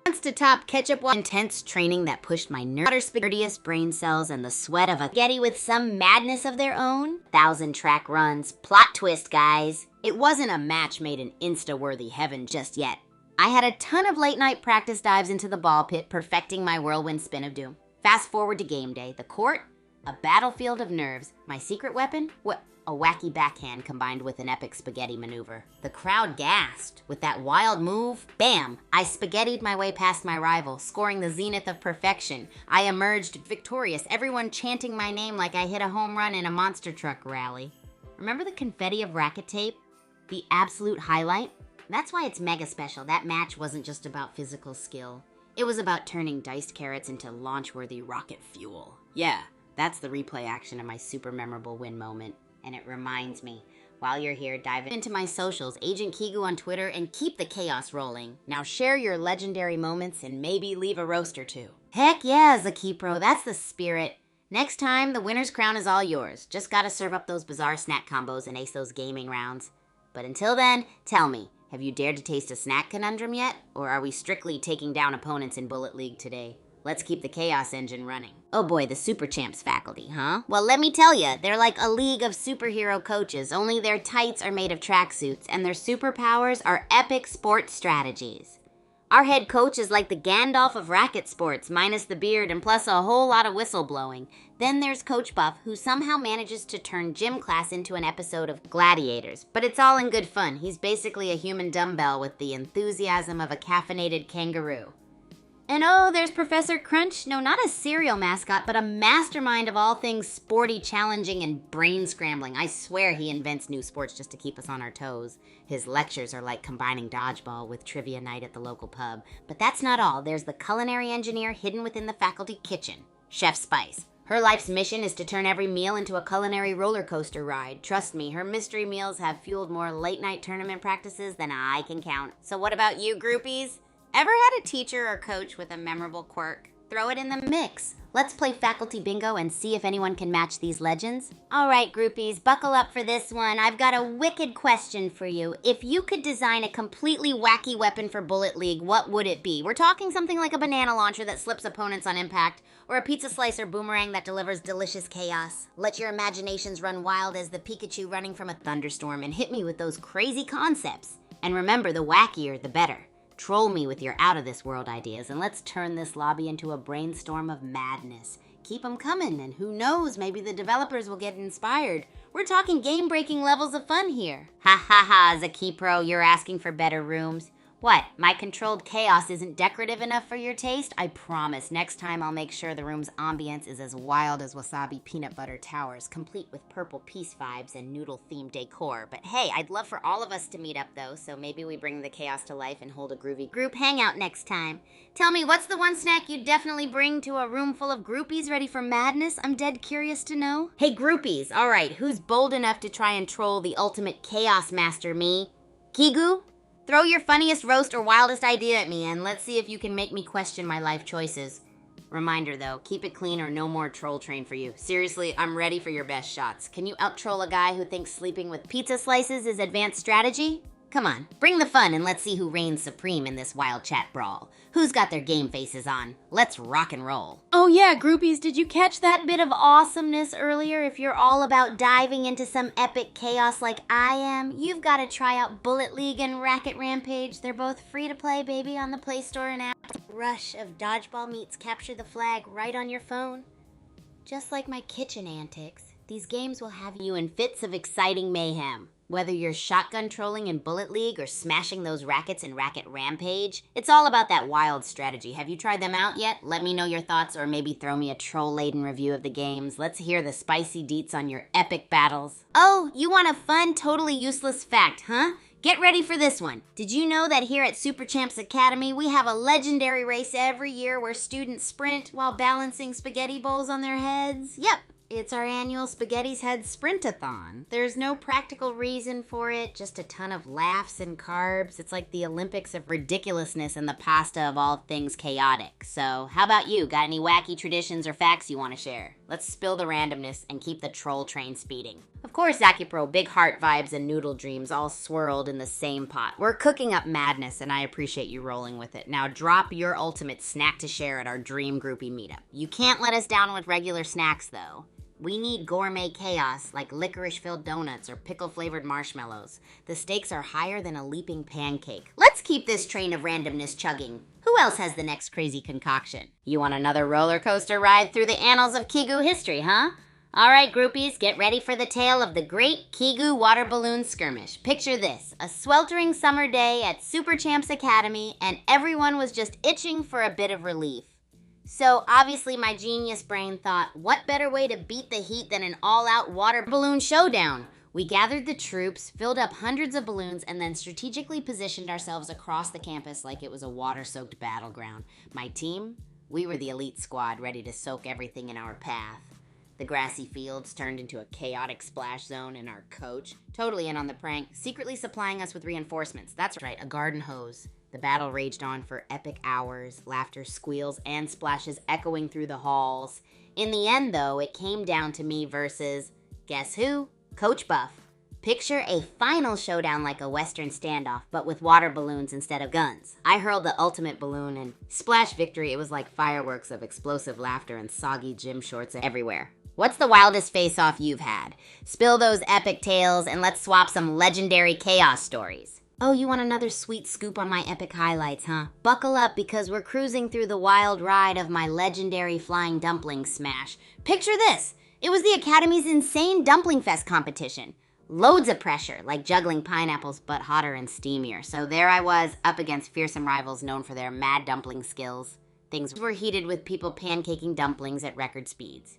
Speaker 1: wants to top ketchup while intense training that pushed my spaghettiest brain cells and the sweat of a spaghetti with some madness of their own. 1,000-track runs. Plot twist, guys. It wasn't a match made in Insta-worthy heaven just yet. I had a ton of late-night practice dives into the ball pit, perfecting my whirlwind spin of doom. Fast forward to game day. The court? A battlefield of nerves. My secret weapon? What? A wacky backhand combined with an epic spaghetti maneuver. The crowd gasped. With that wild move, bam! I spaghettied my way past my rival, scoring the zenith of perfection. I emerged victorious, everyone chanting my name like I hit a home run in a monster truck rally. Remember the confetti of racket tape? The absolute highlight? That's why it's mega special. That match wasn't just about physical skill. It was about turning diced carrots into launch-worthy rocket fuel. Yeah, that's the replay action of my super memorable win moment. And it reminds me, while you're here, dive into my socials, Agent Kigu on Twitter, and keep the chaos rolling. Now share your legendary moments and maybe leave a roast or two. Heck yeah, Zakipro, that's the spirit. Next time, the winner's crown is all yours. Just gotta serve up those bizarre snack combos and ace those gaming rounds. But until then, tell me, have you dared to taste a snack conundrum yet? Or are we strictly taking down opponents in Bullet League today? Let's keep the chaos engine running. Oh boy, the Super Champs faculty, huh? Well, let me tell you, they're like a league of superhero coaches, only their tights are made of tracksuits, and their superpowers are epic sports strategies. Our head coach is like the Gandalf of racket sports, minus the beard and plus a whole lot of whistle blowing. Then there's Coach Buff, who somehow manages to turn gym class into an episode of Gladiators. But it's all in good fun. He's basically a human dumbbell with the enthusiasm of a caffeinated kangaroo. And oh, there's Professor Crunch. No, not a cereal mascot, but a mastermind of all things sporty, challenging, and brain-scrambling. I swear he invents new sports just to keep us on our toes. His lectures are like combining dodgeball with trivia night at the local pub. But that's not all. There's the culinary engineer hidden within the faculty kitchen, Chef Spice. Her life's mission is to turn every meal into a culinary roller coaster ride. Trust me, her mystery meals have fueled more late-night tournament practices than I can count. So what about you, groupies? Ever had a teacher or coach with a memorable quirk? Throw it in the mix. Let's play faculty bingo and see if anyone can match these legends. All right, groupies, buckle up for this one. I've got a wicked question for you. If you could design a completely wacky weapon for Bullet League, what would it be? We're talking something like a banana launcher that slips opponents on impact, or a pizza slicer boomerang that delivers delicious chaos. Let your imaginations run wild as the Pikachu running from a thunderstorm and hit me with those crazy concepts. And remember, the wackier, the better. Troll me with your out-of-this-world ideas, and let's turn this lobby into a brainstorm of madness. Keep them coming, and who knows, maybe the developers will get inspired. We're talking game-breaking levels of fun here. Ha ha ha, Zakipro, you're asking for better rooms. What, my controlled chaos isn't decorative enough for your taste? I promise, next time I'll make sure the room's ambience is as wild as wasabi peanut butter towers, complete with purple peace vibes and noodle-themed decor. But hey, I'd love for all of us to meet up though, so maybe we bring the chaos to life and hold a groovy group hangout next time. Tell me, what's the one snack you'd definitely bring to a room full of groupies ready for madness? I'm dead curious to know. Hey groupies, alright, who's bold enough to try and troll the ultimate chaos master, me? Kigu? Throw your funniest roast or wildest idea at me, and let's see if you can make me question my life choices. Reminder though, keep it clean or no more troll train for you. Seriously, I'm ready for your best shots. Can you out-troll a guy who thinks sleeping with pizza slices is advanced strategy? Come on, bring the fun and let's see who reigns supreme in this wild chat brawl. Who's got their game faces on? Let's rock and roll. Oh yeah, groupies, did you catch that bit of awesomeness earlier? If you're all about diving into some epic chaos like I am, you've got to try out Bullet League and Racket Rampage. They're both free to play, baby, on the Play Store and app. Rush of dodgeball meets capture the flag right on your phone. Just like my kitchen antics, these games will have you in fits of exciting mayhem. Whether you're shotgun trolling in Bullet League or smashing those rackets in Racket Rampage, it's all about that wild strategy. Have you tried them out yet? Let me know your thoughts or maybe throw me a troll-laden review of the games. Let's hear the spicy deets on your epic battles. Oh, you want a fun, totally useless fact, huh? Get ready for this one. Did you know that here at Super Champs Academy, we have a legendary race every year where students sprint while balancing spaghetti bowls on their heads? Yep. It's our annual Spaghetti's Head Sprintathon. There's no practical reason for it, just a ton of laughs and carbs. It's like the Olympics of ridiculousness and the pasta of all things chaotic. So, how about you? Got any wacky traditions or facts you want to share? Let's spill the randomness and keep the troll train speeding. Of course, Zakipro, big heart vibes and noodle dreams all swirled in the same pot. We're cooking up madness, and I appreciate you rolling with it. Now drop your ultimate snack to share at our Dream Groupie meetup. You can't let us down with regular snacks, though. We need gourmet chaos like licorice-filled donuts or pickle-flavored marshmallows. The stakes are higher than a leaping pancake. Let's keep this train of randomness chugging. Who else has the next crazy concoction? You want another roller coaster ride through the annals of Kigu history, huh? All right, groupies, get ready for the tale of the Great Kigu Water Balloon Skirmish. Picture this, a sweltering summer day at Super Champs Academy, and everyone was just itching for a bit of relief. So obviously my genius brain thought, what better way to beat the heat than an all-out water balloon showdown? We gathered the troops, filled up hundreds of balloons, and then strategically positioned ourselves across the campus like it was a water-soaked battleground. My team, we were the elite squad ready to soak everything in our path. The grassy fields turned into a chaotic splash zone, and our coach, totally in on the prank, secretly supplying us with reinforcements. That's right, a garden hose. The battle raged on for epic hours, laughter, squeals, and splashes echoing through the halls. In the end, though, it came down to me versus, guess who? Coach Buff. Picture a final showdown like a Western standoff, but with water balloons instead of guns. I hurled the ultimate balloon and splash victory. It was like fireworks of explosive laughter and soggy gym shorts everywhere. What's the wildest face-off you've had? Spill those epic tales and let's swap some legendary chaos stories. Oh, you want another sweet scoop on my epic highlights, huh? Buckle up because we're cruising through the wild ride of my legendary flying dumpling smash. Picture this. It was the Academy's insane Dumpling Fest competition. Loads of pressure, like juggling pineapples, but hotter and steamier. So there I was, up against fearsome rivals known for their mad dumpling skills. Things were heated with people pancaking dumplings at record speeds.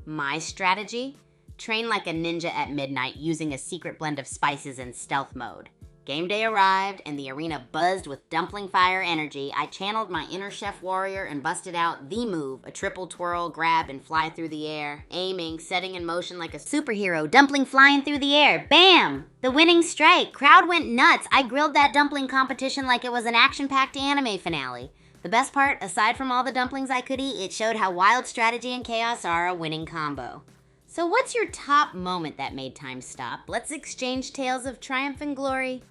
Speaker 1: My strategy? Train like a ninja at midnight using a secret blend of spices and stealth mode. Game day arrived, and the arena buzzed with dumpling fire energy. I channeled my inner chef warrior and busted out the move, a triple twirl, grab, and fly through the air. Aiming, setting in motion like a superhero, dumpling flying through the air. Bam! The winning strike. Crowd went nuts. I grilled that dumpling competition like it was an action-packed anime finale. The best part, aside from all the dumplings I could eat, it showed how wild strategy and chaos are a winning combo. So what's your top moment that made time stop? Let's exchange tales of triumph and glory.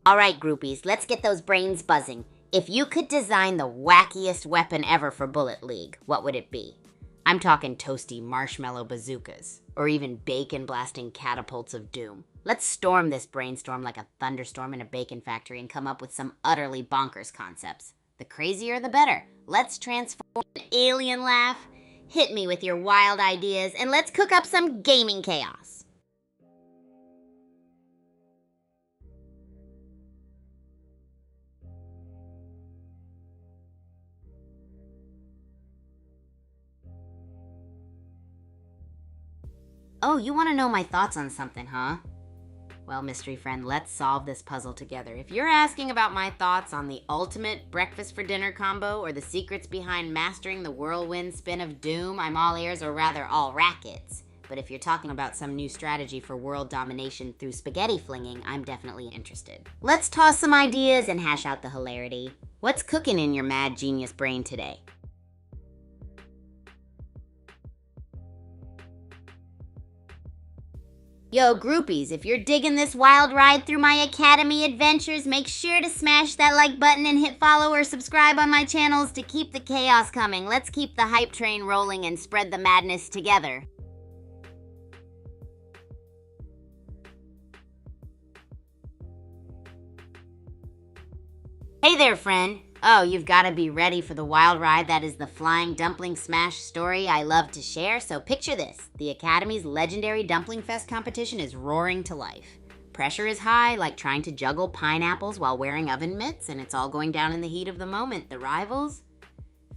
Speaker 1: All right, groupies, let's get those brains buzzing. If you could design the wackiest weapon ever for Bullet League, what would it be? I'm talking toasty marshmallow bazookas, or even bacon-blasting catapults of doom. Let's storm this brainstorm like a thunderstorm in a bacon factory and come up with some utterly bonkers concepts. The crazier, the better. Let's transform an alien laugh, hit me with your wild ideas, and let's cook up some gaming chaos. Oh, you want to know my thoughts on something, huh? Well, mystery friend, let's solve this puzzle together. If you're asking about my thoughts on the ultimate breakfast for dinner combo or the secrets behind mastering the whirlwind spin of doom, I'm all ears, or rather all rackets. But if you're talking about some new strategy for world domination through spaghetti flinging, I'm definitely interested. Let's toss some ideas and hash out the hilarity. What's cooking in your mad genius brain today? Yo, groupies, if you're digging this wild ride through my Academy adventures, make sure to smash that like button and hit follow or subscribe on my channels to keep the chaos coming. Let's keep the hype train rolling and spread the madness together. Hey there, friend. Oh, you've got to be ready for the wild ride that is the Flying Dumpling Smash story I love to share. So picture this. The Academy's legendary Dumpling Fest competition is roaring to life. Pressure is high, like trying to juggle pineapples while wearing oven mitts, and it's all going down in the heat of the moment. The rivals?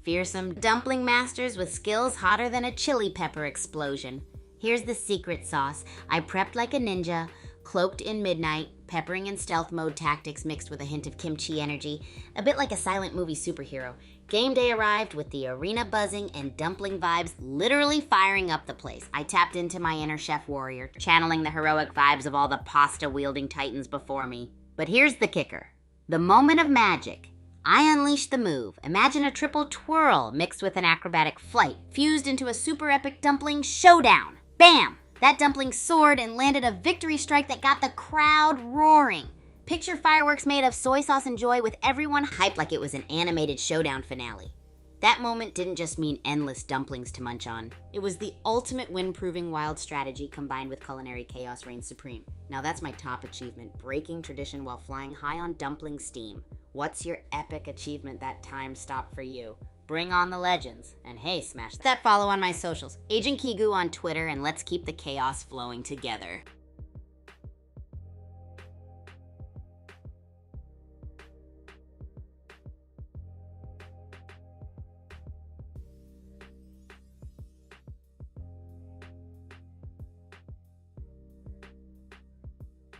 Speaker 1: Fearsome dumpling masters with skills hotter than a chili pepper explosion. Here's the secret sauce. I prepped like a ninja, cloaked in midnight, peppering in stealth mode tactics mixed with a hint of kimchi energy, a bit like a silent movie superhero. Game day arrived with the arena buzzing and dumpling vibes literally firing up the place. I tapped into my inner chef warrior, channeling the heroic vibes of all the pasta-wielding titans before me. But here's the kicker. The moment of magic. I unleashed the move. Imagine a triple twirl mixed with an acrobatic flight, fused into a super epic dumpling showdown. Bam! That dumpling soared and landed a victory strike that got the crowd roaring. Picture fireworks made of soy sauce and joy with everyone hyped like it was an animated showdown finale. That moment didn't just mean endless dumplings to munch on. It was the ultimate win-proving wild strategy combined with culinary chaos reigns supreme. Now that's my top achievement, breaking tradition while flying high on dumpling steam. What's your epic achievement that time stopped for you? Bring on the legends. And hey, smash that follow on my socials. Agent Kigu on Twitter, and let's keep the chaos flowing together.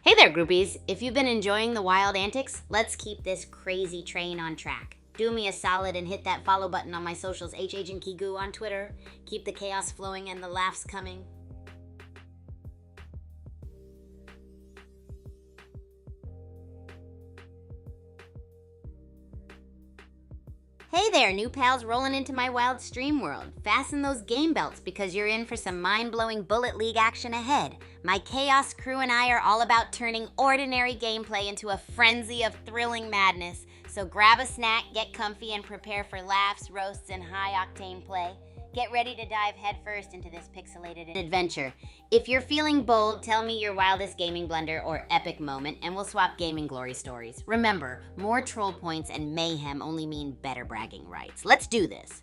Speaker 1: Hey there, groupies. If you've been enjoying the wild antics, let's keep this crazy train on track. Do me a solid and hit that follow button on my socials, Agent Kigu on Twitter. Keep the chaos flowing and the laughs coming. Hey there, new pals rolling into my wild stream world. Fasten those game belts because you're in for some mind-blowing Bullet League action ahead. My Chaos crew and I are all about turning ordinary gameplay into a frenzy of thrilling madness. So grab a snack, get comfy, and prepare for laughs, roasts, and high-octane play. Get ready to dive headfirst into this pixelated adventure. If you're feeling bold, tell me your wildest gaming blunder or epic moment, and we'll swap gaming glory stories. Remember, more troll points and mayhem only mean better bragging rights. Let's do this.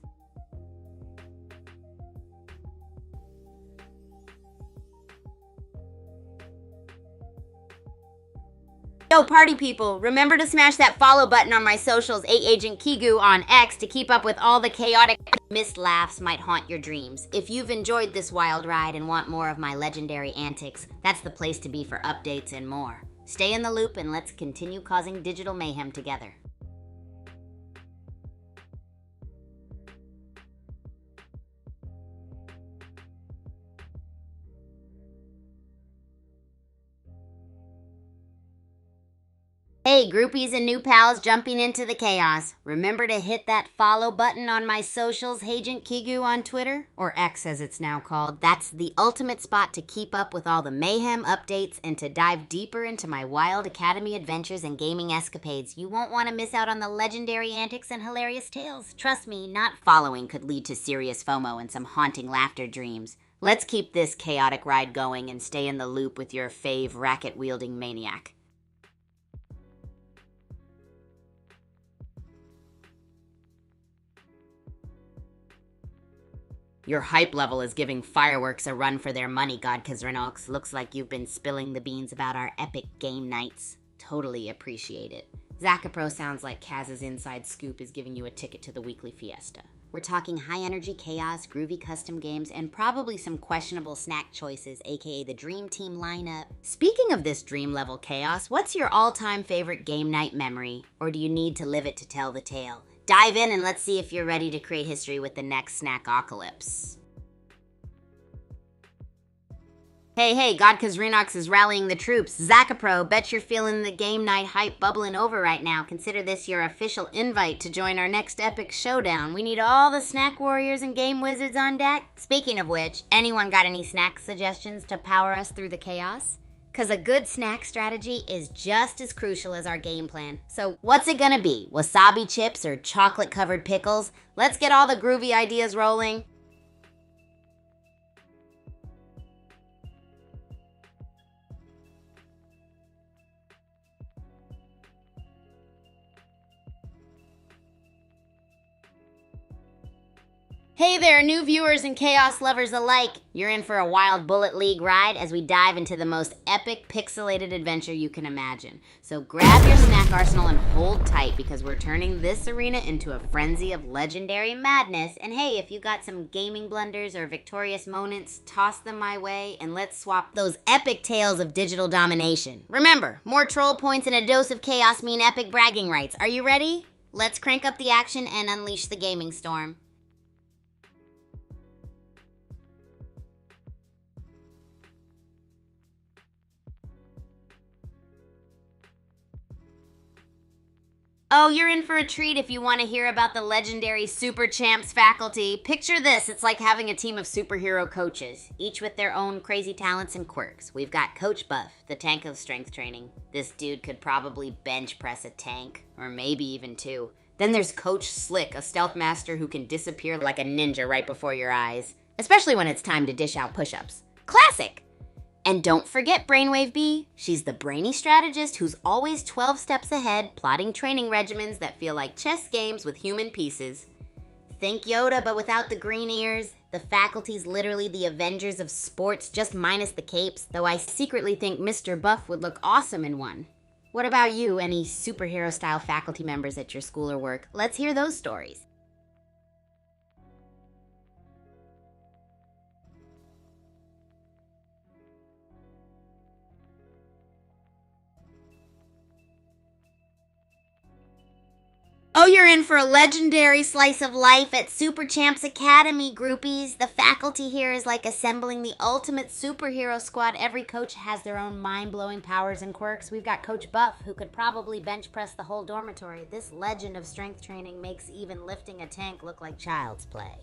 Speaker 1: Yo, party people, remember to smash that follow button on my socials, Agent Kigu on X, to keep up with all the chaotic missed laughs might haunt your dreams. If you've enjoyed this wild ride and want more of my legendary antics, that's the place to be for updates and more. Stay in the loop and let's continue causing digital mayhem together. Hey, groupies and new pals jumping into the chaos. Remember to hit that follow button on my socials, Agent Kigu on Twitter, or X as it's now called. That's the ultimate spot to keep up with all the mayhem updates and to dive deeper into my wild academy adventures and gaming escapades. You won't want to miss out on the legendary antics and hilarious tales. Trust me, not following could lead to serious FOMO and some haunting laughter dreams. Let's keep this chaotic ride going and stay in the loop with your fave racket-wielding maniac. Your hype level is giving fireworks a run for their money, God Kazrinox. Looks like you've been spilling the beans about our epic game nights. Totally appreciate it. Zakapro sounds like Kaz's inside scoop is giving you a ticket to the weekly fiesta. We're talking high-energy chaos, groovy custom games, and probably some questionable snack choices, aka the Dream Team lineup. Speaking of this dream-level chaos, what's your all-time favorite game night memory? Or do you need to live it to tell the tale? Dive in and let's see if you're ready to create history with the next snackocalypse. Hey, God Kazrinox is rallying the troops. Zakapro, bet you're feeling the game night hype bubbling over right now. Consider this your official invite to join our next epic showdown. We need all the snack warriors and game wizards on deck. Speaking of which, anyone got any snack suggestions to power us through the chaos? Because a good snack strategy is just as crucial as our game plan. So what's it gonna be? Wasabi chips or chocolate-covered pickles? Let's get all the groovy ideas rolling. Hey there, new viewers and chaos lovers alike. You're in for a wild Bullet League ride as we dive into the most epic pixelated adventure you can imagine. So grab your snack arsenal and hold tight because we're turning this arena into a frenzy of legendary madness. And hey, if you got some gaming blunders or victorious moments, toss them my way and let's swap those epic tales of digital domination. Remember, more troll points and a dose of chaos mean epic bragging rights. Are you ready? Let's crank up the action and unleash the gaming storm. Oh, you're in for a treat if you want to hear about the legendary Super Champs faculty. Picture this, it's like having a team of superhero coaches, each with their own crazy talents and quirks. We've got Coach Buff, the tank of strength training. This dude could probably bench press a tank, or maybe even two. Then there's Coach Slick, a stealth master who can disappear like a ninja right before your eyes, especially when it's time to dish out push-ups. Classic! And don't forget Brainwave B. She's the brainy strategist who's always 12 steps ahead, plotting training regimens that feel like chess games with human pieces. Think Yoda, but without the green ears. The faculty's literally the Avengers of sports, just minus the capes, though I secretly think Mr. Buff would look awesome in one. What about you, any superhero-style faculty members at your school or work? Let's hear those stories. Oh, you're in for a legendary slice of life at Super Champs Academy, groupies. The faculty here is like assembling the ultimate superhero squad. Every coach has their own mind-blowing powers and quirks. We've got Coach Buff, who could probably bench press the whole dormitory. This legend of strength training makes even lifting a tank look like child's play.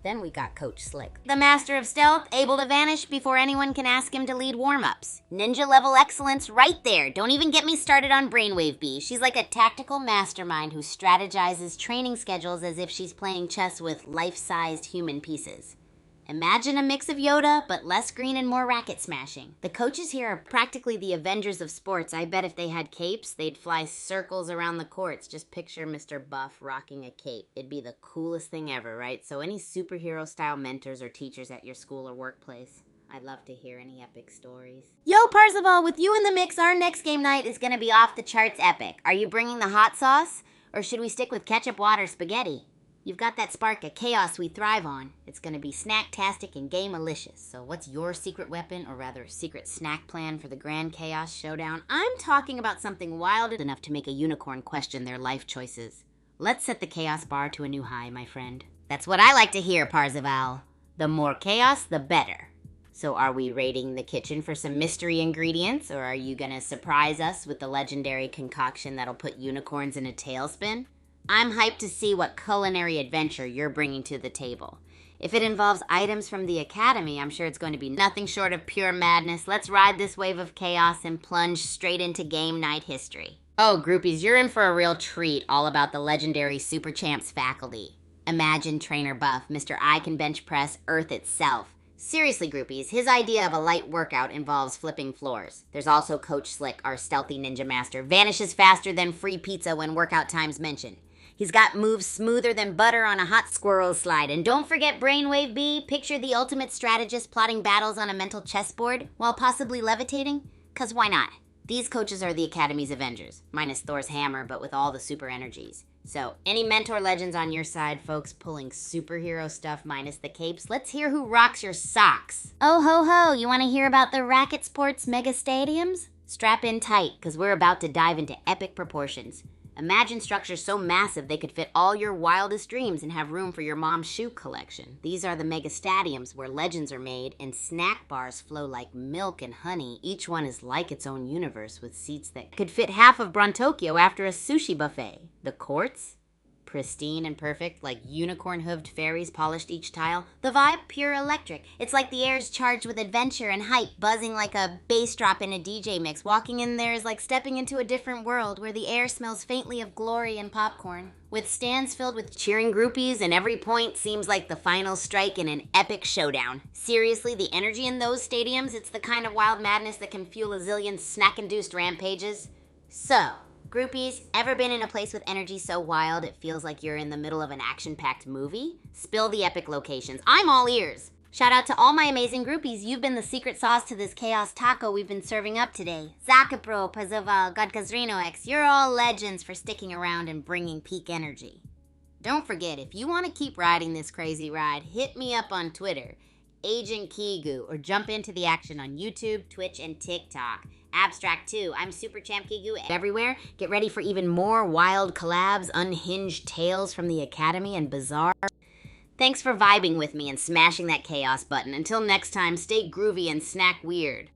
Speaker 1: Then we got Coach Slick, the master of stealth, able to vanish before anyone can ask him to lead warm-ups. Ninja level excellence right there. Don't even get me started on Brainwave B. She's like a tactical mastermind who strategizes training schedules as if she's playing chess with life-sized human pieces. Imagine a mix of Yoda, but less green and more racket smashing. The coaches here are practically the Avengers of sports. I bet if they had capes, they'd fly circles around the courts. Just picture Mr. Buff rocking a cape. It'd be the coolest thing ever, right? So any superhero-style mentors or teachers at your school or workplace? I'd love to hear any epic stories. Yo, Parzival, with you in the mix, our next game night is gonna be off the charts epic. Are you bringing the hot sauce? Or should we stick with ketchup, water, spaghetti? You've got that spark of chaos we thrive on. It's going to be snack-tastic and game-alicious. So what's your secret weapon, or rather secret snack plan for the Grand Chaos Showdown? I'm talking about something wild enough to make a unicorn question their life choices. Let's set the chaos bar to a new high, my friend. That's what I like to hear, Parzival. The more chaos, the better. So are we raiding the kitchen for some mystery ingredients, or are you going to surprise us with the legendary concoction that'll put unicorns in a tailspin? I'm hyped to see what culinary adventure you're bringing to the table. If it involves items from the Academy, I'm sure it's going to be nothing short of pure madness. Let's ride this wave of chaos and plunge straight into game night history. Oh, groupies, you're in for a real treat, all about the legendary Super Champs faculty. Imagine Trainer Buff, Mr. I Can Bench Press Earth itself. Seriously, groupies, his idea of a light workout involves flipping floors. There's also Coach Slick, our stealthy ninja master, vanishes faster than free pizza when workout time's mentioned. He's got moves smoother than butter on a hot squirrel slide. And don't forget Brainwave B. Picture the ultimate strategist plotting battles on a mental chessboard while possibly levitating. 'Cause why not? These coaches are the Academy's Avengers, minus Thor's hammer, but with all the super energies. So, any mentor legends on your side, folks, pulling superhero stuff minus the capes? Let's hear who rocks your socks. Oh, ho, ho, you want to hear about the racket sports mega stadiums? Strap in tight, 'cause we're about to dive into epic proportions. Imagine structures so massive they could fit all your wildest dreams and have room for your mom's shoe collection. These are the mega stadiums where legends are made and snack bars flow like milk and honey. Each one is like its own universe with seats that could fit half of Brontokyo after a sushi buffet. The courts? Pristine and perfect, like unicorn-hooved fairies polished each tile. The vibe? Pure electric. It's like the air's charged with adventure and hype, buzzing like a bass drop in a DJ mix. Walking in there is like stepping into a different world where the air smells faintly of glory and popcorn. With stands filled with cheering groupies, and every point seems like the final strike in an epic showdown. Seriously, the energy in those stadiums, it's the kind of wild madness that can fuel a zillion snack-induced rampages. So, Groupies, ever been in a place with energy so wild it feels like you're in the middle of an action-packed movie? Spill the epic locations. I'm all ears. Shout out to all my amazing groupies. You've been the secret sauce to this chaos taco we've been serving up today. Zakapro, Pazoval, Godkazrino X, you're all legends for sticking around and bringing peak energy. Don't forget, if you want to keep riding this crazy ride, hit me up on Twitter, Agent Kigu, or jump into the action on YouTube, Twitch, and TikTok. Abstract too. I'm Super Champ Kigu everywhere. Get ready for even more wild collabs, unhinged tales from the Academy, and bizarre. Thanks for vibing with me and smashing that chaos button. Until next time, stay groovy and snack weird.